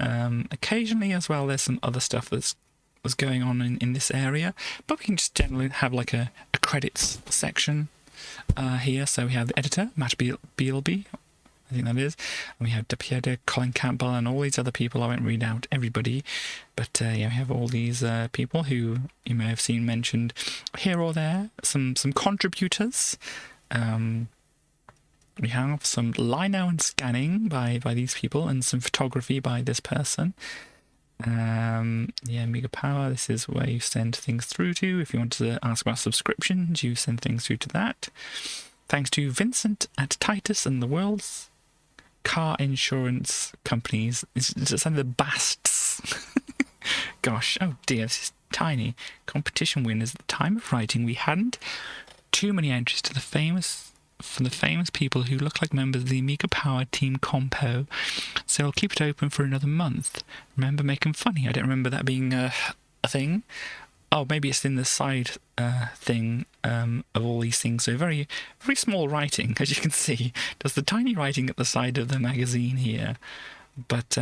Occasionally as well, there's some other stuff that's going on in this area, but we can just generally have like a credits section here. So we have the editor, Matt Beelby, I think that is, and we have deputy editor Colin Campbell and all these other people. I won't read out everybody, but yeah, we have all these people who you may have seen mentioned here or there. Some contributors. We have some lino and scanning by these people, and some photography by this person. Yeah, Amiga Power, this is where you send things through to. If you want to ask about subscriptions, you send things through to that. Thanks to Vincent at Titus and the world's car insurance companies. It's some of the Basts. Gosh, oh dear, this is tiny. Competition winners. At the time of writing, we hadn't too many entries to the famous people who look like members of the Amiga Power Team Compo, so I'll keep it open for another month. Remember, make them funny. I don't remember that being a thing. Oh, maybe it's in the side thing of all these things. So very, very small writing, as you can see. Does the tiny writing at the side of the magazine here. But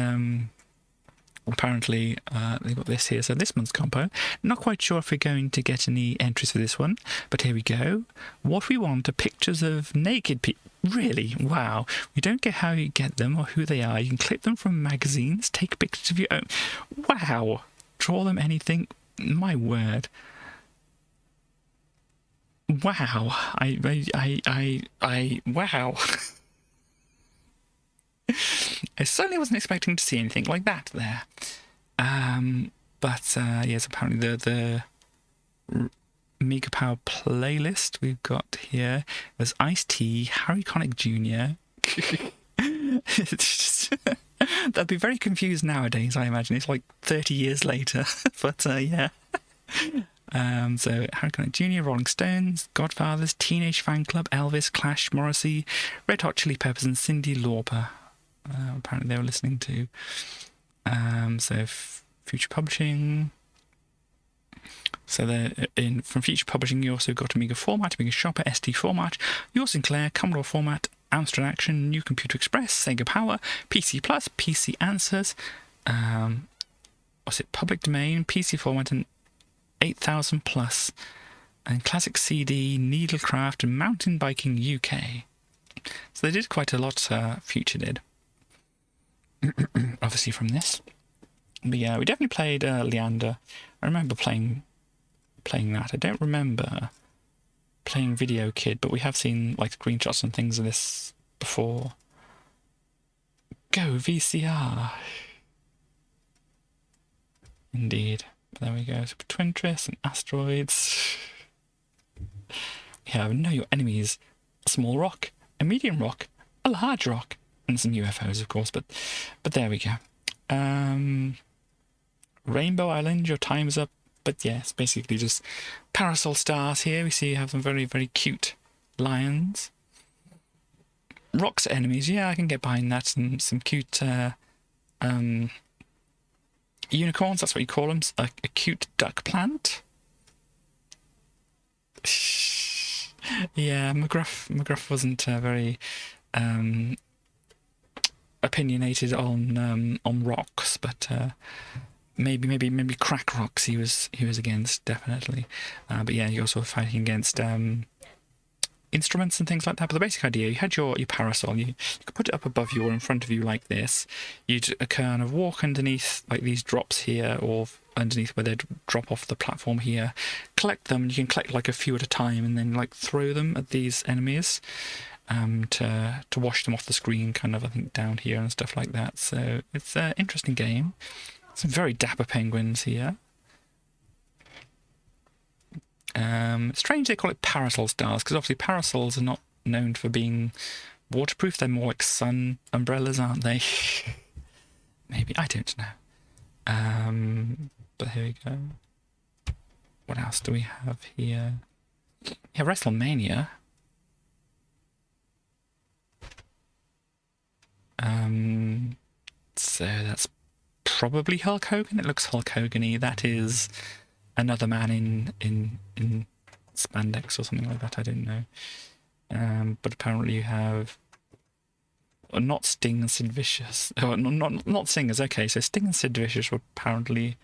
apparently they've got this here. So this month's compo. Not quite sure if we're going to get any entries for this one, but here we go. What we want are pictures of naked people. Really? Wow. We don't get how you get them or who they are. You can clip them from magazines, take pictures of your own. Wow. Draw them anything. My word. Wow. Wow. I certainly wasn't expecting to see anything like that there. But yes, apparently the Amiga Power playlist we've got here was Ice-T, Harry Connick Jr. It's just, that'd be very confused nowadays, I imagine. It's like 30 years later. But yeah. So Harry Connick Jr., Rolling Stones, Godfathers, Teenage Fan Club, Elvis, Clash, Morrissey, Red Hot Chili Peppers, and Cyndi Lauper. Apparently they were listening to. So Future Publishing. So from Future Publishing, you also got Amiga Format, Amiga Shopper, ST Format, Your Sinclair, Commodore Format, Amstrad Action, New Computer Express, Sega Power, PC Plus, PC Answers, what's it, Public Domain, PC Format, and 8000 Plus, and Classic CD, Needlecraft, and Mountain Biking UK. So they did quite a lot, Future did. Obviously from this. But yeah, we definitely played Leander. I remember playing that. I don't remember playing Video Kid, but we have seen like screenshots and things of this before. Go VCR. Indeed. But there we go. So Twintris and Asteroids. We have Know Your Enemies, a small rock, a medium rock, a large rock, and some UFOs, of course. But there we go. Rainbow Island, your time is up. But yeah, it's basically just parasol stars here. We see you have some very, very cute lions. Rocks are enemies. Yeah, I can get behind that. Some cute unicorns, that's what you call them. A cute duck plant. Yeah, McGruff wasn't very opinionated on rocks, but maybe crack rocks he was against, definitely. But yeah, you're also fighting against instruments and things like that. But the basic idea, you had your parasol, you could put it up above you or in front of you like this. You'd kind of walk underneath like these drops here, or underneath where they drop off the platform here, collect them, and you can collect like a few at a time and then like throw them at these enemies to wash them off the screen, kind of, I think, down here and stuff like that. So it's an interesting game. Some very dapper penguins here. Strange they call it parasol stars, because obviously parasols are not known for being waterproof. They're more like sun umbrellas, aren't they? Maybe, I don't know. But here we go. What else do we have here? Yeah, WrestleMania. So that's probably Hulk Hogan. It looks Hulk Hogan-y. That is another man in spandex or something like that. I don't know. But apparently you have not Sting and Sid Vicious. Oh, not singers. Okay, so Sting and Sid Vicious were apparently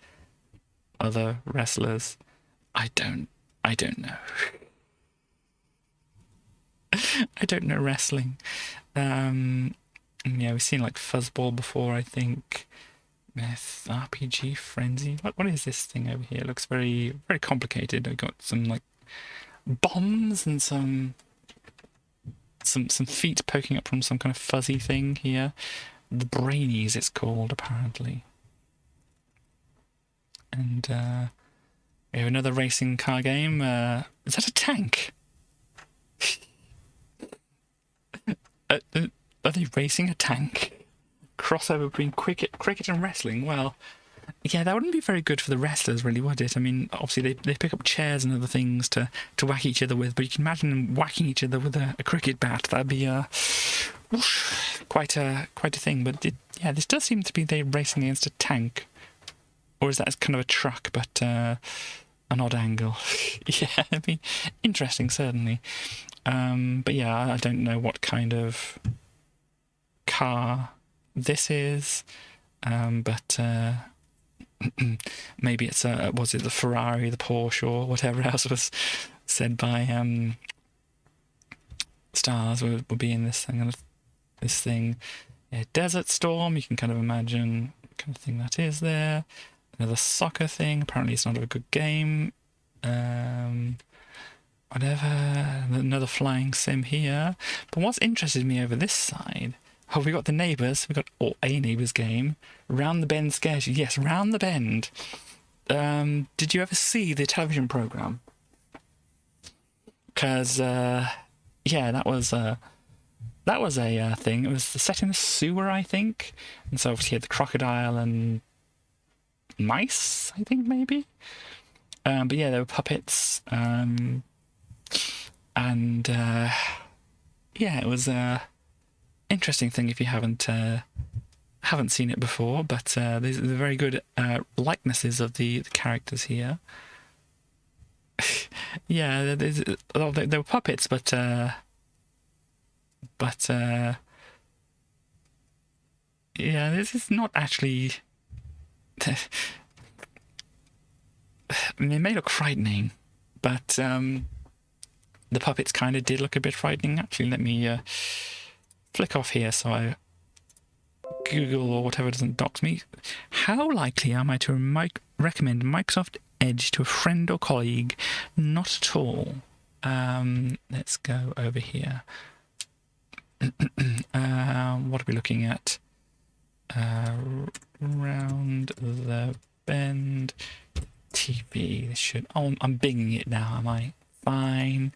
other wrestlers. I don't know. I don't know wrestling. Yeah, we've seen like Fuzzball before, I think. Myth, RPG, Frenzy. What is this thing over here? It looks very, very complicated. I've got some like bombs and some feet poking up from some kind of fuzzy thing here. The Brainies, it's called, apparently. And we have another racing car game. Is that a tank? Are they racing a tank? Crossover between cricket and wrestling? Well, yeah, that wouldn't be very good for the wrestlers, really, would it? I mean, obviously they pick up chairs and other things to whack each other with, but you can imagine them whacking each other with a cricket bat. That'd be quite a thing. But this does seem to be they racing against a tank, or is that kind of a truck, but an odd angle? Yeah, it'd be interesting, certainly. But yeah, I don't know what kind of car this is, but maybe it's was it the Ferrari, the Porsche, or whatever else was said by stars will be in this thing. Yeah, Desert Storm, you can kind of imagine what kind of thing that is there. Another soccer thing, apparently it's not a good game. Whatever, another flying sim here. But what's interested me over this side, we got the Neighbours, we got a Neighbours game. Round the Bend scares you. Yes, Round the Bend. Did you ever see the television programme? Because, yeah, that was a thing. It was set in a sewer, I think. And so obviously you had the crocodile and mice, I think, maybe. But yeah, there were puppets. Yeah, it was a interesting thing if you haven't seen it before. But there's very good likenesses of the characters here. Yeah, they were puppets, but yeah, this is not actually. I mean, they may look frightening, but the puppets kind of did look a bit frightening. Actually, let me flick off here so I Google or whatever doesn't dox me. How likely am I to recommend Microsoft Edge to a friend or colleague? Not at all. Let's go over here. What are we looking at? Round the Bend TV. This should. Oh, I'm binging it now, am I? Fine,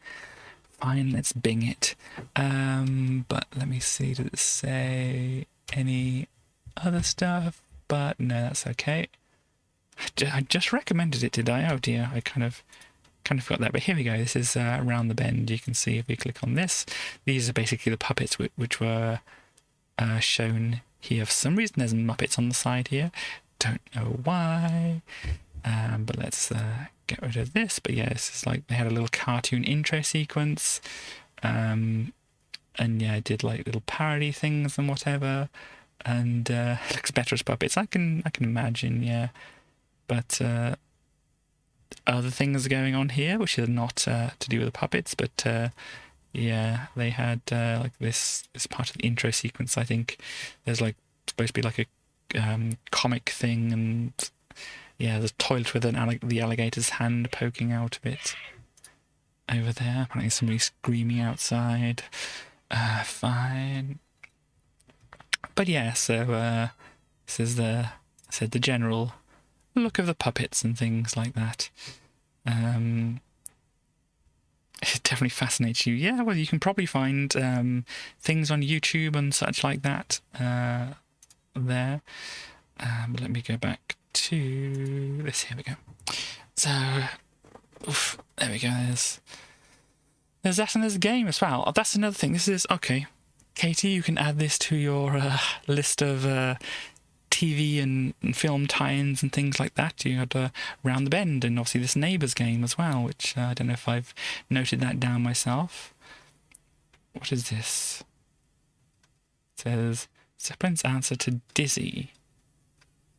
let's bing it. But let me see, did it say any other stuff? But no, that's okay. I just recommended it, did I? Oh dear, I kind of forgot that. But here we go. This is Around the Bend. You can see if we click on this, these are basically the puppets which were shown here. For some reason there's Muppets on the side here. Don't know why. But let's get rid of this. But yeah, this is like they had a little cartoon intro sequence, and yeah, I did like little parody things and whatever, and looks better as puppets. I can imagine, yeah. But other things are going on here which are not to do with the puppets, but yeah, they had like this part of the intro sequence. I think there's like supposed to be like a comic thing, and yeah, there's a toilet with the alligator's hand poking out of it over there. Apparently somebody screaming outside. Fine. But yeah, so this is the general look of the puppets and things like that. It definitely fascinates you. Yeah, well, you can probably find things on YouTube and such like that there. But let me go back to this. Here we go. So, there we go. There's that, and there's a game as well. Oh, that's another thing. This is okay. Katie, you can add this to your list of TV and film tie-ins and things like that. You had Round the Bend, and obviously this Neighbours game as well, which I don't know if I've noted that down myself. What is this? It says Zeppelin's answer to Dizzy.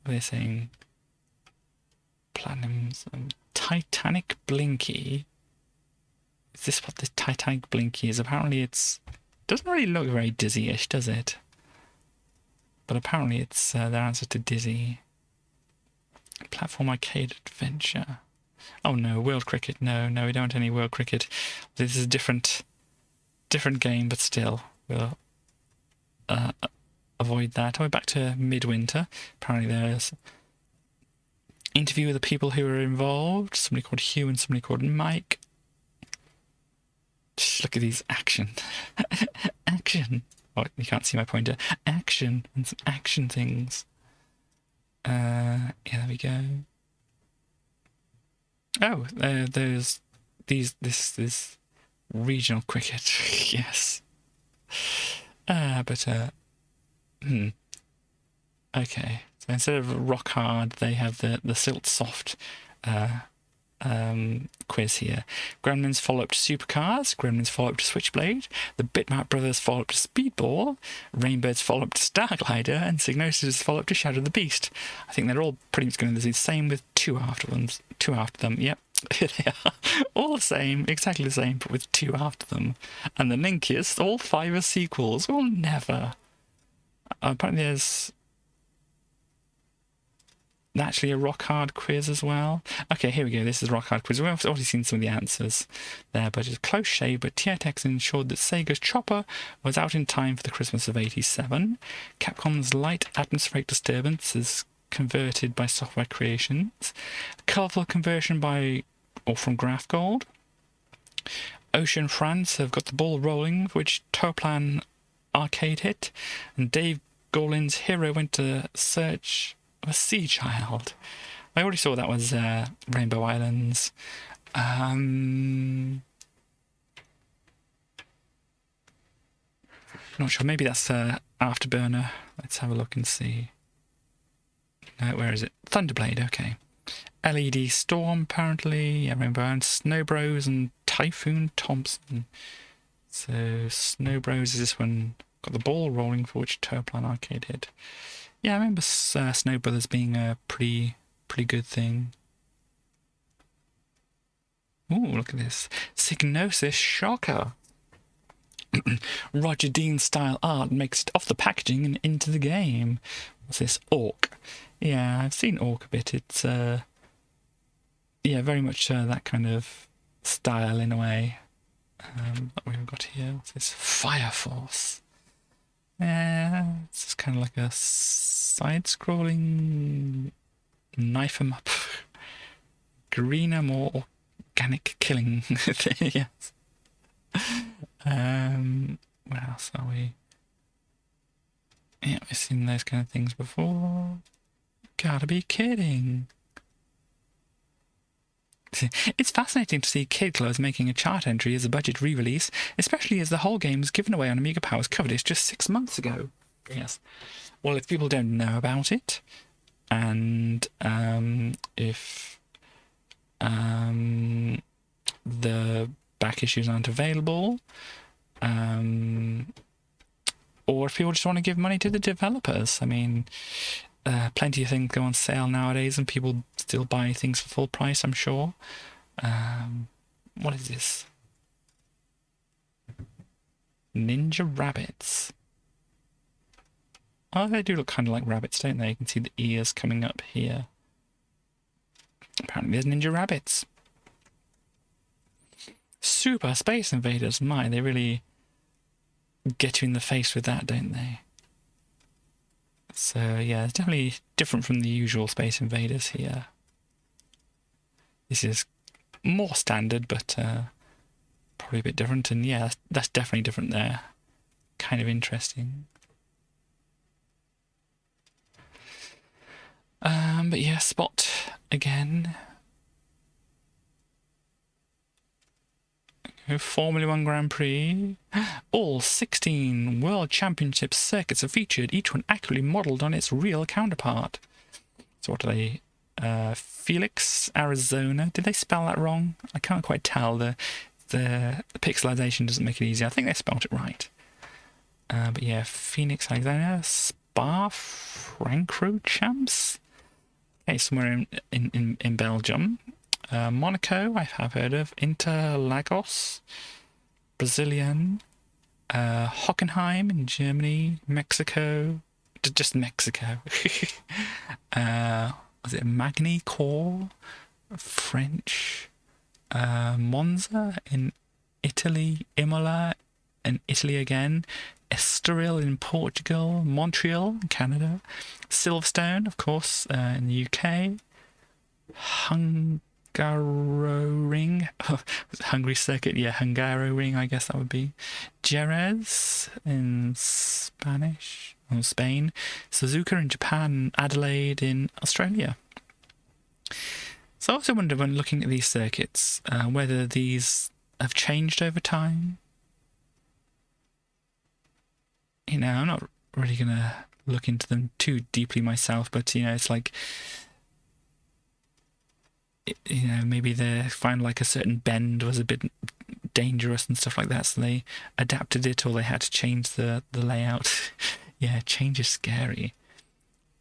They're saying Platinum's Titanic Blinky. Is this what the Titanic Blinky is? Apparently it's... doesn't really look very Dizzy-ish, does it? But apparently it's their answer to Dizzy. Platform arcade adventure. Oh no, World Cricket. No, we don't want any World Cricket. This is a different game, but still, we'll avoid that. We're back to Midwinter. Apparently there's interview with the people who were involved. Somebody called Hugh and somebody called Mike. Just look at these action. Action. Oh, you can't see my pointer. Action and some action things. Yeah, there we go. Oh, there's this regional cricket. Yes. Okay. So instead of rock hard, they have the silt soft quiz here. Gremlins follow up to Supercars, Gremlins follow up to Switchblade, the Bitmap Brothers follow up to Speedball, Rainbirds follow up to Starglider, and Psygnosis follow up to Shadow the Beast. I think they're all pretty much going to be the same with two after them. Yep. They are all the same, exactly the same, but with two after them. And the linkiest, all 5 are sequels. We'll never. Apparently there's actually a rock hard quiz as well. Okay, here we go. This is rock hard quiz. We've already seen some of the answers there, but it's a close shave. But TRTX ensured that Sega's Chopper was out in time for the Christmas of '87. Capcom's light atmospheric disturbance is converted by Software Creations. Colourful conversion from Graph Gold. Ocean France have got the ball rolling, which Toplan arcade hit, and Dave Golin's Hero went to search a Sea Child. I already saw that was Rainbow Islands. Not sure. Maybe that's Afterburner. Let's have a look and see. No, where is it? Thunderblade. Okay. LED Storm apparently. Yeah, Rainbow Islands, Snow Bros and Typhoon Thompson. So Snow Bros is this one. Got the ball rolling, for which Toplan arcade hit. Yeah, I remember Snow Brothers being a pretty good thing. Ooh, look at this. Psygnosis Shocker. Roger Dean style art makes it off the packaging and into the game. What's this? Orc. Yeah, I've seen Orc a bit. It's yeah, very much that kind of style in a way. What we've got here. What's this? Fire Force. Yeah, it's kind of like a side-scrolling knife 'em up, greener, more organic killing thing. Yes. Where else are we? Yeah, we've seen those kind of things before. Gotta be kidding. It's fascinating to see Kid Clothes making a chart entry as a budget re-release, especially as the whole game was given away on Amiga Power's cover disk just 6 months ago. Yes. Well, if people don't know about it, and if the back issues aren't available, or if people just want to give money to the developers, I mean, plenty of things go on sale nowadays and people still buy things for full price, I'm sure. What is this? Ninja Rabbits. Oh, they do look kind of like rabbits, don't they? You can see the ears coming up here. Apparently there's Ninja Rabbits. Super Space Invaders. My, they really get you in the face with that, don't they? So yeah, it's definitely different from the usual Space Invaders here. This is more standard, but probably a bit different. And yeah, that's definitely different there. Kind of interesting. But yeah, Spot again. Formula 1 Grand Prix. All 16 World Championship circuits are featured, each one accurately modelled on its real counterpart. So what are they? Felix, Arizona. Did they spell that wrong? I can't quite tell. the pixelization doesn't make it easy. I think they spelled it right. But yeah, Phoenix, Alexandria, Spa, Francorchamps. Okay, somewhere in Belgium. Monaco, I have heard of. Interlagos, Brazilian. Hockenheim in Germany. Mexico. Just Mexico. Was it Magny Core? French. Monza in Italy. Imola in Italy again. Estoril in Portugal. Montreal in Canada. Silverstone, of course, in the UK. Hungaroring. Hungary Circuit, yeah, Hungaroring, I guess that would be. Jerez in Spanish, or Spain. Suzuka in Japan. Adelaide in Australia. So I also wonder, when looking at these circuits, whether these have changed over time. You know, I'm not really going to look into them too deeply myself, but, you know, it's like, you know, maybe they find like a certain bend was a bit dangerous and stuff like that, so they adapted it, or they had to change the layout. Yeah, change is scary.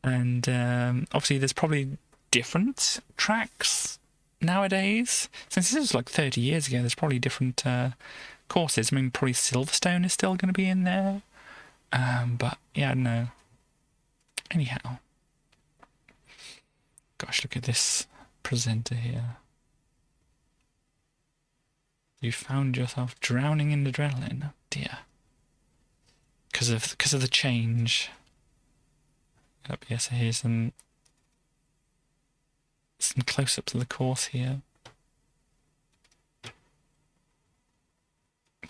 And obviously there's probably different tracks nowadays. Since this was like 30 years ago, there's probably different courses. I mean, probably Silverstone is still going to be in there. But yeah, I don't know. Anyhow. Gosh, look at this presenter here. You found yourself drowning in adrenaline. Oh dear. Because of the change. Up here, so here's some close-ups of the course here.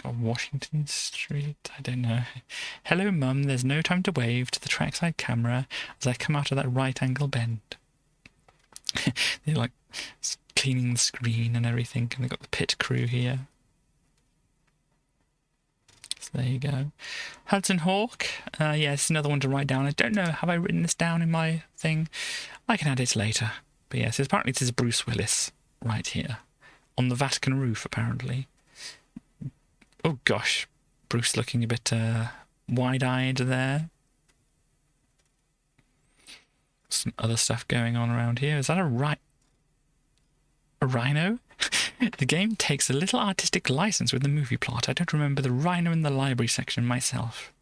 Got Washington Street, I don't know. Hello Mum, there's no time to wave to the trackside camera as I come out of that right angle bend. They're like cleaning the screen and everything, and they've got the pit crew here. So there you go. Hudson Hawk, yeah, it's another one to write down. I don't know, have I written this down in my thing? I can add it later. But yes, apparently this is Bruce Willis right here. On the Vatican roof, apparently. Oh gosh, Bruce looking a bit wide-eyed there. Some other stuff going on around here. Is that a rhino? The game takes a little artistic license with the movie plot. I don't remember the rhino in the library section myself.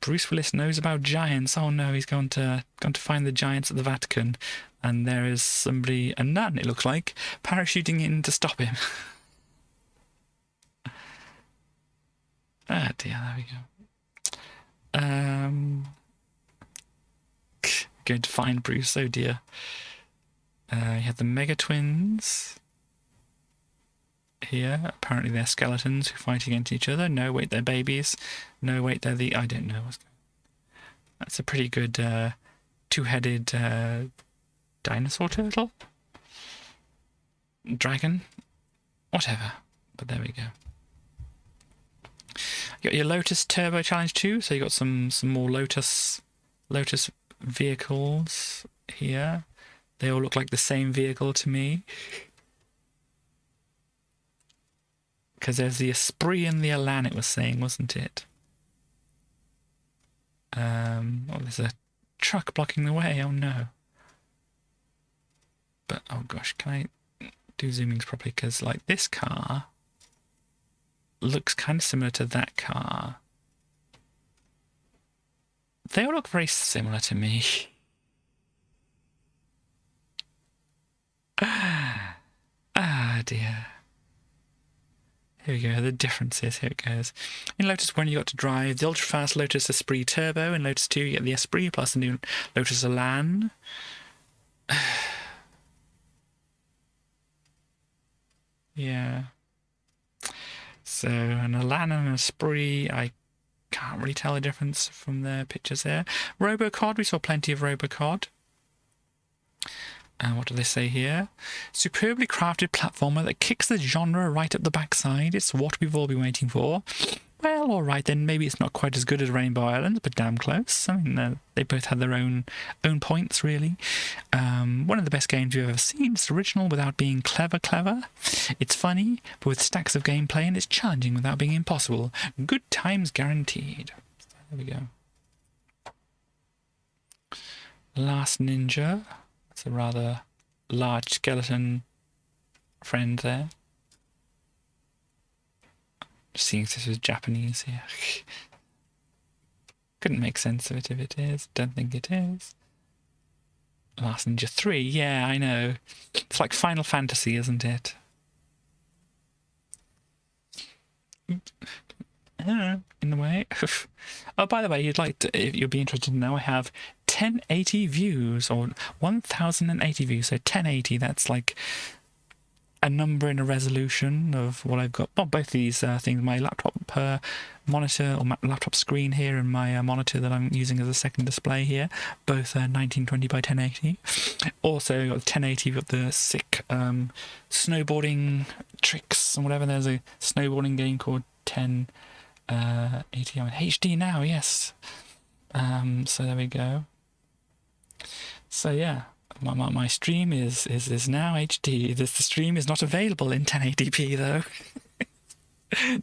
Bruce Willis knows about giants. Oh no, he's gone to find the giants at the Vatican, and there is somebody, a nun it looks like, parachuting in to stop him. Ah dear, there we go. Going to find Bruce, oh dear. You have the Mega Twins here. Apparently they're skeletons who fight against each other. No, wait, they're babies. No, wait, they're the... I don't know what's going on. That's a pretty good two-headed dinosaur turtle? Dragon? Whatever. But there we go. You got your Lotus Turbo Challenge 2, so you got some more Lotus vehicles here. They all look like the same vehicle to me. Because there's the Esprit and the Elan, it was saying, wasn't it? Oh, there's a truck blocking the way. Oh no. But oh gosh, can I do zoomings properly? Because like this car looks kind of similar to that car. They all look very similar to me. Ah dear. Here we go, the differences, here it goes. In Lotus 1 you got to drive the ultra-fast Lotus Esprit Turbo. In Lotus 2 you get the Esprit plus the new Lotus Elan. Yeah. So an Elan and an Esprit, I can't really tell the difference from the pictures there. Robocod, we saw plenty of Robocod. And what do they say here? Superbly crafted platformer that kicks the genre right up the backside. It's what we've all been waiting for. well, all right then. Maybe it's not quite as good as Rainbow Islands, but damn close. I mean, they both had their own points, really. One of the best games you've ever seen. It's original without being clever. It's funny, but with stacks of gameplay, and it's challenging without being impossible. Good times guaranteed. So there we go. Last Ninja. That's a rather large skeleton friend there. Just seeing if this was Japanese here. Couldn't make sense of it if it is. Don't think it is. Last Ninja 3. Yeah, I know. It's like Final Fantasy, isn't it? In a way. Oh, by the way, if you'd be interested to know, I have 1080 views, or 1080 views. So 1080, that's like a number in a resolution of what I've got. Well, both these things, my laptop monitor, or my laptop screen here, and my monitor that I'm using as a second display here, both 1920 by 1080. Also, got 1080, got the sick snowboarding tricks and whatever. There's a snowboarding game called 1080. I'm in HD now, yes. So there we go. So yeah. My stream is now HD. The stream is not available in 1080p though.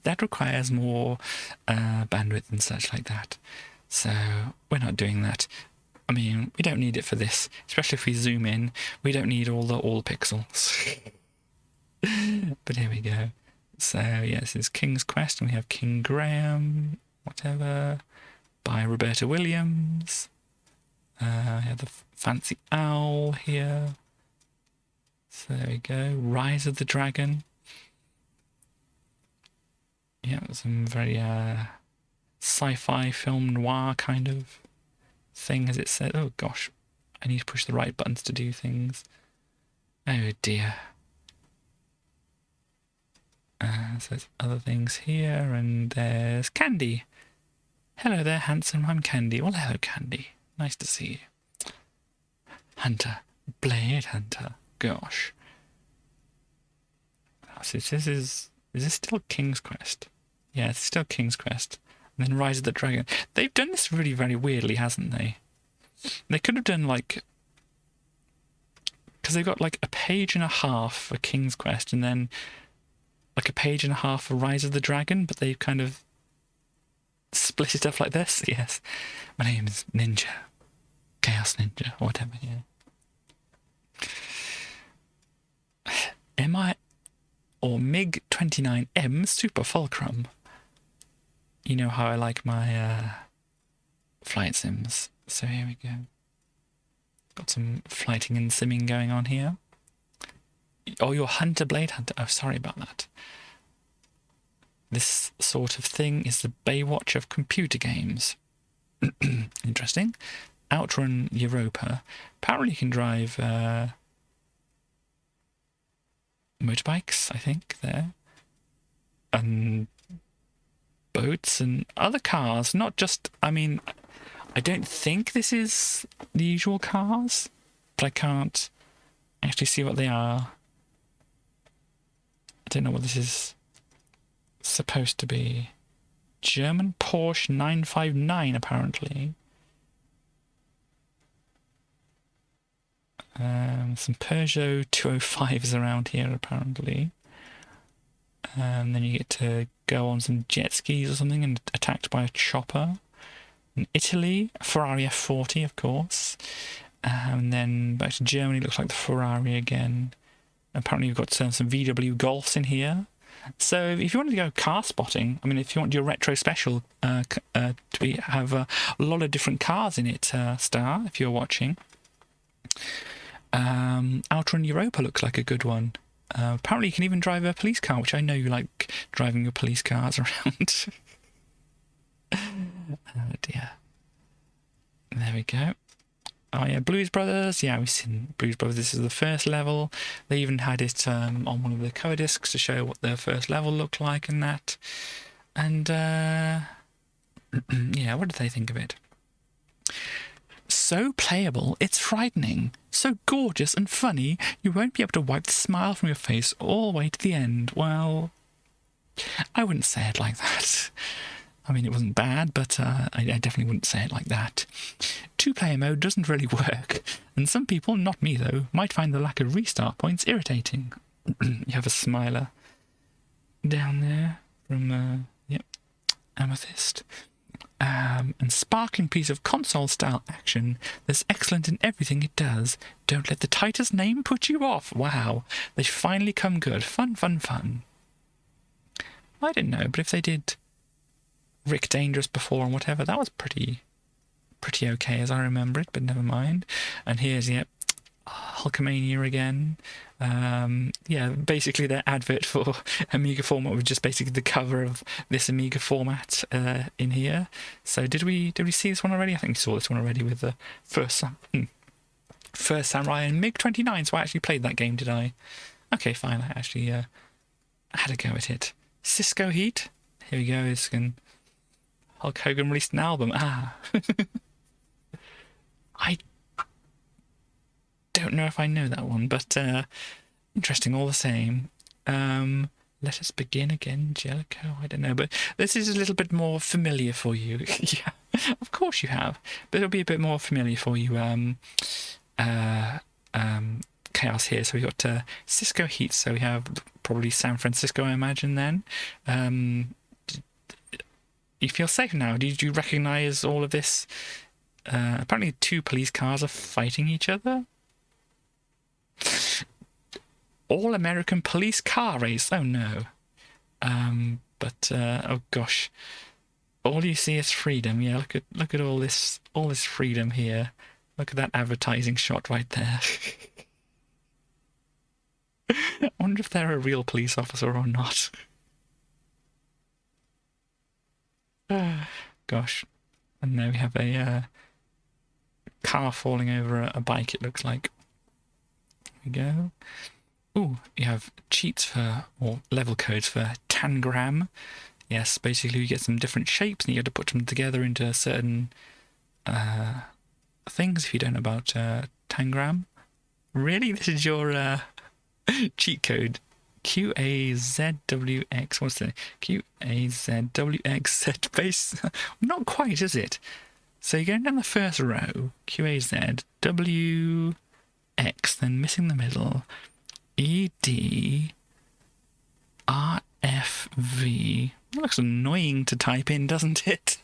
That requires more bandwidth and such like that. So we're not doing that. I mean, we don't need it for this, especially if we zoom in. We don't need all pixels. But here we go. So yeah, this is King's Quest, and we have King Graham, whatever, by Roberta Williams. I have the Fancy Owl here. So there we go. Rise of the Dragon. Yeah, some very sci-fi film noir kind of thing, as it said. Oh gosh, I need to push the right buttons to do things. Oh dear. So there's other things here, and there's Candy. Hello there, handsome. I'm Candy. Well, hello, Candy. Nice to see you. Hunter. Blade Hunter. Gosh. So is this still King's Quest? Yeah, it's still King's Quest. And then Rise of the Dragon. They've done this really very weirdly, hasn't they? They could have done like... Because they've got like a page and a half for King's Quest, and then like a page and a half for Rise of the Dragon, but they've kind of split it up like this. Yes. My name is Ninja. Chaos Ninja, whatever, yeah. MiG-29M Super Fulcrum. You know how I like my flight sims. So here we go. Got some flighting and simming going on here. Oh, your Hunter Blade Hunter. Oh, sorry about that. This sort of thing is the Baywatch of computer games. Interesting. Outrun Europa. Apparently you can drive motorbikes, I think, there. And boats and other cars. Not just, I mean, I don't think this is the usual cars, but I can't actually see what they are. I don't know what this is supposed to be. German Porsche 959, apparently. Some Peugeot 205s around here, apparently. And then you get to go on some jet skis or something and attacked by a chopper. In Italy, a Ferrari F40, of course. And then back to Germany, looks like the Ferrari again. Apparently you've got some VW Golfs in here. So if you wanted to go car spotting, I mean, if you want your retro special to have a lot of different cars in it, Star, if you're watching. Outrun Europa looks like a good one. Apparently you can even drive a police car, which I know you like driving your police cars around. Oh dear. There we go. Oh yeah, Blues Brothers. Yeah, we've seen Blues Brothers. This is the first level. They even had it on one of the cover discs to show what their first level looked like and that. And yeah, what did they think of it? So playable, it's frightening. So gorgeous and funny, you won't be able to wipe the smile from your face all the way to the end. Well, I wouldn't say it like that. I mean, it wasn't bad, but I definitely wouldn't say it like that. Two-player mode doesn't really work, and some people, not me though, might find the lack of restart points irritating. You have a smiler down there from, yep, Amethyst. And sparkling piece of console-style action that's excellent in everything it does. Don't let the Titus name put you off. Wow, they finally come good. Fun, fun, fun. I didn't know, but if they did Rick Dangerous before and whatever, that was pretty okay as I remember it, but never mind. And here's, yep, Hulkamania again. Yeah, basically their advert for Amiga format was just basically the cover of this Amiga format in here. So did we see this one already? I think we saw this one already with the first Samurai and MiG-29. So I actually played that game, did I? Okay, fine. I actually had a go at it. Cisco Heat. Here we go. This can. Hulk Hogan released an album. I don't know if I know that one, but interesting all the same. Let us begin again, Jellicoe. I don't know, but this is a little bit more familiar for you. Yeah, of course you have, but it'll be a bit more familiar for you. Chaos here. So we got Cisco Heat. So we have probably San Francisco, I imagine. Then, you feel safe now. Did you recognise all of this? Apparently, two police cars are fighting each other. All-American police car race. Oh no. Oh gosh. All you see is freedom. Yeah, look at all this freedom here. Look at that advertising shot right there. I wonder if they're a real police officer or not. Gosh. And there we have a car falling over a bike, it looks like. There we go. Ooh, you have cheats for, or level codes for Tangram. Yes, basically you get some different shapes and you have to put them together into certain things if you don't know about Tangram. Really? This is your cheat code. QAZWX. What's the QAZWX base? Not quite, is it? So you're going down the first row. QAZWX, then missing the middle. EDRFV. That looks annoying to type in, doesn't it?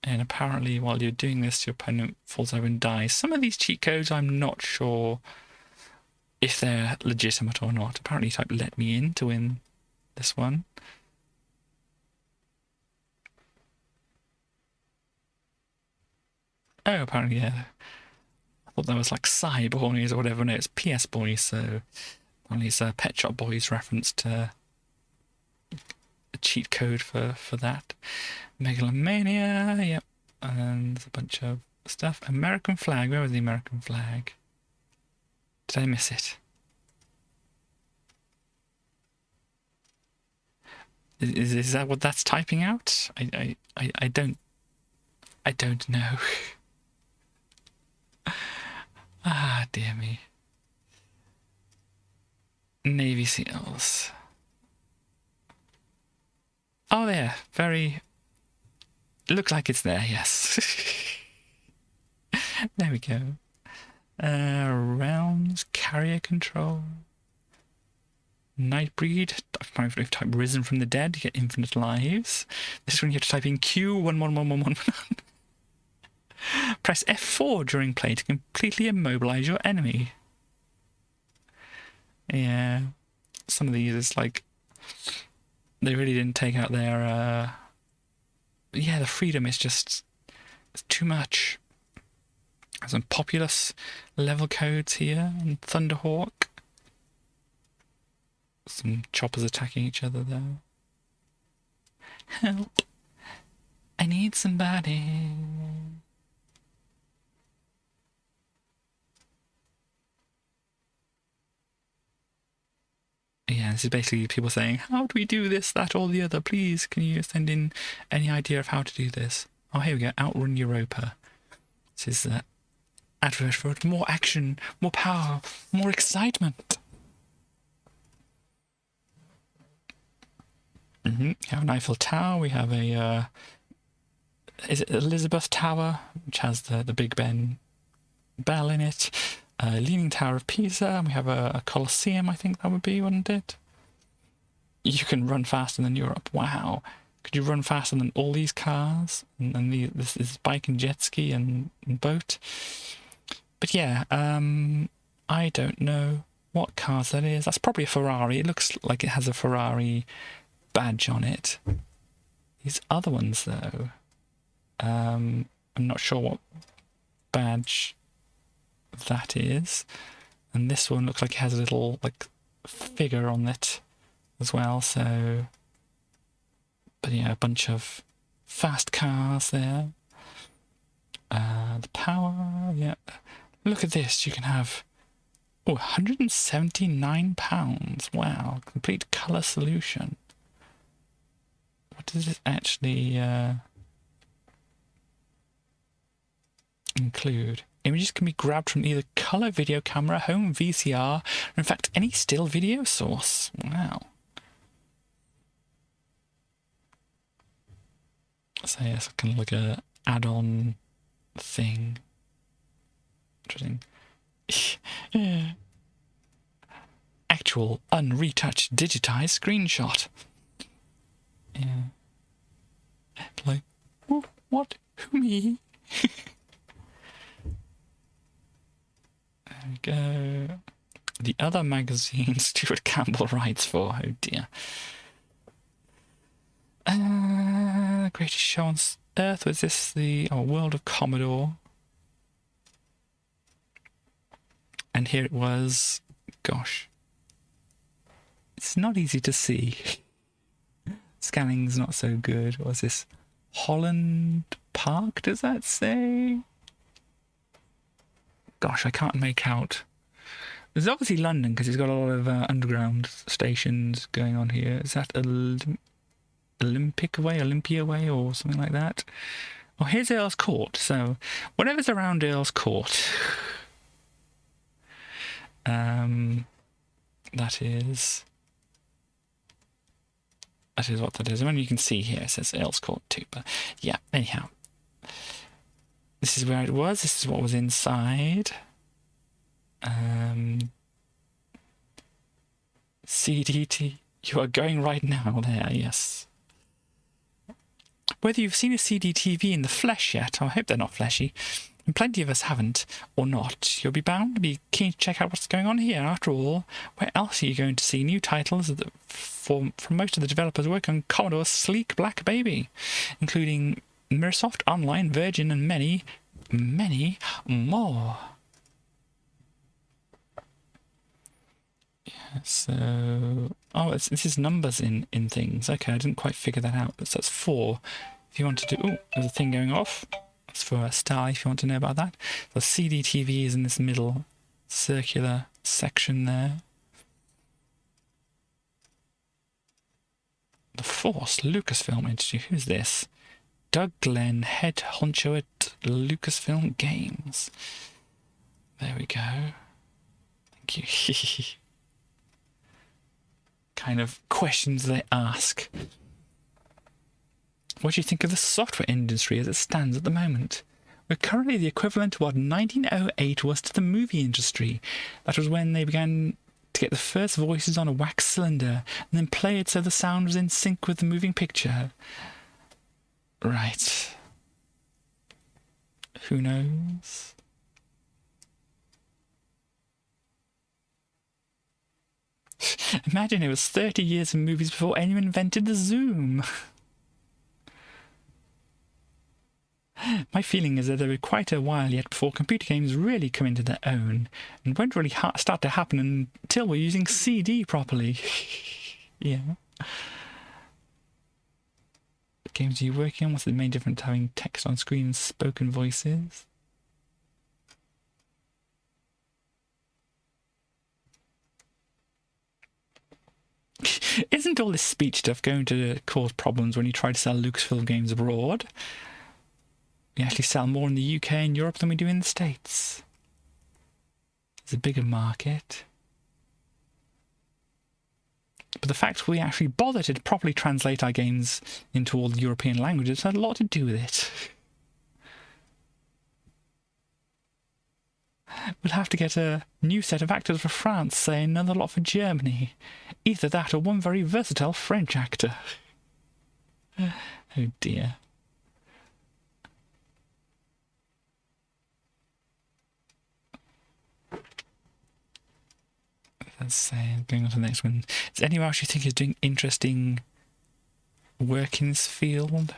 And apparently, while you're doing this, your opponent falls over and dies. Some of these cheat codes, I'm not sure if they're legitimate or not. Apparently, you type "let me in" to win this one. Oh, apparently, yeah. I thought that was like Psy Boys or whatever. No, it's PS Boys. So apparently, it's a Pet Shop Boys reference to a cheat code for that. Megalomania, yep. And there's a bunch of stuff. American flag. Where was the American flag? Did I miss it? Is that what that's typing out? I don't know. Ah, dear me. Navy SEALs. Oh, there. Very. Looks like it's there, yes. There we go. Rounds, carrier control. Nightbreed. If you type Risen from the Dead, you get infinite lives. This is when you have to type in Q111111. Press F4 during play to completely immobilize your enemy. Yeah. Some of these is like. They really didn't take out their. Yeah, the freedom is just. It's too much. Some Populous level codes here on Thunderhawk. Some choppers attacking each other though. Help! I need somebody. Yeah, this is basically people saying, how do we do this, that, or the other? Please, can you send in any idea of how to do this? Oh, here we go. Outrun Europa. This is advert for more action, more power, more excitement. We have an Eiffel Tower. We have a is it Elizabeth Tower, which has the Big Ben bell in it. Leaning Tower of Pisa. And we have a Colosseum. I think that would be, wouldn't it? You can run faster than Europe. Wow. Could you run faster than all these cars and this bike and jet ski and boat? But yeah, I don't know what cars that is. That's probably a Ferrari. It looks like it has a Ferrari badge on it. These other ones, though, I'm not sure what badge that is. And this one looks like it has a little like figure on it as well. So, but yeah, a bunch of fast cars there. The power, yeah. Look at this. You can have £179. Wow, complete colour solution. What does it actually include? Images can be grabbed from either colour video camera, home VCR, or in fact any still video source. Wow. So yes, kind of like a add-on thing. Interesting. Yeah. Actual unretouched digitized screenshot. Yeah. Like, what? Who, me? There we go. The other magazine Stuart Campbell writes for. Oh dear. Greatest show on Earth. Was this the World of Commodore? And here it was. Gosh. It's not easy to see. Scanning's not so good. What was this? Holland Park, does that say? Gosh, I can't make out. There's obviously London because it's got a lot of underground stations going on here. Is that Olympia Way or something like that? Oh, here's Earl's Court. So whatever's around Earl's Court. That is what that is. I mean, you can see here it says Earl's Court too, but yeah, anyhow. This is where it was. This is what was inside. CDT. You are going right now there, yes. Whether you've seen a CDTV in the flesh yet, I hope they're not fleshy, and plenty of us haven't, or not, you'll be bound to be keen to check out what's going on here. After all, where else are you going to see new titles from most of the developers working on Commodore's sleek black baby, including Mirrorsoft, Online, Virgin, and many, many more. Yeah, so... Oh, this is numbers in things. Okay, I didn't quite figure that out. So that's 4. If you want to do... Oh, there's a thing going off. That's for a star, if you want to know about that. The CDTV is in this middle circular section there. The Force, Lucasfilm interview. Who's this? Doug Glenn, head honcho at Lucasfilm Games. There we go. Thank you. Kind of questions they ask. What do you think of the software industry as it stands at the moment? We're currently the equivalent to what 1908 was to the movie industry. That was when they began to get the first voices on a wax cylinder and then play it so the sound was in sync with the moving picture. Right. Who knows? Imagine it was 30 years of movies before anyone invented the zoom. My feeling is that there will be quite a while yet before computer games really come into their own, and won't really start to happen until we're using CD properly. Yeah. What games are you working on? What's the main difference to having text on screen and spoken voices? Isn't all this speech stuff going to cause problems when you try to sell Lucasfilm games abroad? We actually sell more in the UK and Europe than we do in the States. It's a bigger market. But the fact we actually bother to properly translate our games into all the European languages had a lot to do with it. We'll have to get a new set of actors for France, say another lot for Germany. Either that or one very versatile French actor. Oh dear. Let's say, going on to the next one. Is there anyone else you think is doing interesting work in this field?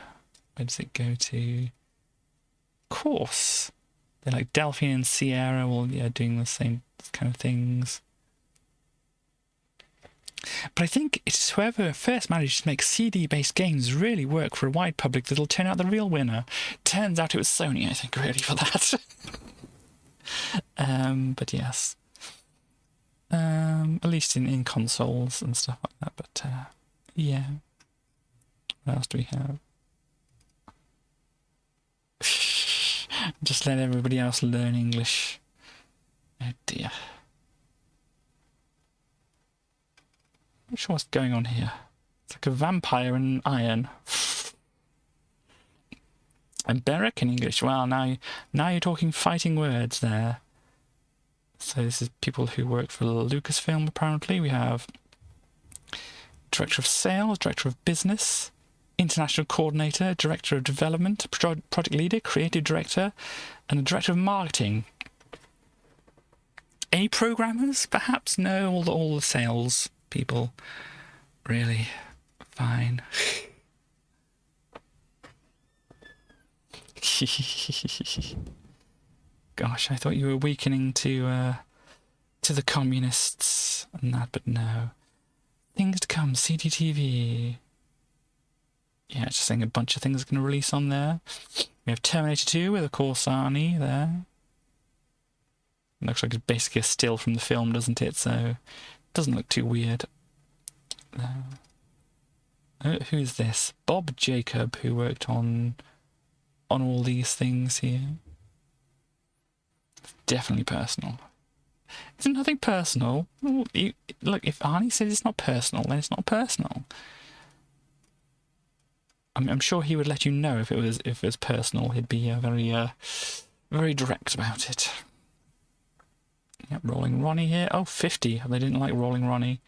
Where does it go to? Course. They're like Delphine and Sierra, well, yeah, doing the same kind of things. But I think it's whoever first managed to make CD-based games really work for a wide public that'll turn out the real winner. Turns out it was Sony, I think, really, for that. But yes. At least in consoles and stuff like that, but yeah. What else do we have? Just let everybody else learn English. Oh dear. Not sure what's going on here. It's like a vampire in iron. And Berwick in English. Well, now you're talking fighting words there. So this is people who work for Lucasfilm, apparently. We have Director of Sales, Director of Business, International Coordinator, Director of Development, Project Leader, Creative Director, and a Director of Marketing. Any programmers? Perhaps? No, all the sales people. Really? Fine. Gosh, I thought you were weakening to the communists and that, but no. Things to come, CDTV. Yeah, just saying a bunch of things are going to release on there. We have Terminator 2 with, of course, Arnie there. Looks like it's basically a still from the film, doesn't it? So, it doesn't look too weird. Who's this? Bob Jacob, who worked on all these things here. Definitely personal. It's nothing personal. Look, if Arnie says it's not personal, then it's not personal. I'm sure he would let you know if it was personal. He'd be very direct about it. Yep, Rolling Ronnie here. Oh, 50. They didn't like Rolling Ronnie.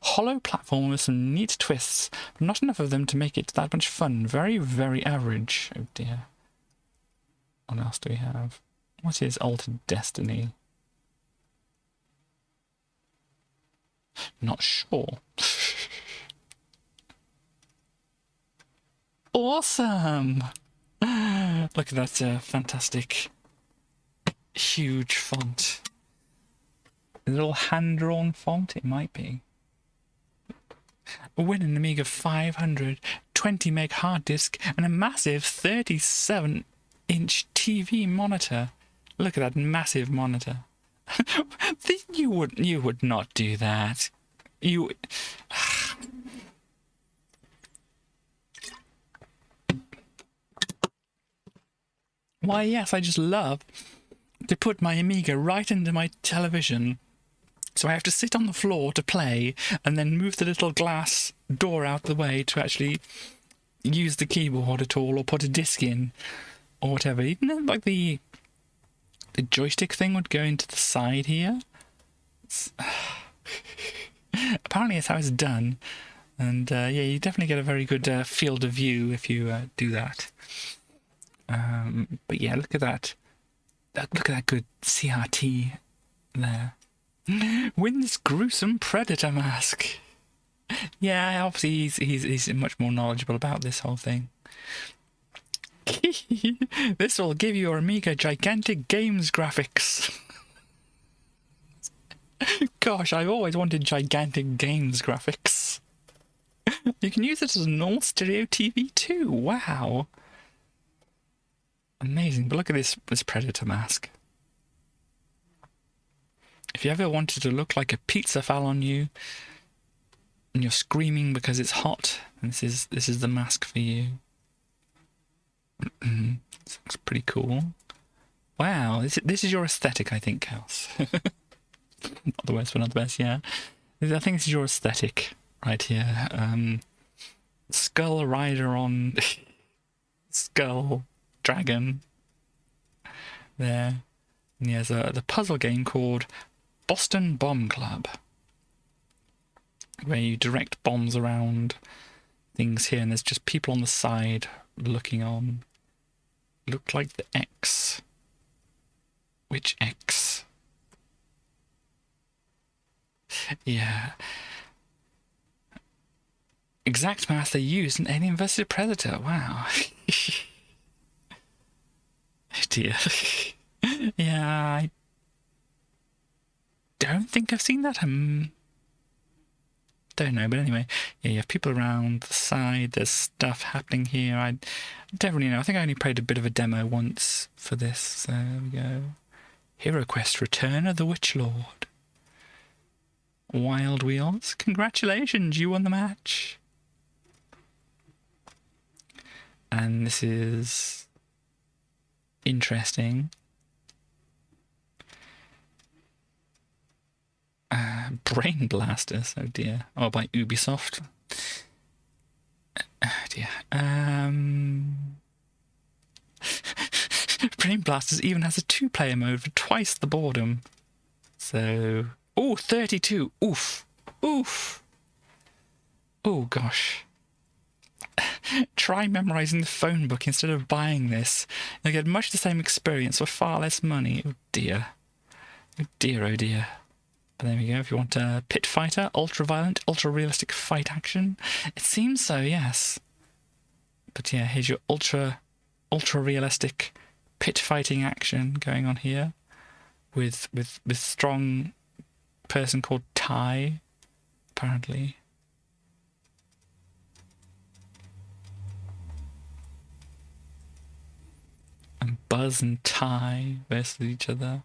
Hollow platform with some neat twists, but not enough of them to make it that much fun. Very, very average. Oh dear. What else do we have? What is Altered Destiny? Not sure. Awesome! Look at that fantastic, huge font. A little hand-drawn font, it might be. Win an Amiga 500, 20 meg hard disk, and a massive 37-inch TV monitor. Look at that massive monitor. You would not do that. You. Why, yes, I just love to put my Amiga right into my television. So I have to sit on the floor to play and then move the little glass door out the way to actually use the keyboard at all or put a disc in or whatever. Even though, like, the joystick thing would go into the side here. Apparently that's how it's done. And yeah, you definitely get a very good field of view if you do that. But yeah, look at that. Look at that good CRT there. Win this gruesome predator mask. Yeah, obviously he's much more knowledgeable about this whole thing. This will give your Amiga gigantic games graphics. Gosh, I've always wanted gigantic games graphics. You can use it as a normal stereo TV too. Wow. Amazing. But look at this predator mask. If you ever wanted to look like a pizza fell on you and you're screaming because it's hot, this is the mask for you. This looks pretty cool. Wow, this is your aesthetic, I think, House. Not the worst, but not the best, yeah. I think this is your aesthetic. right here. Skull Rider on Skull Dragon. There. And there's the puzzle game called Boston Bomb Club, where you direct bombs around things here, and there's just people on the side looking on. Look like the X. Which X? Yeah. Exact math they used in Alien vs Predator. Wow. Oh dear. Yeah, I don't think I've seen that. Don't know, but anyway, yeah, you have people around the side. There's stuff happening here. I don't really know. I think I only played a bit of a demo once for this. So there we go. Hero Quest: Return of the Witch Lord. Wild Wheels. Congratulations, you won the match. And this is interesting. Brain Blasters, oh dear. Oh, by Ubisoft. Oh dear. Brain Blasters even has a 2-player mode for twice the boredom. So, oh, 32. Oof. Oof. Oh gosh. Try memorizing the phone book instead of buying this. You'll get much the same experience for far less money. Oh dear. Oh dear, oh dear. But there we go. If you want a pit fighter, ultra-violent, ultra-realistic fight action. It seems so, yes. But yeah, here's your ultra-realistic pit fighting action going on here. With strong person called Ty, apparently. And Buzz and Ty versus each other.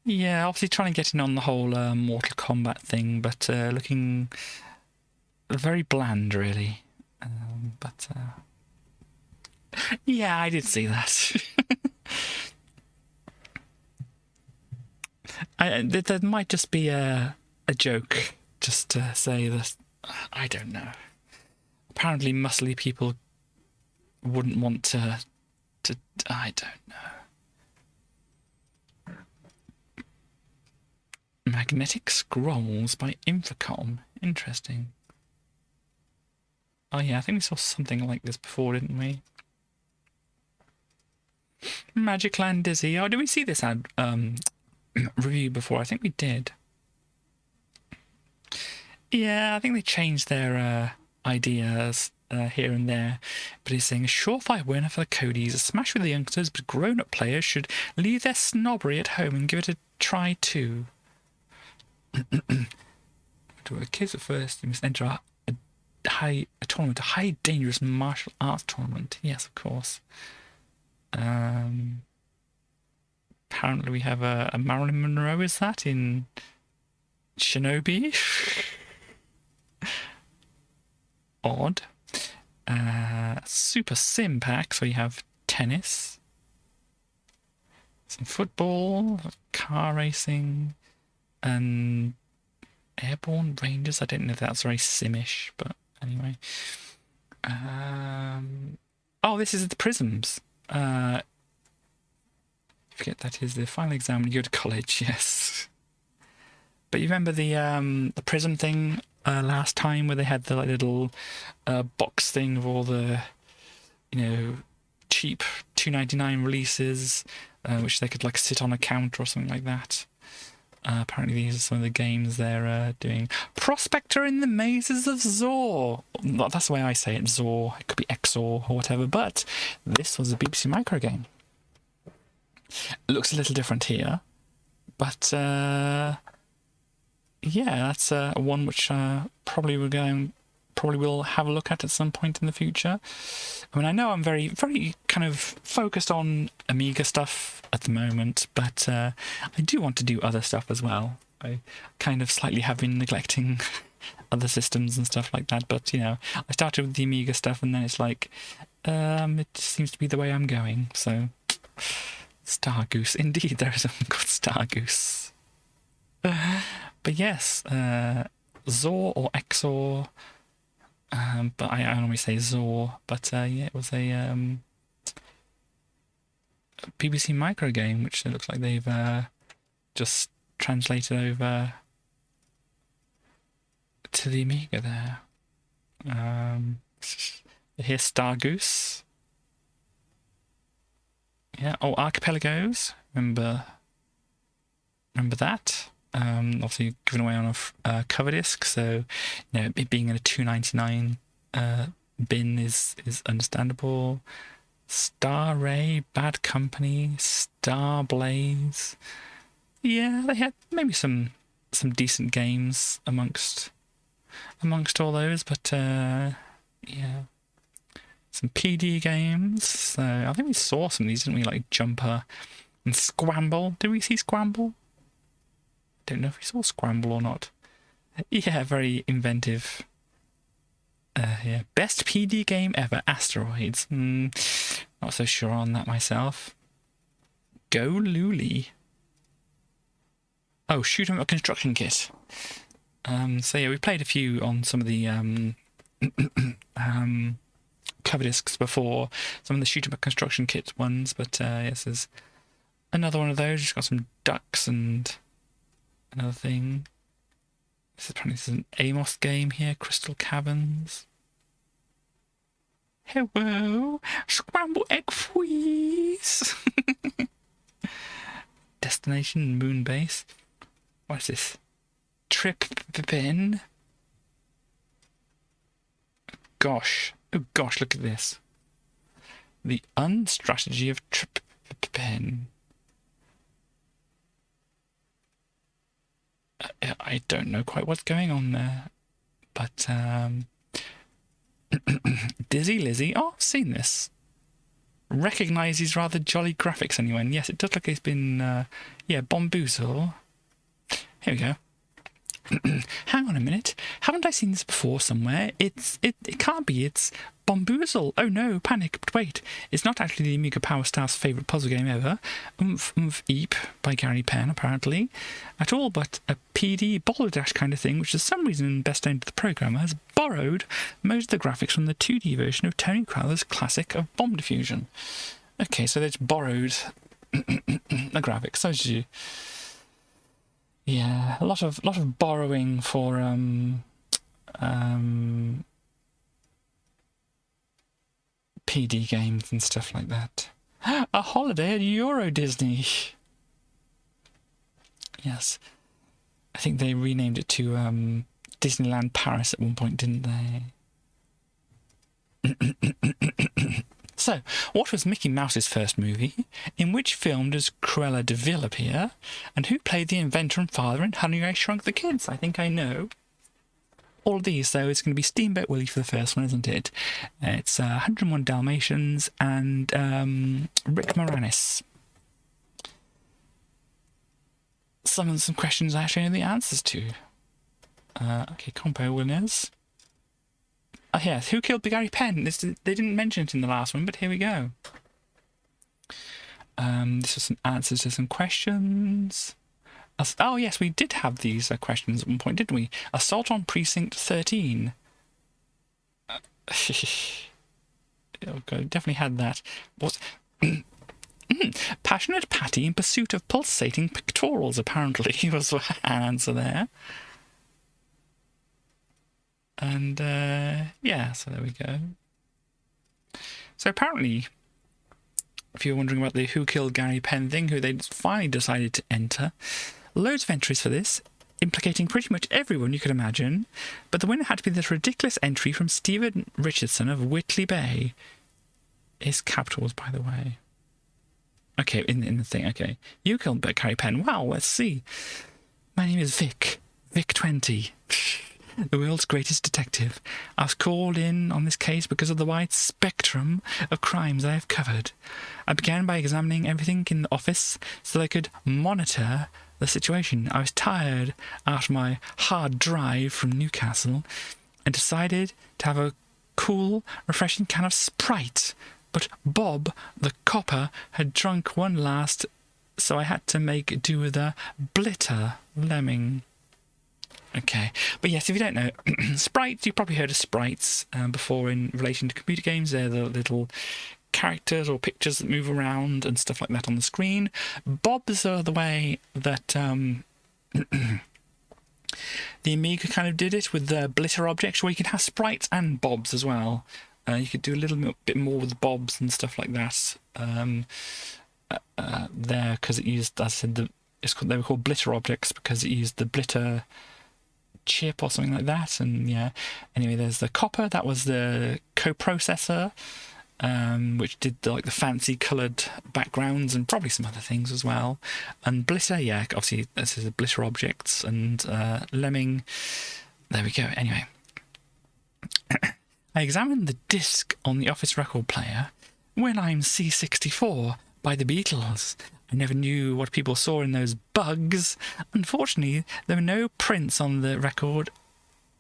Yeah, obviously trying to get in on the whole Mortal Kombat thing, but looking very bland, really. Yeah, I did see that. There might just be a joke, just to say that. I don't know. Apparently, muscly people wouldn't want to. I don't know. Magnetic Scrolls by Infocom. Interesting. Oh yeah, I think we saw something like this before, didn't we? Magic Land Dizzy. Oh, did we see this ad review before? I think we did. Yeah, I think they changed their ideas here and there. But he's saying a surefire winner for the Codies. A smash with the youngsters, but grown-up players should leave their snobbery at home and give it a try too. To kids at first, you must enter a tournament, a high dangerous martial arts tournament. Yes, of course. Apparently we have a Marilyn Monroe, is that, in Shinobi? Odd. Super Sim Pack, so you have tennis, some football, car racing, and Airborne Rangers. I don't know if that's very simish, but anyway. Oh, this is the Prisms. Forget that is the final exam when you go to college. Yes. But you remember the Prism thing last time, where they had the little box thing of all the, cheap $2.99 releases, which they could sit on a counter or something like that. Apparently these are some of the games they're doing. Prospector in the Mazes of Zor. That's the way I say it, Zor. It could be Exor or whatever, but this was a BBC Micro game. It looks a little different here, but yeah, that's one which probably will have a look at some point in the future. I mean, I know I'm very, very kind of focused on Amiga stuff at the moment, but I do want to do other stuff as well. I kind of slightly have been neglecting other systems and stuff like that, but I started with the Amiga stuff, and then it's like, it seems to be the way I'm going, so Star Goose. Indeed, there is something called Star Goose. But yes, Zor or Exor, but I normally say Zor. But yeah, it was a BBC micro game, which it looks like they've just translated over to the Amiga there. Here's Star Goose. Yeah. Oh, Archipelagos. Remember that? Obviously given away on a cover disc, so you know, it being in a $2.99 bin is understandable. Star Ray, Bad Company, Star Blaze. Yeah, they had maybe some decent games amongst all those, but yeah, some PD games. So I think we saw some of these, didn't we? Like Jumper and Scramble. Did we see Scramble? Don't know if we saw Scramble or not. Yeah, very inventive. Yeah, best PD game ever, Asteroids. Not so sure on that myself. Go Luli. Oh, Shoot 'em up construction kit. So yeah, we played a few on some of the cover discs before, some of the Shoot 'em up construction kit ones, but yes, there's another one of those. Just got some ducks and another thing. This is an Amos game here, Crystal Caverns. Hello, scramble egg please. Destination Moonbase. What is this? Trip bin. Gosh. Oh gosh, look at this. The unstrategy of Trip bin. I don't know quite what's going on there. But, Dizzy Lizzy. Oh, I've seen this. Recognise these rather jolly graphics anyway. And yes, it does look like it's been, yeah, Bomboozle. Here we go. Hang on a minute. Haven't I seen this before somewhere? It can't be. It's Bomboozle. Oh no, panic. But wait, it's not actually the Amiga Power staff's favourite puzzle game ever. Oomph Oomph Eep by Gary Penn, apparently. At all but a PD Balderdash kind of thing, which for some reason best known to the programmer has borrowed most of the graphics from the 2D version of Tony Crowther's classic of Bomb Diffusion. Okay, so they've borrowed the graphics. So did you. Yeah, a lot of borrowing for PD games and stuff like that. A holiday at Euro Disney. Yes, I think they renamed it to Disneyland Paris at one point, didn't they? So, what was Mickey Mouse's first movie? In which film does Cruella de Vil appear? And who played the inventor and father in Honey, I Shrunk the Kids? I think I know. All of these, though, it's going to be Steamboat Willie for the first one, isn't it? It's 101 Dalmatians and Rick Moranis. Some questions I actually know the answers to. Okay, compo winners. Oh, yes, who killed Gary Penn? They didn't mention it in the last one, but here we go. This was some answers to some questions. Oh, yes, we did have these questions at one point, didn't we? Assault on Precinct 13. Oh, God, definitely had that. What? Passionate Patty in pursuit of pulsating pectorals, apparently, was an answer there. And, yeah, so there we go. So apparently, if you're wondering about the Who Killed Gary Penn thing, who they finally decided to enter, loads of entries for this, implicating pretty much everyone you could imagine, but the winner had to be this ridiculous entry from Stephen Richardson of Whitley Bay. His capitals, by the way. Okay, in the thing, okay. You killed Gary Penn. Wow, let's see. My name is Vic. Vic20. The world's greatest detective. I was called in on this case because of the wide spectrum of crimes I have covered. I began by examining everything in the office so that I could monitor the situation. I was tired after my hard drive from Newcastle and decided to have a cool, refreshing can of Sprite. But Bob, the copper, had drunk one last, so I had to make do with a Blitter Lemming. Okay. But yes, if you don't know, sprites, you've probably heard of sprites before in relation to computer games. They're the little characters or pictures that move around and stuff like that on the screen. Bobs are the way that the Amiga kind of did it with the blitter objects, where you can have sprites and bobs as well. You could do a little bit more with bobs and stuff like that there, because it used, as I said, they were called blitter objects because it used the blitter chip or something like that. And yeah, anyway, there's the copper, that was the coprocessor, which did the fancy coloured backgrounds and probably some other things as well. And blitter, yeah, obviously this is the blitter objects. And lemming, there we go. Anyway, I examined the disc on the office record player. When I'm C64 by the Beatles, I never knew what people saw in those bugs. Unfortunately, there were no prints on the record,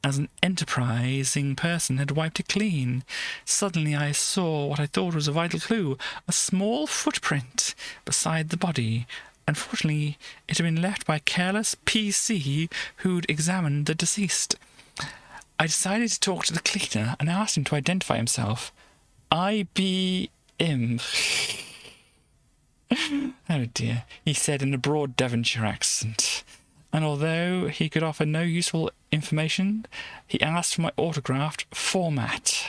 as an enterprising person had wiped it clean. Suddenly I saw what I thought was a vital clue, a small footprint beside the body. Unfortunately, it had been left by a careless PC who'd examined the deceased. I decided to talk to the cleaner and asked him to identify himself. I be him. Oh dear, he said in a broad Devonshire accent. And although he could offer no useful information, he asked for my autographed format.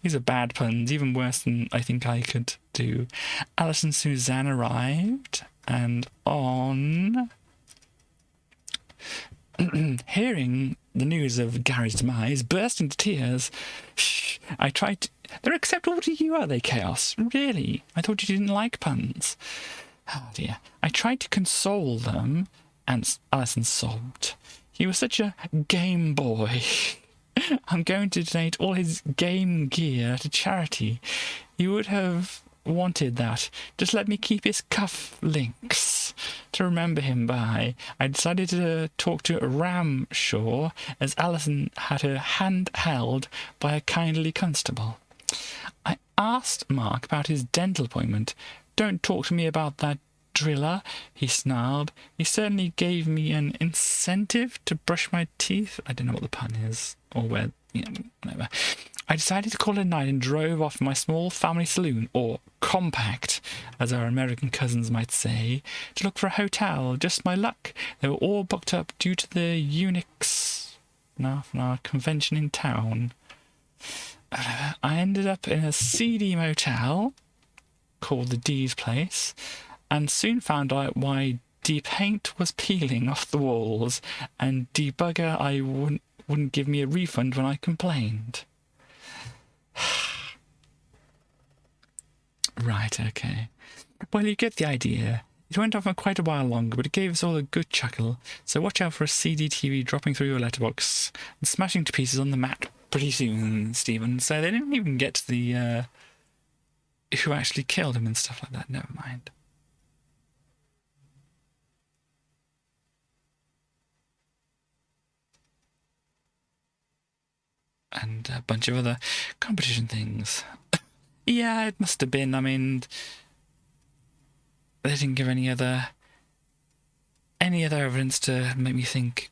These are bad puns, even worse than I think I could do. Alice and Suzanne arrived, and on hearing the news of Gary's demise, burst into tears. I tried to... They're acceptable to you, are they, Chaos? Really? I thought you didn't like puns. Oh dear. I tried to console them, and Alison sobbed. He was such a game boy. I'm going to donate all his game gear to charity. He would have wanted that. Just let me keep his cuff links to remember him by. I decided to talk to Ramshaw, as Alison had her hand held by a kindly constable. I asked Mark about his dental appointment. Don't talk to me about that driller, he snarled. He certainly gave me an incentive to brush my teeth. I don't know what the pun is, or where, whatever. I decided to call it a night and drove off to my small family saloon, or compact, as our American cousins might say, to look for a hotel. Just my luck. They were all booked up due to the Unix convention in town. I ended up in a seedy motel called the D's Place, and soon found out why de-paint was peeling off the walls, and debugger I wouldn't give me a refund when I complained. Right, okay. Well, you get the idea. It went on for quite a while longer, but it gave us all a good chuckle, so watch out for a CD TV dropping through your letterbox and smashing to pieces on the mat pretty soon, Stephen. So they didn't even get to the who actually killed him and stuff like that. Never mind. And a bunch of other competition things. Yeah, it must have been. I mean, they didn't give any other evidence to make me think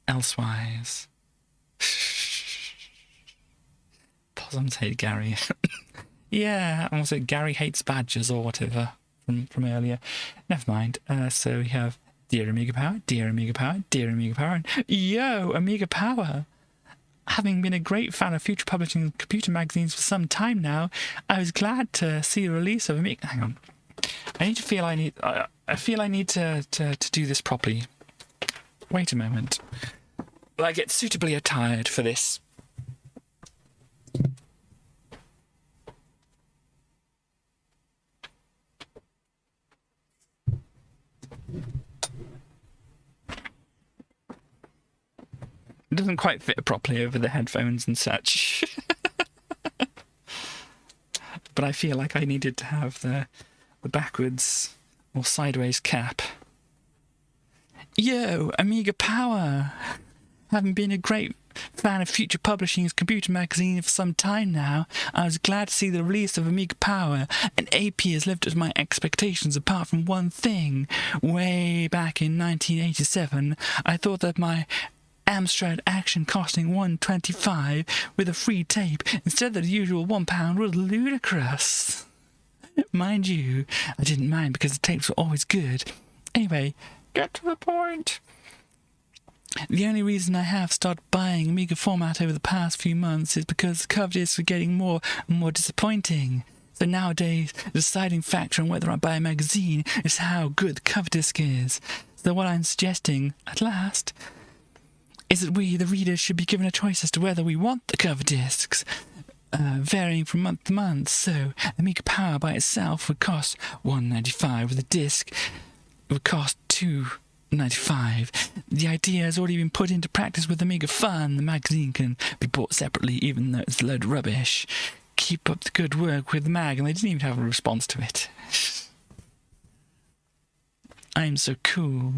elsewise. Possums hate Gary. Yeah, and also Gary hates badgers or whatever from earlier. Never mind. So we have Dear Amiga Power, Dear Amiga Power, Dear Amiga Power, and Yo, Amiga Power. Having been a great fan of future publishing computer magazines for some time now, I was glad to see the release of Amiga... Hang on. I feel I need to do this properly. Wait a moment. Will I get suitably attired for this? It doesn't quite fit properly over the headphones and such. But I feel like I needed to have the backwards or sideways cap. Yo, Amiga Power! Having been a great fan of Future Publishing's computer magazine for some time now, I was glad to see the release of Amiga Power, and AP has lived up to my expectations apart from one thing. Way back in 1987, I thought that my Amstrad Action costing $1.25 with a free tape instead of the usual £1 was ludicrous. Mind you, I didn't mind because the tapes were always good. Anyway, get to the point. The only reason I have started buying Amiga format over the past few months is because the cover discs were getting more and more disappointing. So nowadays, the deciding factor on whether I buy a magazine is how good the cover disc is. So what I'm suggesting, at last, is that we, the readers, should be given a choice as to whether we want the cover discs, varying from month to month. So Amiga Power by itself would cost $1.95, with a disc it would cost $2.95. The idea has already been put into practice with Amiga Fun. The magazine can be bought separately, even though it's a load of rubbish. Keep up the good work with the mag, and they didn't even have a response to it. I'm so cool.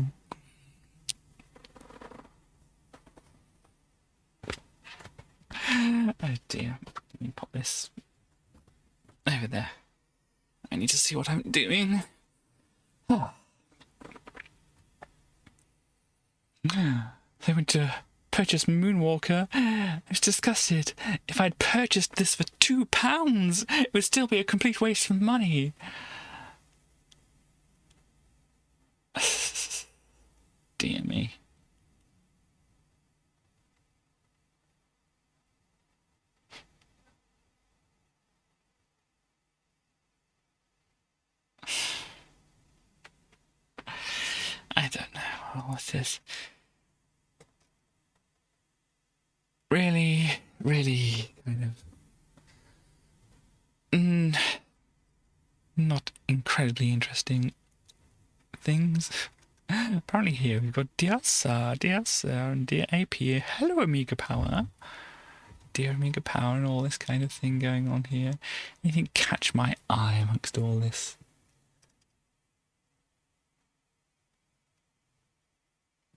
Oh dear. Let me pop this over there. I need to see what I'm doing. Oh. I went to purchase Moonwalker. I was disgusted. If I'd purchased this for £2, it would still be a complete waste of money. Dear me. I don't know what this is. Really kind of not incredibly interesting things. Apparently here we've got Dear Sir, and Dear AP. Hello Amiga Power. Dear Amiga Power and all this kind of thing going on here. Anything catch my eye amongst all this?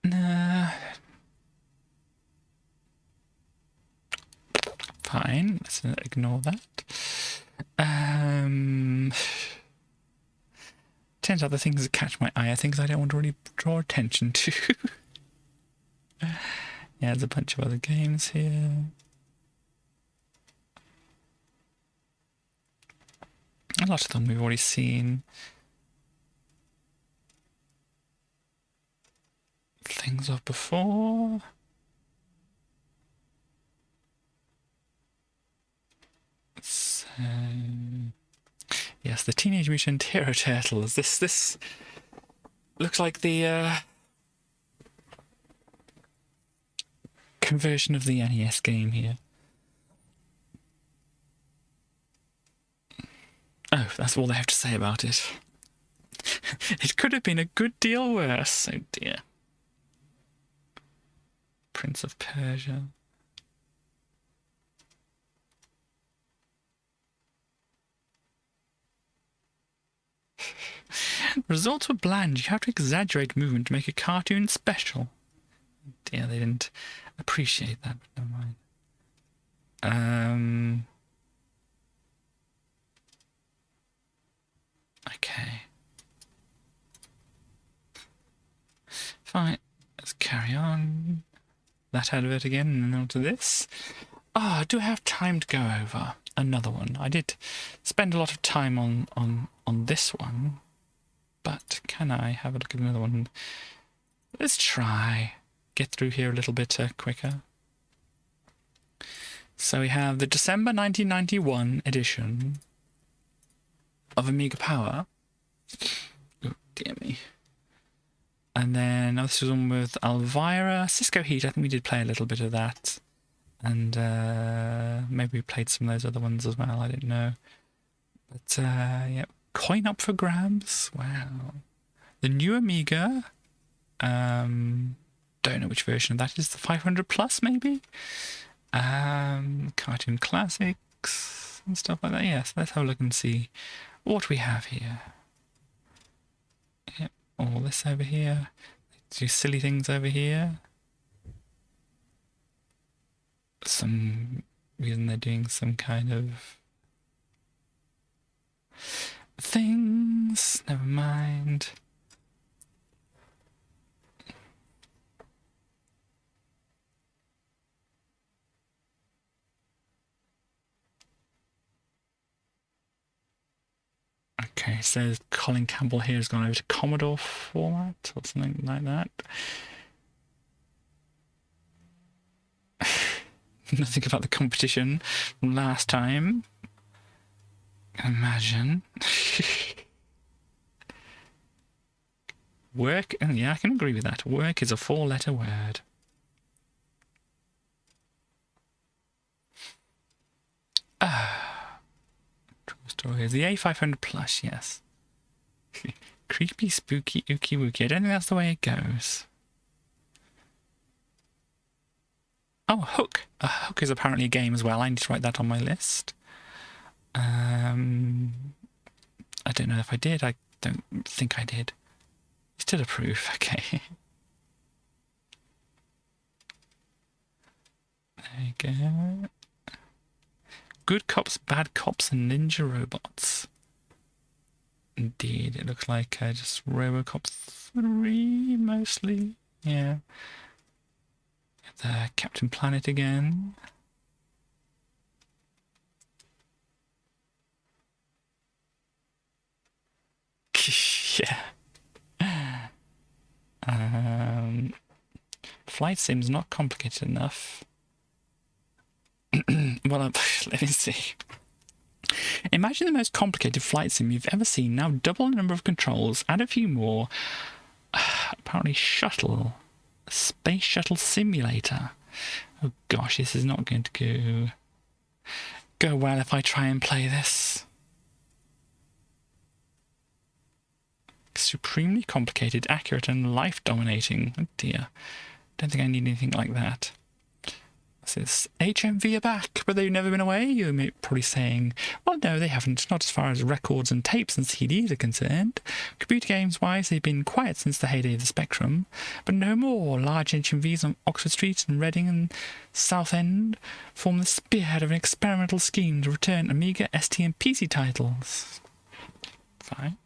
Nah. Fine, let's ignore that. Turns out the things that catch my eye are things I don't want to really draw attention to. Yeah, there's a bunch of other games here. A lot of them we've already seen. Things of before. So, yes, the Teenage Mutant Hero Turtles. This looks like the conversion of the NES game here. Oh, that's all they have to say about it. It could have been a good deal worse. Oh dear. Prince of Persia. Results were bland. You have to exaggerate movement to make a cartoon special. Dear, they didn't appreciate that, but never mind. Okay. Fine. Let's carry on. That advert again, and then on to this. Ah, do I have time to go over another one? I did spend a lot of time on this one, but can I have a look at another one? Let's try get through here a little bit quicker. So we have the December 1991 edition of Amiga Power. Oh, dear me. And then this was one with Elvira. Cisco Heat, I think we did play a little bit of that. And maybe we played some of those other ones as well, I don't know. But, yeah, Coin Up for Grabs. Wow. The new Amiga. Don't know which version of that is. The 500 Plus, maybe? Cartoon Classics and stuff like that. Yes, let's have a look and see what we have here. Yep, all this over here. Do silly things over here. some reason they're doing some kind of things. Never mind. Okay, so Colin Campbell here has gone over to Commodore format or something like that. Nothing about the competition from last time. Imagine. Work, yeah, I can agree with that. Work is a 4-letter word. True story. The A500 Plus, yes. Creepy, spooky, ooky wooky. I don't think that's the way it goes. Oh, Hook. Hook is apparently a game as well. I need to write that on my list. I don't know if I did. I don't think I did. Still approve. Okay. There you go. Good Cops, Bad Cops, and Ninja Robots. Indeed, it looks like just Robocop 3, mostly. Yeah. The Captain Planet again. Yeah. Flight sim's not complicated enough. Well, let me see. Imagine the most complicated flight sim you've ever seen. Now double the number of controls, add a few more. Apparently shuttle. Space Shuttle Simulator. Oh gosh, this is not going to go well if I try and play this. Supremely complicated, accurate, and life-dominating. Oh dear. Don't think I need anything like that. This is HMV are back, but they've never been away. You may probably saying, well, no, they haven't. Not as far as records and tapes and CDs are concerned. Computer games-wise, they've been quiet since the heyday of the Spectrum. But no more. Large HMVs on Oxford Street and Reading and Southend form the spearhead of an experimental scheme to return Amiga, ST and PC titles. Fine.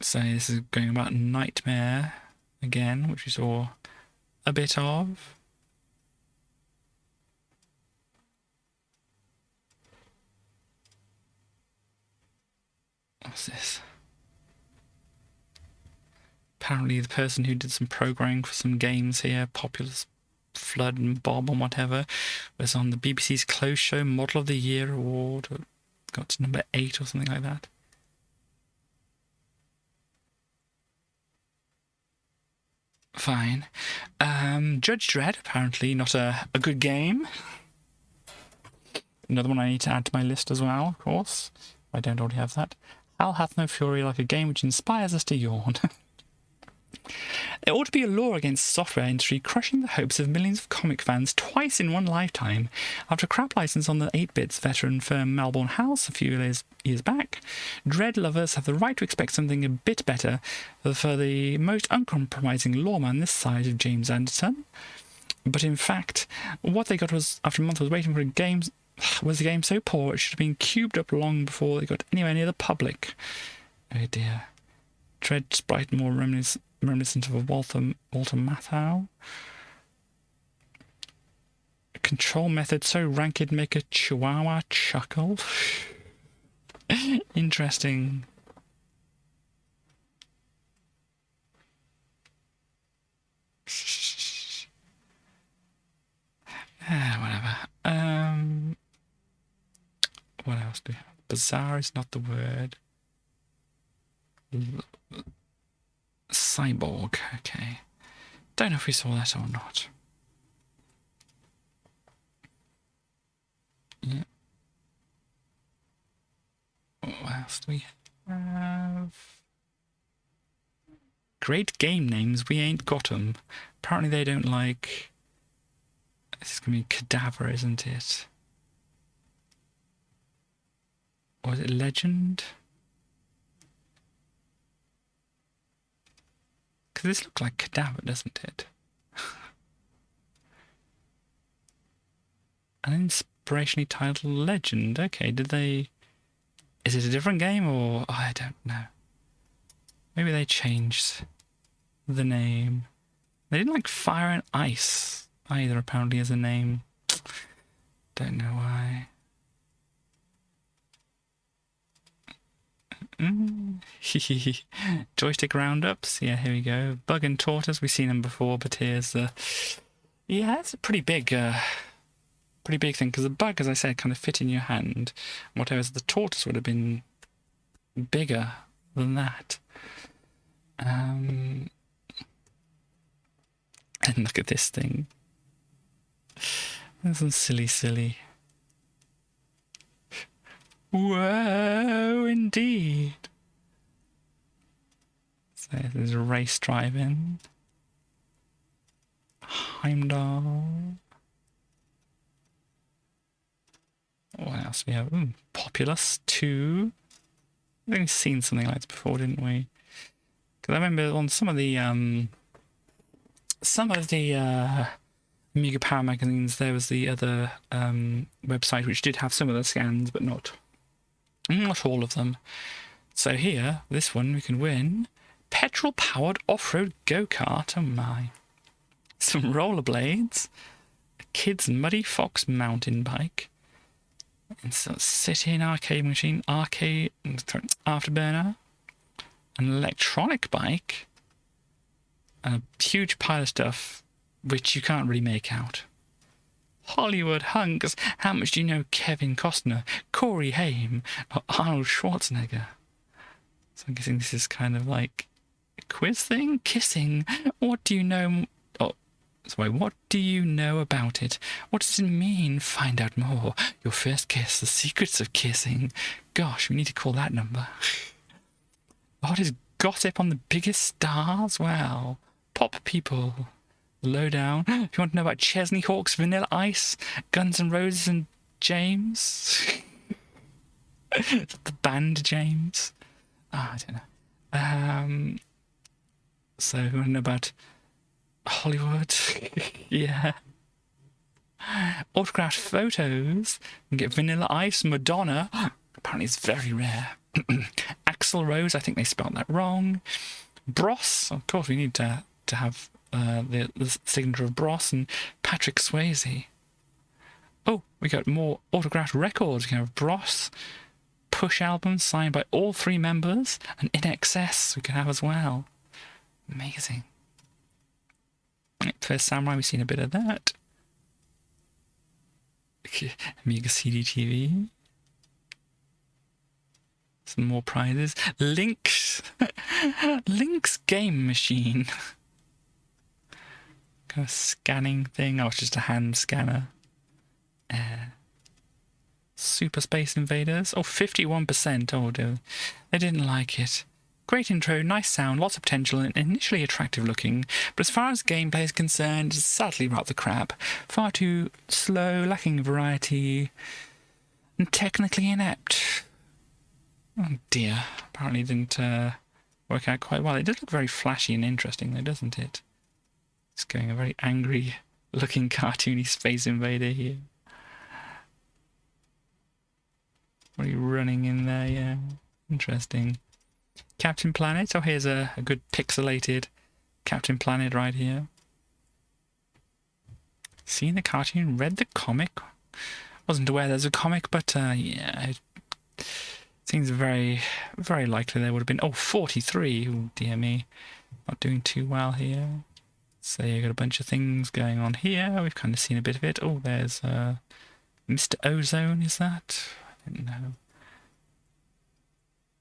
So this is going about Nightmare again, which we saw a bit of. What's this? Apparently the person who did some programming for some games here, Populous Flood and Bob and whatever, was on the BBC's Close Show Model of the Year Award. Got to number 8 or something like that. Fine. Judge Dredd, apparently not a good game. Another one I need to add to my list as well, of course. I don't already have that. Hell hath no fury like a game which inspires us to yawn. There ought to be a law against the software industry crushing the hopes of millions of comic fans twice in one lifetime. After a crap license on the 8-bits veteran firm Melbourne House a few years back, Dread lovers have the right to expect something a bit better for the most uncompromising lawman this side of James Anderson. But in fact, what they got was, after a month of waiting for a game, was the game so poor it should have been cubed up long before they got anywhere near the public. Oh dear. Dread sprite more reminiscent of a Walter Matthau. A control method so rank it'd make a chihuahua chuckle. Interesting. Whatever. What else do we have? Bizarre is not the word. Cyborg, okay. Don't know if we saw that or not. Yeah. What else do we have? Great game names, we ain't got 'em. Apparently they don't like... This is going to be Cadaver, isn't it? Or is it Legend? Because this looks like Cadaver, doesn't it? An inspirationally titled legend. Okay, did they... Is it a different game, or... I don't know. Maybe they changed the name. They didn't like Fire and Ice either, apparently, as a name. Don't know why. Joystick roundups. Yeah, here we go. Bug and Tortoise. We've seen them before, but here's the... Yeah, it's a pretty big thing, because the bug, as I said, kind of fit in your hand. Whatever, the tortoise would have been bigger than that. And look at this thing. This is silly. Whoa, indeed. So there's a race driving. Heimdall. What else we have? Ooh, Populous 2. I think we've seen something like this before, didn't we? Because I remember on some of the Amiga Power magazines, there was the other website which did have some of the scans, but not all of them. So here, this one, we can win petrol-powered off-road go-kart. Oh my! Some rollerblades, a kid's Muddy Fox mountain bike, and so city arcade machine, afterburner, an electronic bike, and a huge pile of stuff which you can't really make out. Hollywood hunks. How much do you know Kevin Costner, Corey Haim, or Arnold Schwarzenegger? So I'm guessing this is kind of like a quiz thing? Kissing. What do you know? What do you know about it? What does it mean? Find out more. Your first kiss, the secrets of kissing. Gosh, we need to call that number. What is gossip on the biggest stars? Well, pop people. Lowdown. If you want to know about Chesney Hawkes, Vanilla Ice, Guns N' Roses and James. The band James. I don't know. So if you want to know about Hollywood, yeah. Autographed photos. You can get Vanilla Ice, Madonna. Apparently it's very rare. Axl Rose, I think they spelled that wrong. Bros, of course we need to have the signature of Bros, and Patrick Swayze. Oh, we got more autographed records. We can have Bros, Push albums signed by all 3 members, and In Excess we can have as well. Amazing. First Samurai, we've seen a bit of that. Amiga CD-TV. Some more prizes. Link's game machine. Kind of scanning thing. Oh, it's just a hand scanner. Super Space Invaders. Oh, 51%. Oh, dear. They didn't like it. Great intro, nice sound, lots of potential, and initially attractive looking, but as far as gameplay is concerned, it's sadly rather crap. Far too slow, lacking variety, and technically inept. Oh dear, apparently didn't work out quite well. It does look very flashy and interesting though, doesn't it? It's going a very angry looking cartoony Space Invader here. What are you running in there? Yeah, interesting. Captain Planet. Oh, here's a good pixelated Captain Planet right here. Seen the cartoon, read the comic. Wasn't aware there's a comic, but yeah, it seems very, very likely there would have been. Oh, 43. Oh, dear me. Not doing too well here. So you've got a bunch of things going on here. We've kind of seen a bit of it. Oh, there's Mr. Ozone, is that? I don't know.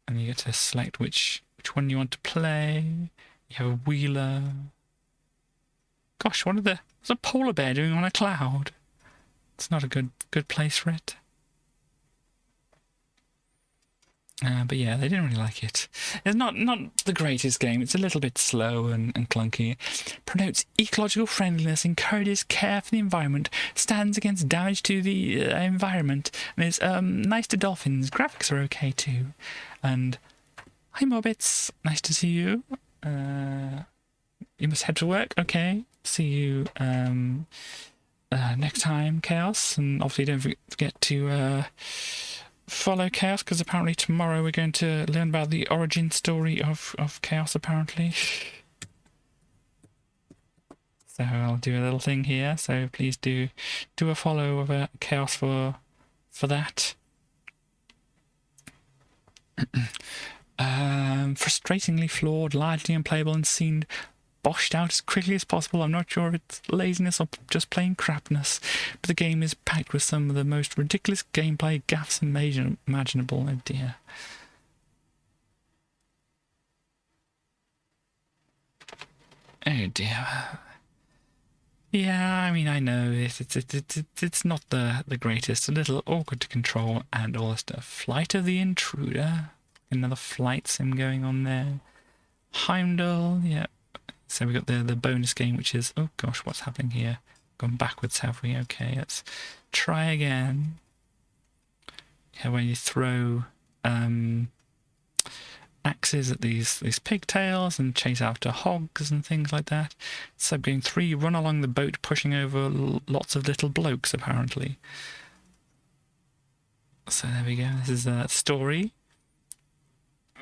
And you get to select which one you want to play. You have a wheeler. Gosh, what's a polar bear doing on a cloud? It's not a good place for it. But yeah, they didn't really like it. It's not the greatest game. It's a little bit slow and clunky. Promotes ecological friendliness, encourages care for the environment, stands against damage to the environment, and is nice to dolphins. Graphics are okay too. And hi Morbits, nice to see you. You must head to work. Okay, see you next time, Chaos. And obviously don't forget to follow Chaos, because apparently tomorrow we're going to learn about the origin story of Chaos, apparently. So I'll do a little thing here, so please do a follow of Chaos for that. Frustratingly flawed, largely unplayable, and seemed boshed out as quickly as possible. I'm not sure if it's laziness or just plain crapness, but the game is packed with some of the most ridiculous gameplay gaffes imaginable. Oh dear. Oh dear. Yeah, I mean, I know it's not the greatest. A little awkward to control and all this stuff. Flight of the Intruder. Another flight sim going on there. Heimdall, yeah. So we got the bonus game, which is... Oh gosh, what's happening here? Gone backwards, have we? Okay, let's try again. Yeah, where you throw axes at these pigtails and chase after hogs and things like that. Subgame 3, run along the boat pushing over lots of little blokes, apparently. So there we go. This is a story.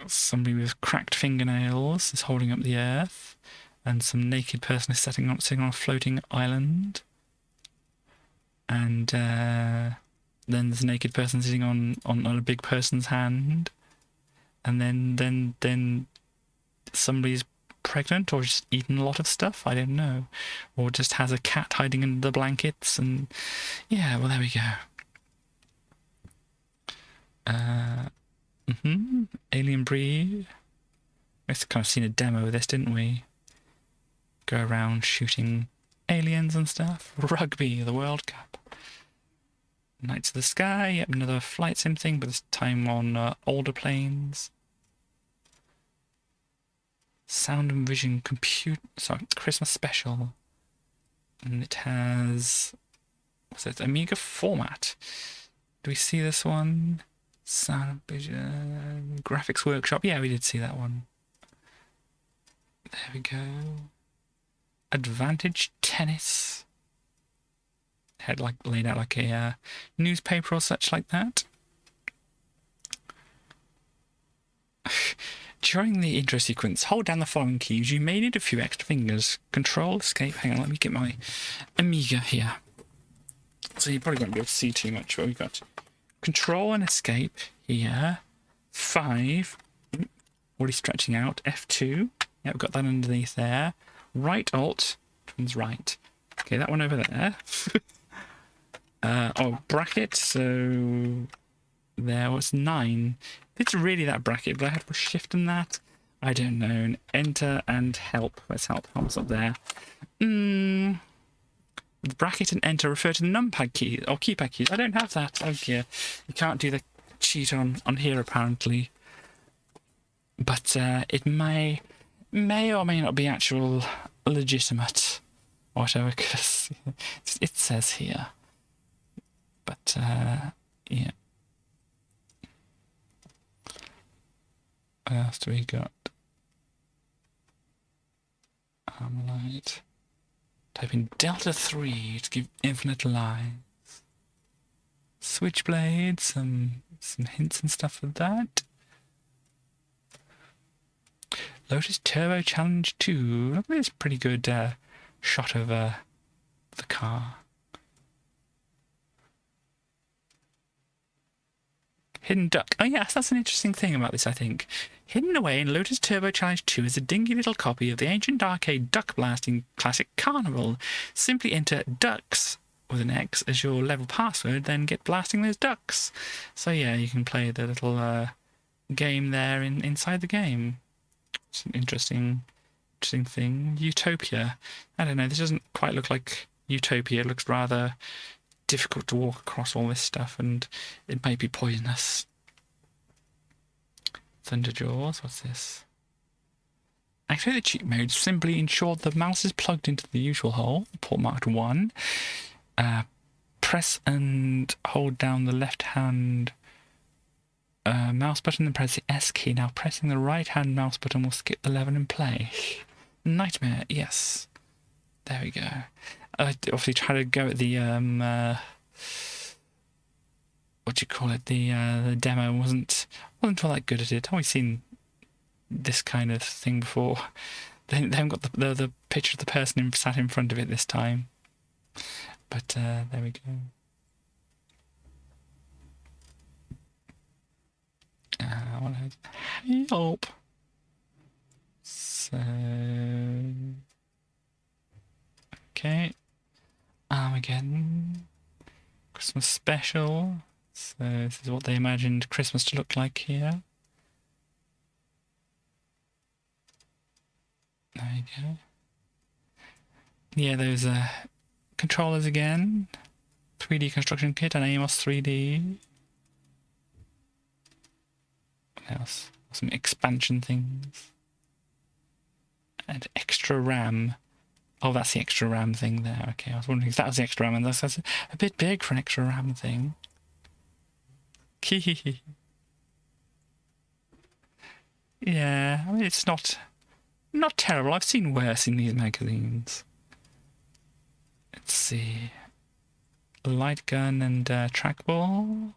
Somebody with cracked fingernails is holding up the earth, and some naked person is sitting on a floating island. And then there's a naked person sitting on a big person's hand. And then somebody's pregnant or just eaten a lot of stuff, I don't know. Or just has a cat hiding under the blankets, and yeah, well, there we go. Alien Breed. We kind of seen a demo of this, didn't we? Go around shooting aliens and stuff. Rugby, the World Cup. Knights of the Sky, yep, another flight sim thing, but this time on older planes. Sound and Vision Christmas special. And it has, what's it, Amiga format. Do we see this one? Sound and Vision Graphics Workshop. Yeah, we did see that one. There we go. Advantage Tennis. Had laid out like a newspaper or such like that. During the intro sequence, hold down the following keys. You may need a few extra fingers. Control, escape. Hang on, let me get my Amiga here. So you probably won't be able to see too much, but we've got Control and escape here. 5. Already stretching out. F2. Yeah, we've got that underneath there. Right Alt. Which one's right? Okay, that one over there. Bracket, so there was 9. It's really that bracket, but I had to push shift and that. I don't know. And enter and help. Where's help? Help's up there. The bracket and enter refer to the numpad key or keypad keys. I don't have that. Oh dear. You can't do the cheat on here apparently. But it may or may not be actual legitimate. Whatever, because it says here. But, yeah. What else do we got? Armorlight. Type in Delta 3 to give infinite lives. Switchblade, some hints and stuff for that. Lotus Turbo Challenge 2. Look at this pretty good shot of the car. Hidden Duck. Oh yes, that's an interesting thing about this, I think. Hidden away in Lotus Turbo Challenge 2 is a dingy little copy of the ancient arcade duck blasting classic Carnival. Simply enter ducks with an X as your level password, then get blasting those ducks. So yeah, you can play the little game there inside the game. It's an interesting thing. Utopia. I don't know, this doesn't quite look like Utopia. It looks rather difficult to walk across all this stuff, and it may be poisonous. Thunderjaws, what's this? Activate the cheat mode. Simply ensure the mouse is plugged into the usual hole, port marked 1. Press and hold down the left hand mouse button and press the S key. Now pressing the right hand mouse button will skip the level in play. Nightmare, yes. There we go. I obviously tried to go at the what do you call it? The demo wasn't all that good at it. I've always seen this kind of thing before. They haven't got the picture of the person sat in front of it this time. But there we go. Help. So okay, Armageddon Christmas special. So this is what they imagined Christmas to look like here. There you go. Yeah, those controllers again. 3D construction kit and Amos 3D. What else? Some expansion things. And extra RAM. Oh, that's the extra RAM thing there. Okay, I was wondering if that was the extra RAM, and that's a bit big for an extra RAM thing. Yeah, I mean, it's not terrible. I've seen worse in these magazines. Let's see. Light gun and trackball.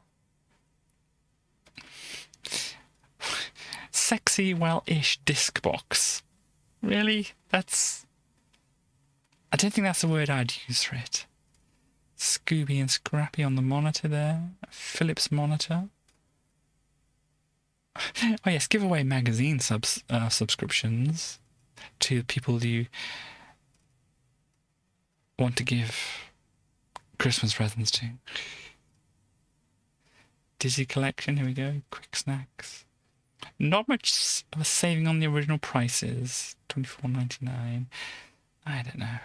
Sexy, well-ish disc box. Really? That's... I don't think that's the word I'd use for it. Scooby and Scrappy on the monitor there. A Philips monitor. Oh yes, give away magazine subscriptions to people you want to give Christmas presents to. Dizzy collection, here we go. Quick snacks. Not much of a saving on the original prices. $24.99. I don't know.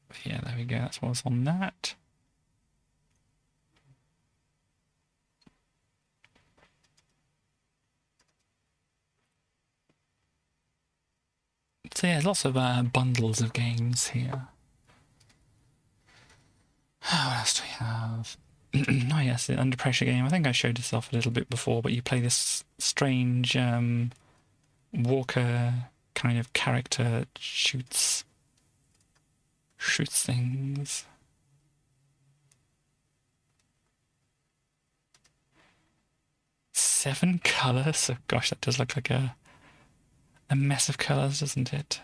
But yeah, there we go. That's what was on that. So yeah, lots of bundles of games here. What else do we have? Oh yes, the Under Pressure game. I think I showed this off a little bit before, but you play this strange walker kind of character that shoots things. Seven colours? Oh gosh, that does look like a mess of colours, doesn't it?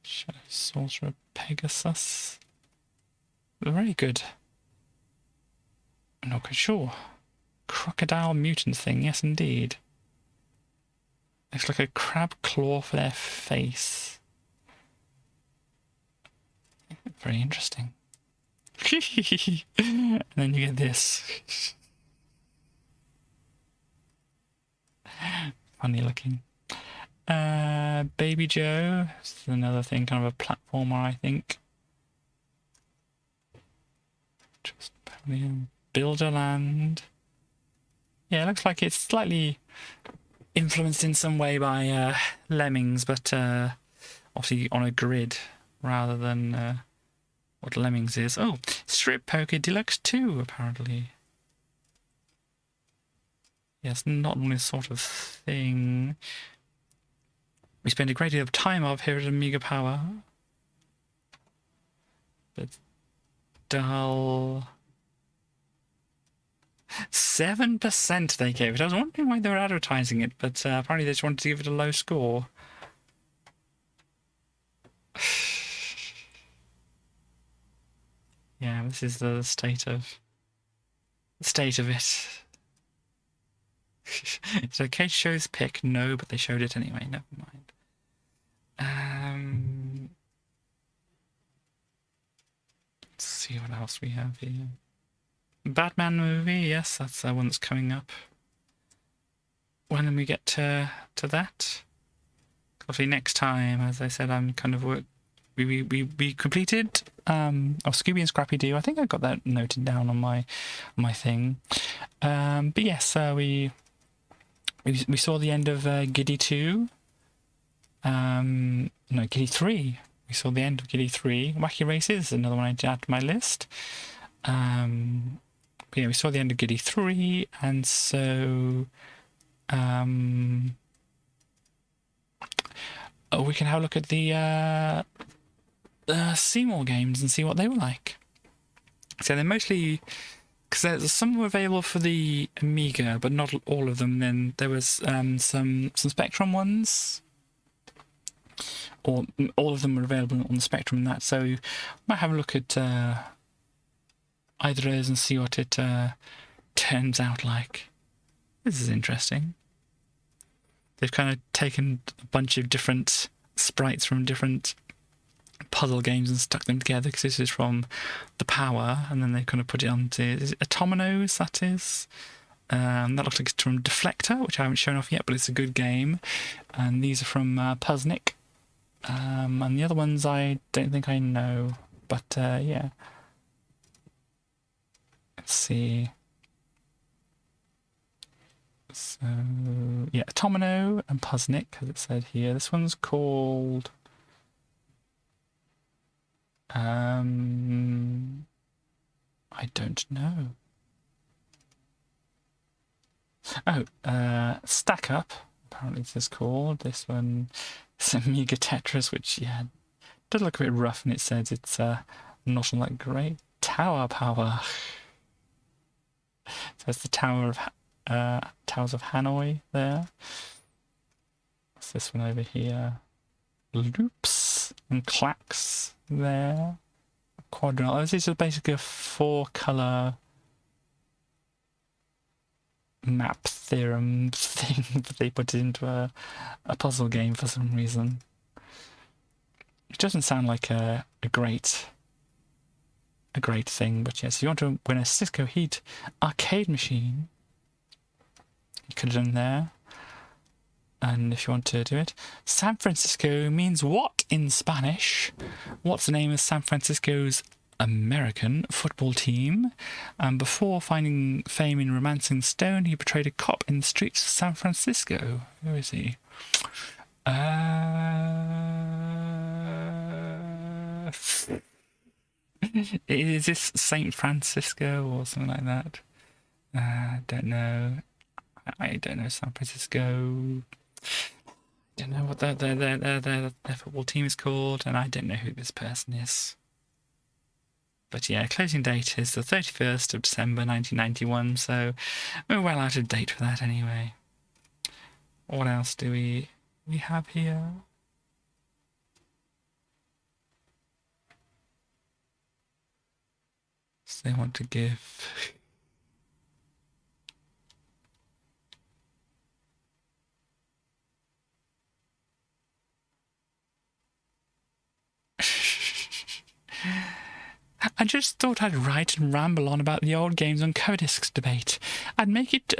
Shadow Sorcerer Pegasus. Very good. I'm not quite sure. Crocodile mutant thing, yes indeed. Looks like a crab claw for their face. Very interesting. And then you get this. Funny looking. Baby Joe. This is another thing, kind of a platformer, I think. Just Builderland. Yeah, it looks like it's slightly influenced in some way by Lemmings, but obviously on a grid rather than what Lemmings is. Oh, Strip Poker Deluxe 2, apparently. Yes, not only sort of thing we spend a great deal of time of here at Amiga Power. But dull. 7% they gave it. I was wondering why they were advertising it, but apparently they just wanted to give it a low score. Yeah, this is the state of it. It's okay to show this pic. No, but they showed it anyway. Never mind. Let's see what else we have here. Batman movie, yes, that's one that's coming up. When we get to that, obviously next time, as I said, I'm kind of we completed Scooby and Scrappy Doo. I think I got that noted down on my thing. But yes, we saw the end of Giddy 2. No, Giddy 3. We saw the end of Giddy 3. Wacky Races, another one I add to my list. But yeah, we saw the end of Giddy 3, and so we can have a look at the see more games and see what they were like. So they're mostly, because some were available for the Amiga, but not all of them. Then there was some Spectrum ones, or all of them were available on the Spectrum and that. So I might have a look at either of those and see what it turns out like. This is interesting. They've kind of taken a bunch of different sprites from different puzzle games and stuck them together, because this is from the Power, and then they kind of put it onto, is it Automanos, that is? That looks like it's from Deflector, which I haven't shown off yet, but it's a good game. And these are from Puzznic. And the other ones I don't think I know, but yeah. Let's see. So, yeah, Automino and Puzznic, as it said here. This one's called... I don't know. Oh, Stack Up, apparently this is called. This one is Amiga Tetris, which, yeah, does look a bit rough, and it says it's not all that great. Tower Power. So it's the Towers of Hanoi there. What's this one over here? Loops and Clacks there. Quadrangle. This is basically a 4-colour map theorem thing that they put into a puzzle game for some reason. It doesn't sound like a great thing, but yes, if you want to win a Cisco Heat arcade machine, you could have done there. And if you want to do it, San Francisco means what in Spanish? What's the name of San Francisco's American football team? And before finding fame in Romancing the Stone, he portrayed a cop in the streets of San Francisco. Who is he? Is this Saint Francisco or something like that? Don't know. I don't know San Francisco. Don't know what their football team is called, and I don't know who this person is. But yeah, closing date is the 31st of December 1991, so we're well out of date for that anyway. What else do we have here? So they want to give... I just thought I'd write and ramble on about the old games on cover discs debate. I'll make it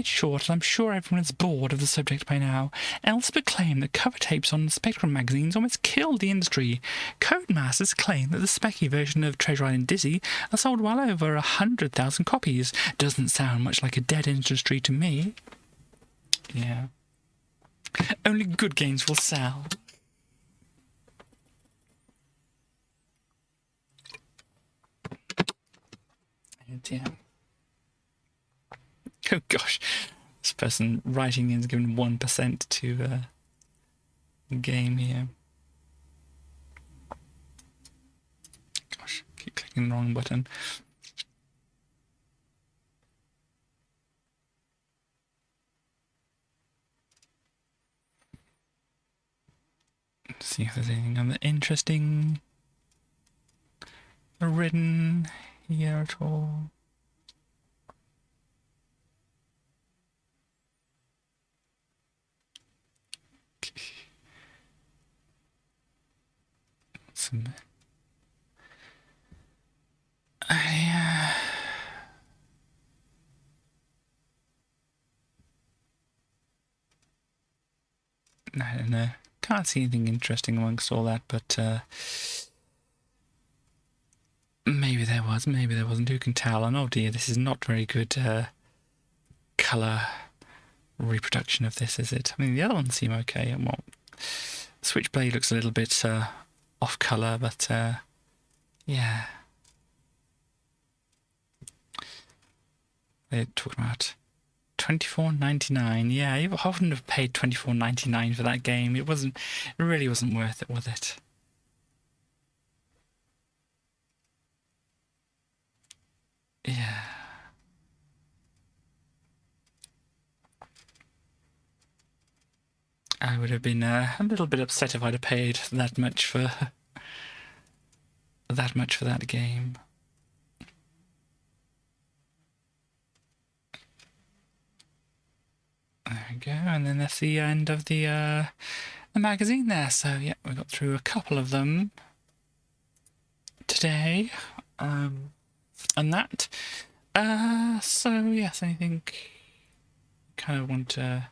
short, as I'm sure everyone is bored of the subject by now. Elspeth claimed that cover tapes on Spectrum magazines almost killed the industry. Codemasters claim that the Specky version of Treasure Island Dizzy has sold well over 100,000 copies. Doesn't sound much like a dead industry to me. Yeah. Only good games will sell. Yeah. Oh gosh, this person writing in is given 1% to the game here. Gosh, keep clicking the wrong button. Let's see if there's anything other interesting written here at all. Some I don't know. Can't see anything interesting amongst all that, but maybe there was, maybe there wasn't. Who can tell? And oh dear, this is not very good colour reproduction of this, is it? I mean, the other ones seem okay. Well, Switchblade looks a little bit off colour, but yeah. They're talking about $24.99. Yeah, I wouldn't have paid $24.99 for that game. It really wasn't worth it, was it? I would have been a little bit upset if I'd have paid that much for that game. There we go, and then that's the end of the magazine there. So yeah, we got through a couple of them today, and that. So yes, anything kind of want to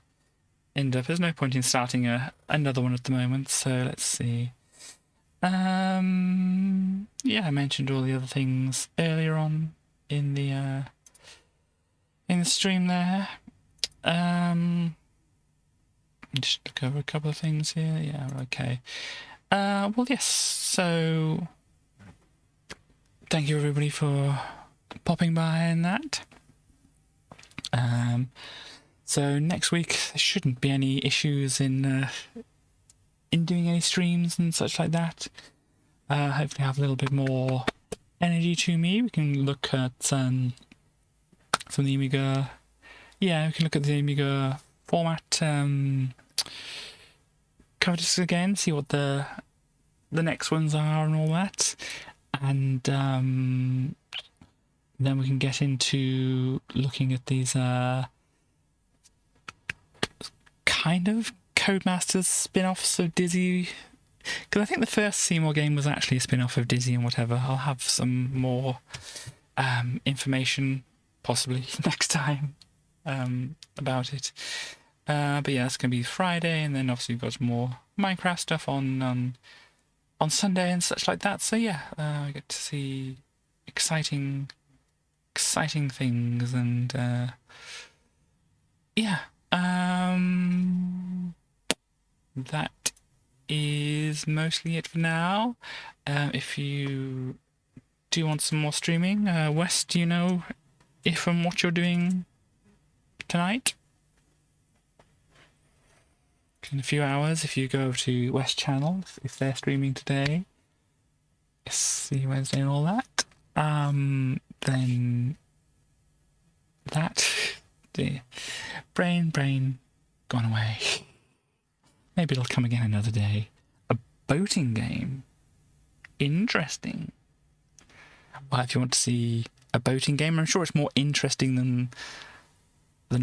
end up. There's no point in starting another one at the moment. So let's see. Yeah, I mentioned all the other things earlier on in the stream there. Just look over a couple of things here. Yeah, okay. Well, yes. So thank you everybody for popping by and that. So next week there shouldn't be any issues in doing any streams and such like that. Hopefully have a little bit more energy to me. We can look at some of the Amiga. Yeah, we can look at the Amiga format covers again, see what the next ones are and all that, and then we can get into looking at these kind of Codemasters spin-offs of Dizzy, because I think the first Seymour game was actually a spin-off of Dizzy and whatever. I'll have some more information possibly next time about it. But yeah, it's going to be Friday, and then obviously we've got some more Minecraft stuff on Sunday and such like that. So yeah, I get to see exciting things, and yeah, that is mostly it for now. If you do want some more streaming, Wes, do you know if and what you're doing tonight? In a few hours, if you go to West Channel, if they're streaming today, yes, see Wednesday and all that, then that, the brain gone away. Maybe it'll come again another day. A boating game. Interesting. Well, if you want to see a boating game, I'm sure it's more interesting than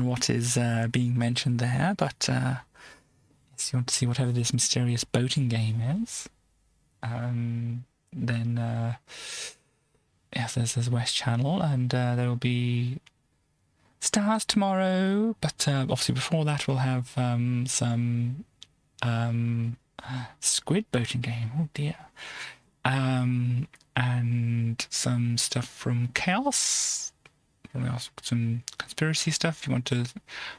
what is being mentioned there, but if you want to see whatever this mysterious boating game is, then yes, there's West Channel, and there will be Stars tomorrow, but obviously before that we'll have some Squid boating game, oh dear, and some stuff from Chaos. We also got some conspiracy stuff if you want to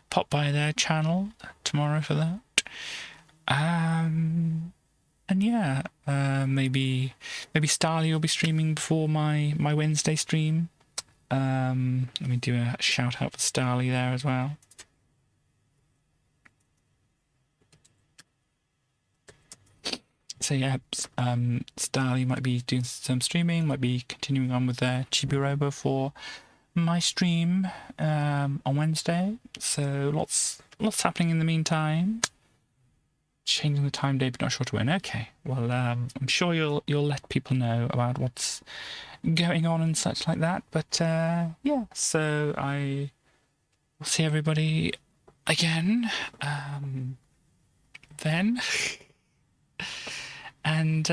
pop by their channel tomorrow for that. And yeah, maybe Starly will be streaming before my Wednesday stream. Let me do a shout out for Starly there as well. So yeah, Starly might be doing some streaming, might be continuing on with their Chibi Robo for my stream on Wednesday. So lots happening in the meantime. Changing the time date, but not sure to when. Okay, well, I'm sure you'll let people know about what's going on and such like that. But yeah, so I will see everybody again then, and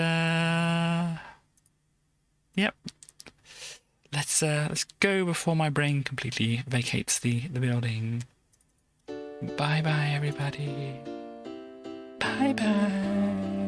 yep. Let's go before my brain completely vacates the building. Bye bye, everybody. Bye bye.